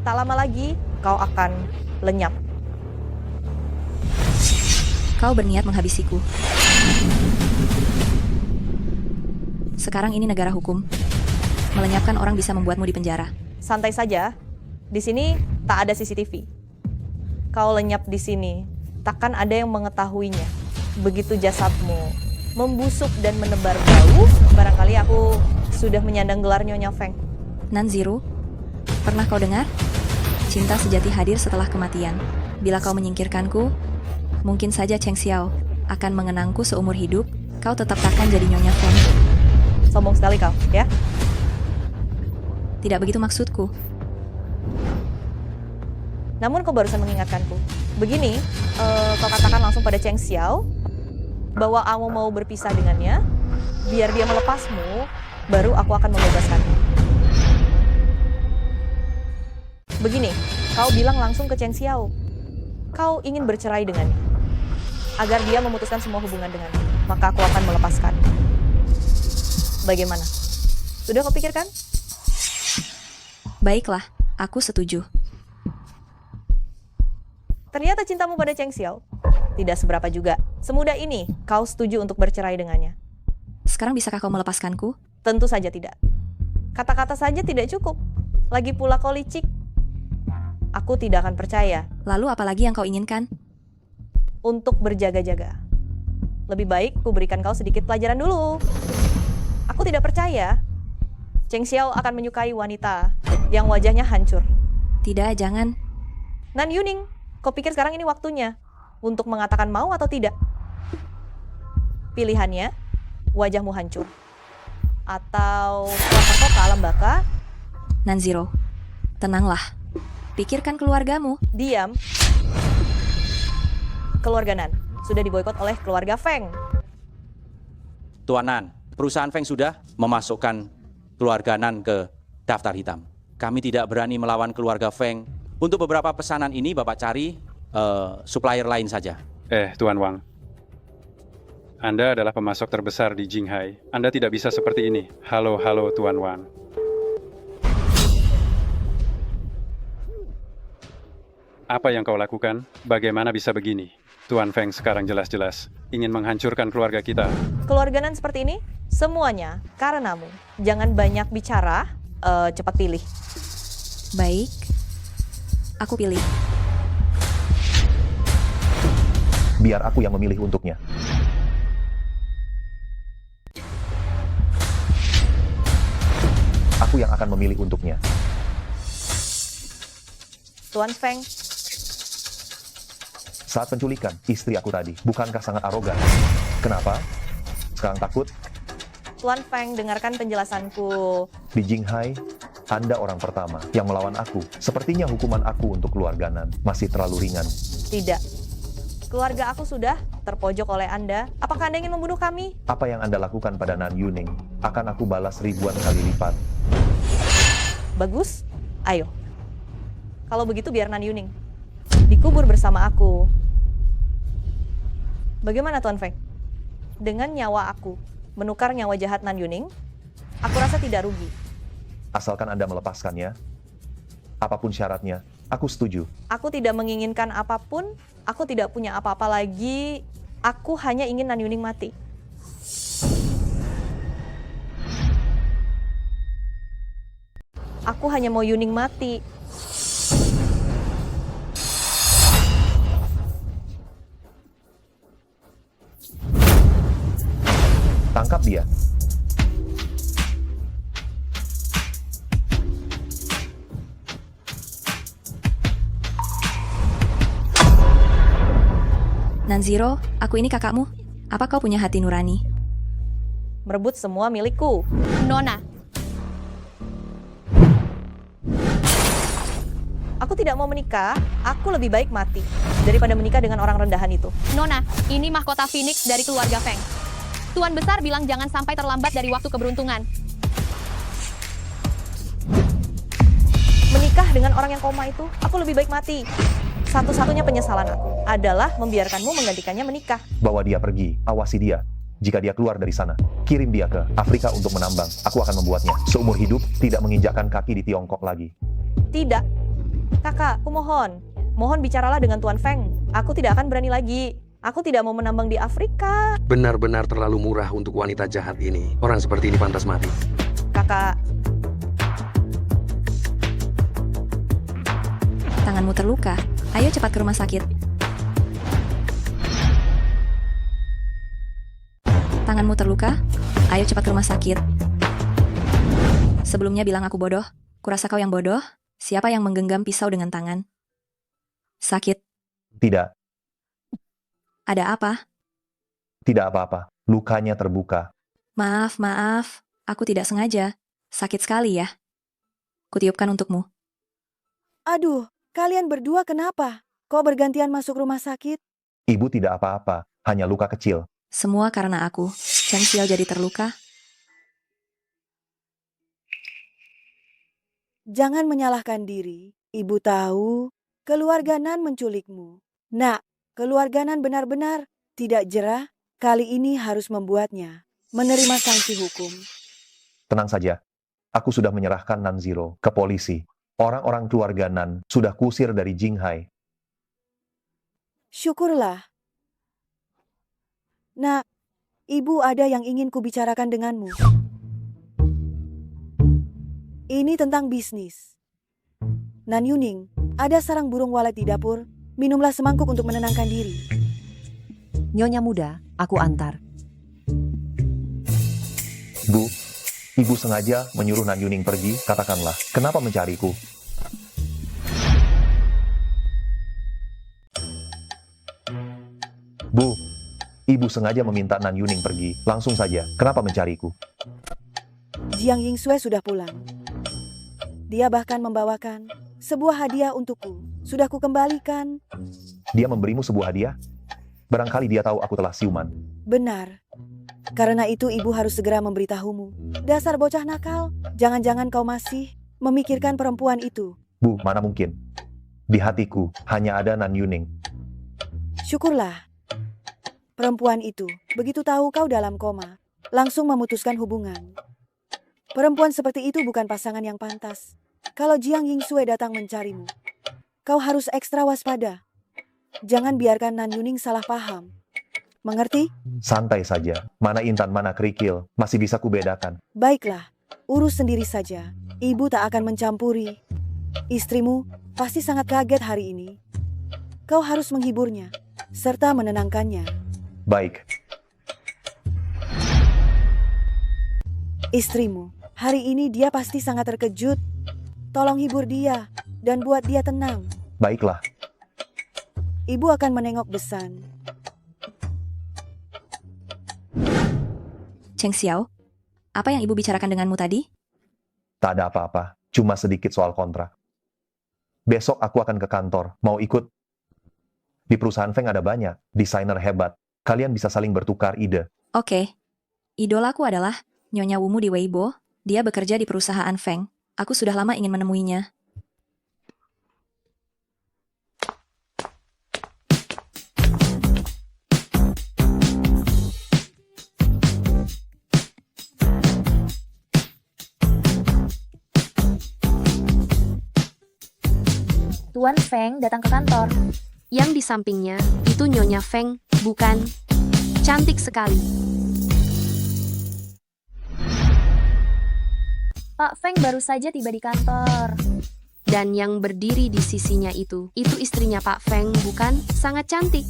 Tak lama lagi, kau akan lenyap. Kau berniat menghabisiku. Sekarang ini negara hukum. Melenyapkan orang bisa membuatmu di penjara. Santai saja. Di sini tak ada CCTV. Kau lenyap di sini, takkan ada yang mengetahuinya. Begitu jasadmu membusuk dan menebar bau, barangkali aku sudah menyandang gelar Nyonya Feng. Nanziro, pernah kau dengar? Cinta sejati hadir setelah kematian. Bila kau menyingkirkanku, mungkin saja Cheng Xiao akan mengenangku seumur hidup. Kau tetap takkan jadi Nyonya Feng. Sombong sekali kau, ya? Tidak begitu maksudku. Namun kau barusan mengingatkanku. Begini, kau katakan langsung pada Cheng Xiao bahwa kamu mau berpisah dengannya, biar dia melepasmu, baru aku akan membebaskanmu. Begini, kau bilang langsung ke Cheng Xiao. Kau ingin bercerai dengannya. Agar dia memutuskan semua hubungan denganmu, maka aku akan melepaskan. Bagaimana? Sudah kau pikirkan? Baiklah, aku setuju. Ternyata cintamu pada Cheng Xiao tidak seberapa juga. Semudah ini kau setuju untuk bercerai dengannya. Sekarang bisakah kau melepaskanku? Tentu saja tidak. Kata-kata saja tidak cukup. Lagi pula kau licik. Aku tidak akan percaya. Lalu apalagi yang kau inginkan? Untuk berjaga-jaga. Lebih baik ku berikan kau sedikit pelajaran dulu. Aku tidak percaya Cheng Xiao akan menyukai wanita yang wajahnya hancur. Tidak, jangan. Nan Yuning, kau pikir sekarang ini waktunya untuk mengatakan mau atau tidak? Pilihannya, wajahmu hancur. Atau keluar kau ke alam baka. Nanziro, tenanglah. Pikirkan keluargamu. Diam. Keluarga Nan sudah diboikot oleh keluarga Feng. Tuan Nan, perusahaan Feng sudah memasukkan keluarga Nan ke daftar hitam. Kami tidak berani melawan keluarga Feng. Untuk beberapa pesanan ini Bapak cari supplier lain saja. Tuan Wang. Anda adalah pemasok terbesar di Jinghai. Anda tidak bisa seperti ini. Halo, Tuan Wang. Apa yang kau lakukan? Bagaimana bisa begini? Tuan Feng sekarang jelas-jelas ingin menghancurkan keluarga kita. Keluarga Nan seperti ini, semuanya karenamu. Jangan banyak bicara, cepat pilih. Baik, aku pilih. Biar aku yang memilih untuknya. Aku yang akan memilih untuknya. Tuan Feng. Saat penculikan istri aku tadi, bukankah sangat arogan? Kenapa? Sekarang takut? Tuan Feng, dengarkan penjelasanku. Di Jinghai, Anda orang pertama yang melawan aku. Sepertinya hukuman aku untuk keluarga Nan masih terlalu ringan. Tidak. Keluarga aku sudah terpojok oleh Anda. Apakah Anda ingin membunuh kami? Apa yang Anda lakukan pada Nan Yuning akan aku balas ribuan kali lipat. Bagus. Ayo. Kalau begitu biar Nan Yuning dikubur bersama aku. Bagaimana Tuan Feng? Dengan nyawa aku menukar nyawa jahat Nan Yuning, aku rasa tidak rugi. Asalkan Anda melepaskannya, apapun syaratnya, aku setuju. Aku tidak menginginkan apapun, aku tidak punya apa-apa lagi. Aku hanya ingin Nan Yuning mati. Aku hanya mau Yuning mati. Tangkap dia. Nanziro, aku ini kakakmu. Apa kau punya hati nurani? Merebut semua milikku. Nona, aku tidak mau menikah, aku lebih baik mati daripada menikah dengan orang rendahan itu. Nona, ini mahkota Phoenix dari keluarga Feng. Tuan Besar bilang jangan sampai terlambat dari waktu keberuntungan. Menikah dengan orang yang koma itu, aku lebih baik mati. Satu-satunya penyesalan aku adalah membiarkanmu menggantikannya menikah. Bawa dia pergi, awasi dia. Jika dia keluar dari sana, kirim dia ke Afrika untuk menambang. Aku akan membuatnya seumur hidup tidak menginjakkan kaki di Tiongkok lagi. Tidak. Kakak, aku mohon. Mohon bicaralah dengan Tuan Feng. Aku tidak akan berani lagi. Aku tidak mau menambang di Afrika. Benar-benar terlalu murah untuk wanita jahat ini. Orang seperti ini pantas mati. Kakak. Tanganmu terluka. Ayo cepat ke rumah sakit. Tanganmu terluka? Ayo cepat ke rumah sakit. Sebelumnya bilang aku bodoh. Kurasa kau yang bodoh? Siapa yang menggenggam pisau dengan tangan? Sakit. Tidak. Ada apa? Tidak apa-apa. Lukanya terbuka. Maaf. Aku tidak sengaja. Sakit sekali ya. Kutiupkan untukmu. Aduh, kalian berdua kenapa? Kok bergantian masuk rumah sakit? Ibu tidak apa-apa. Hanya luka kecil. Semua karena aku. Cheng Xiao jadi terluka. Jangan menyalahkan diri. Ibu tahu, keluarga Nan menculikmu. Nak, keluarga Nan benar-benar tidak jerah. Kali ini harus membuatnya menerima sanksi hukum. Tenang saja. Aku sudah menyerahkan Nanziro ke polisi. Orang-orang keluarga Nan sudah kusir dari Jinghai. Syukurlah. Nak, ibu ada yang ingin kubicarakan denganmu. Ini tentang bisnis. Nan Yuning, ada sarang burung walet di dapur. Minumlah semangkuk untuk menenangkan diri. Nyonya muda, aku antar. Bu, ibu sengaja menyuruh Nan Yuning pergi, katakanlah, kenapa mencariku? Bu, ibu sengaja meminta Nan Yuning pergi, langsung saja, kenapa mencariku? Jiang Yingsue sudah pulang. Dia bahkan membawakan sebuah hadiah untukku. Sudah kukembalikan. Dia memberimu sebuah hadiah? Barangkali dia tahu aku telah siuman. Benar. Karena itu ibu harus segera memberitahumu. Dasar bocah nakal, jangan-jangan kau masih memikirkan perempuan itu. Bu, mana mungkin? Di hatiku hanya ada Nan Yuning. Syukurlah. Perempuan itu, begitu tahu kau dalam koma, langsung memutuskan hubungan. Perempuan seperti itu bukan pasangan yang pantas. Kalau Jiang Yingsue datang mencarimu, kau harus ekstra waspada. Jangan biarkan Nan Yuning salah paham. Mengerti? Santai saja, mana intan mana kerikil, masih bisa kubedakan. Baiklah, urus sendiri saja. Ibu tak akan mencampuri. Istrimu pasti sangat kaget hari ini. Kau harus menghiburnya, serta menenangkannya. Baik. Istrimu, hari ini dia pasti sangat terkejut. Tolong hibur dia, dan buat dia tenang. Baiklah. Ibu akan menengok Besan. Cheng Xiao, apa yang ibu bicarakan denganmu tadi? Tak ada apa-apa, cuma sedikit soal kontrak. Besok aku akan ke kantor, mau ikut? Di perusahaan Feng ada banyak desainer hebat. Kalian bisa saling bertukar ide. Oke. Idolaku adalah Nyonya Wumu di Weibo. Dia bekerja di perusahaan Feng. Aku sudah lama ingin menemuinya. Tuan Feng datang ke kantor. Yang di sampingnya, itu Nyonya Feng, bukan? Cantik sekali. Pak Feng baru saja tiba di kantor. Dan yang berdiri di sisinya itu istrinya Pak Feng, bukan? Sangat cantik.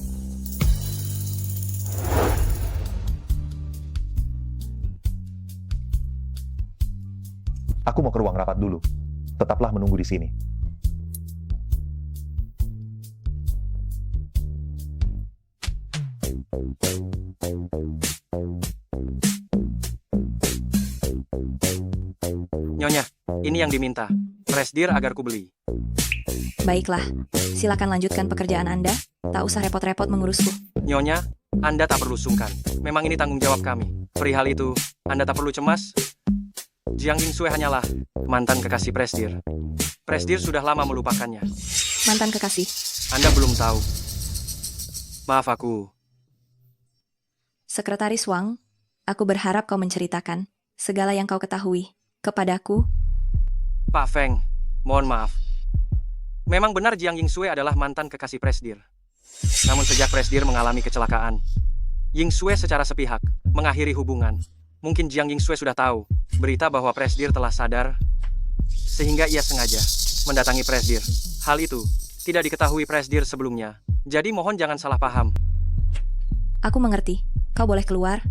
Aku mau ke ruang rapat dulu. Tetaplah menunggu di sini. Nyonya, ini yang diminta. Presdir agar ku beli. Baiklah, silakan lanjutkan pekerjaan Anda. Tak usah repot-repot mengurusku. Nyonya, Anda tak perlu sungkan. Memang ini tanggung jawab kami. Perihal itu, Anda tak perlu cemas. Jiang Yingsue hanyalah mantan kekasih Presdir. Presdir sudah lama melupakannya. Mantan kekasih? Anda belum tahu. Maaf aku. Sekretaris Wang, aku berharap kau menceritakan segala yang kau ketahui kepadaku. Pak Feng, mohon maaf. Memang benar Jiang Yingsue adalah mantan kekasih Presdir. Namun sejak Presdir mengalami kecelakaan, Yingsue secara sepihak mengakhiri hubungan. Mungkin Jiang Yingsue sudah tahu berita bahwa Presdir telah sadar, sehingga ia sengaja mendatangi Presdir. Hal itu tidak diketahui Presdir sebelumnya. Jadi mohon jangan salah paham. Aku mengerti. Kau boleh keluar.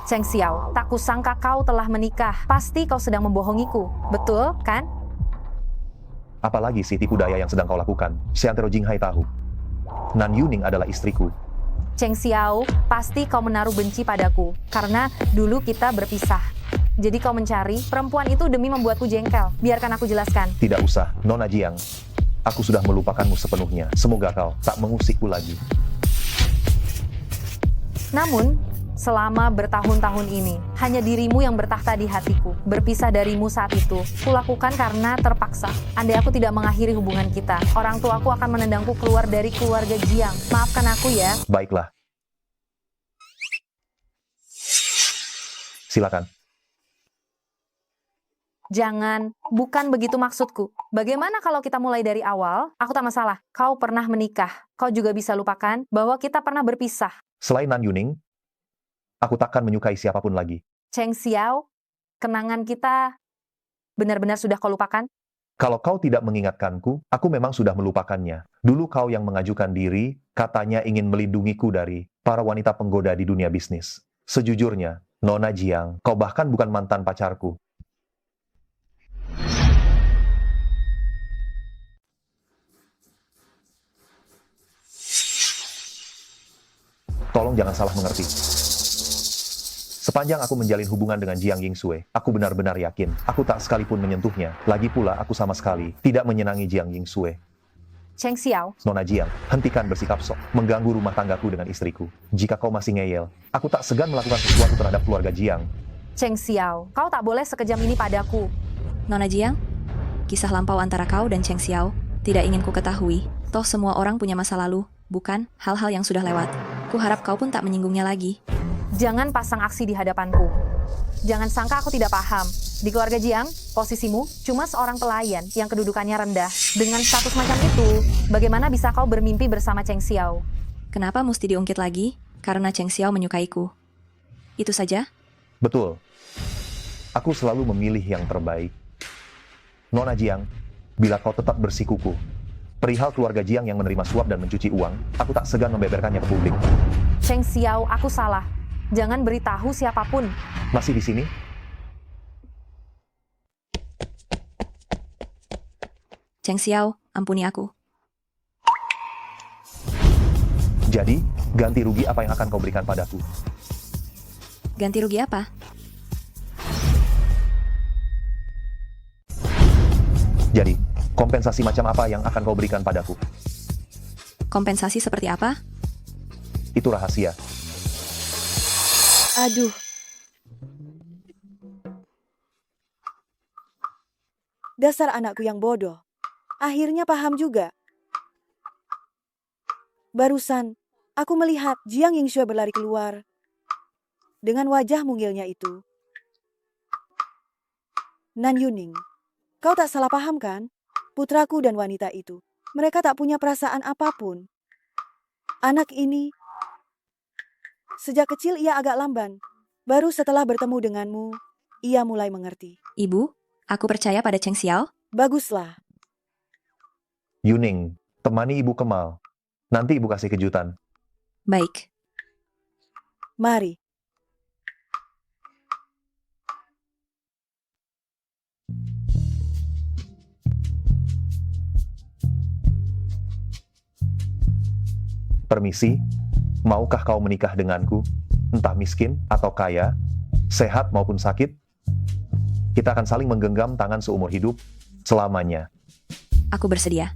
Cheng Xiao, tak kusangka kau telah menikah. Pasti kau sedang membohongiku, betul kan? Apalagi si tipu daya yang sedang kau lakukan? Seantero Jinghai tahu. Nan Yuning adalah istriku. Cheng Xiao, pasti kau menaruh benci padaku. Karena dulu kita berpisah. Jadi kau mencari perempuan itu demi membuatku jengkel. Biarkan aku jelaskan. Tidak usah, Nona Jiang. Aku sudah melupakanmu sepenuhnya. Semoga kau tak mengusikku lagi. Namun, selama bertahun-tahun ini, hanya dirimu yang bertahta di hatiku. Berpisah darimu saat itu, kulakukan karena terpaksa. Andai aku tidak mengakhiri hubungan kita, orang tuaku akan menendangku keluar dari keluarga Jiang. Maafkan aku ya. Baiklah. Silakan. Jangan, bukan begitu maksudku. Bagaimana kalau kita mulai dari awal? Aku tak masalah. Kau pernah menikah. Kau juga bisa lupakan bahwa kita pernah berpisah. Selain Nan Yuning, aku takkan menyukai siapapun lagi. Cheng Xiao, kenangan kita benar-benar sudah kau lupakan? Kalau kau tidak mengingatkanku, aku memang sudah melupakannya. Dulu kau yang mengajukan diri, katanya ingin melindungiku dari para wanita penggoda di dunia bisnis. Sejujurnya, Nona Jiang, kau bahkan bukan mantan pacarku. Tolong jangan salah mengerti. Sepanjang aku menjalin hubungan dengan Jiang Yingsue, aku benar-benar yakin, aku tak sekalipun menyentuhnya. Lagi pula aku sama sekali tidak menyenangi Jiang Yingsue. Cheng Xiao, Nona Jiang, hentikan bersikap sok, mengganggu rumah tanggaku dengan istriku. Jika kau masih ngeyel, aku tak segan melakukan sesuatu terhadap keluarga Jiang. Cheng Xiao, kau tak boleh sekejam ini padaku. Nona Jiang, kisah lampau antara kau dan Cheng Xiao tidak ingin ku ketahui. Toh semua orang punya masa lalu, bukan hal-hal yang sudah lewat. Ku harap kau pun tak menyinggungnya lagi. Jangan pasang aksi di hadapanku. Jangan sangka aku tidak paham. Di keluarga Jiang, posisimu cuma seorang pelayan yang kedudukannya rendah. Dengan status macam itu, bagaimana bisa kau bermimpi bersama Cheng Xiao? Kenapa mesti diungkit lagi? Karena Cheng Xiao menyukaiku. Itu saja? Betul. Aku selalu memilih yang terbaik. Nona Jiang, bila kau tetap bersikuku, perihal keluarga Jiang yang menerima suap dan mencuci uang, aku tak segan membeberkannya ke publik. Cheng Xiao, aku salah. Jangan beritahu siapapun. Masih di sini? Cheng Xiao, ampuni aku. Jadi, ganti rugi apa yang akan kau berikan padaku? Ganti rugi apa? Jadi, kompensasi macam apa yang akan kau berikan padaku? Kompensasi seperti apa? Itu rahasia. Aduh. Dasar anakku yang bodoh. Akhirnya paham juga. Barusan, aku melihat Jiang Yingsue berlari keluar. Dengan wajah mungilnya itu. Nan Yuning, kau tak salah paham kan? Putraku dan wanita itu. Mereka tak punya perasaan apapun. Anak ini, sejak kecil ia agak lamban. Baru setelah bertemu denganmu, ia mulai mengerti. Ibu, aku percaya pada Cheng Xiao. Baguslah. Yuning, temani Ibu Kemal. Nanti Ibu kasih kejutan. Baik. Mari. Permisi, maukah kau menikah denganku? Entah miskin atau kaya, sehat maupun sakit, kita akan saling menggenggam tangan seumur hidup selamanya. Aku bersedia.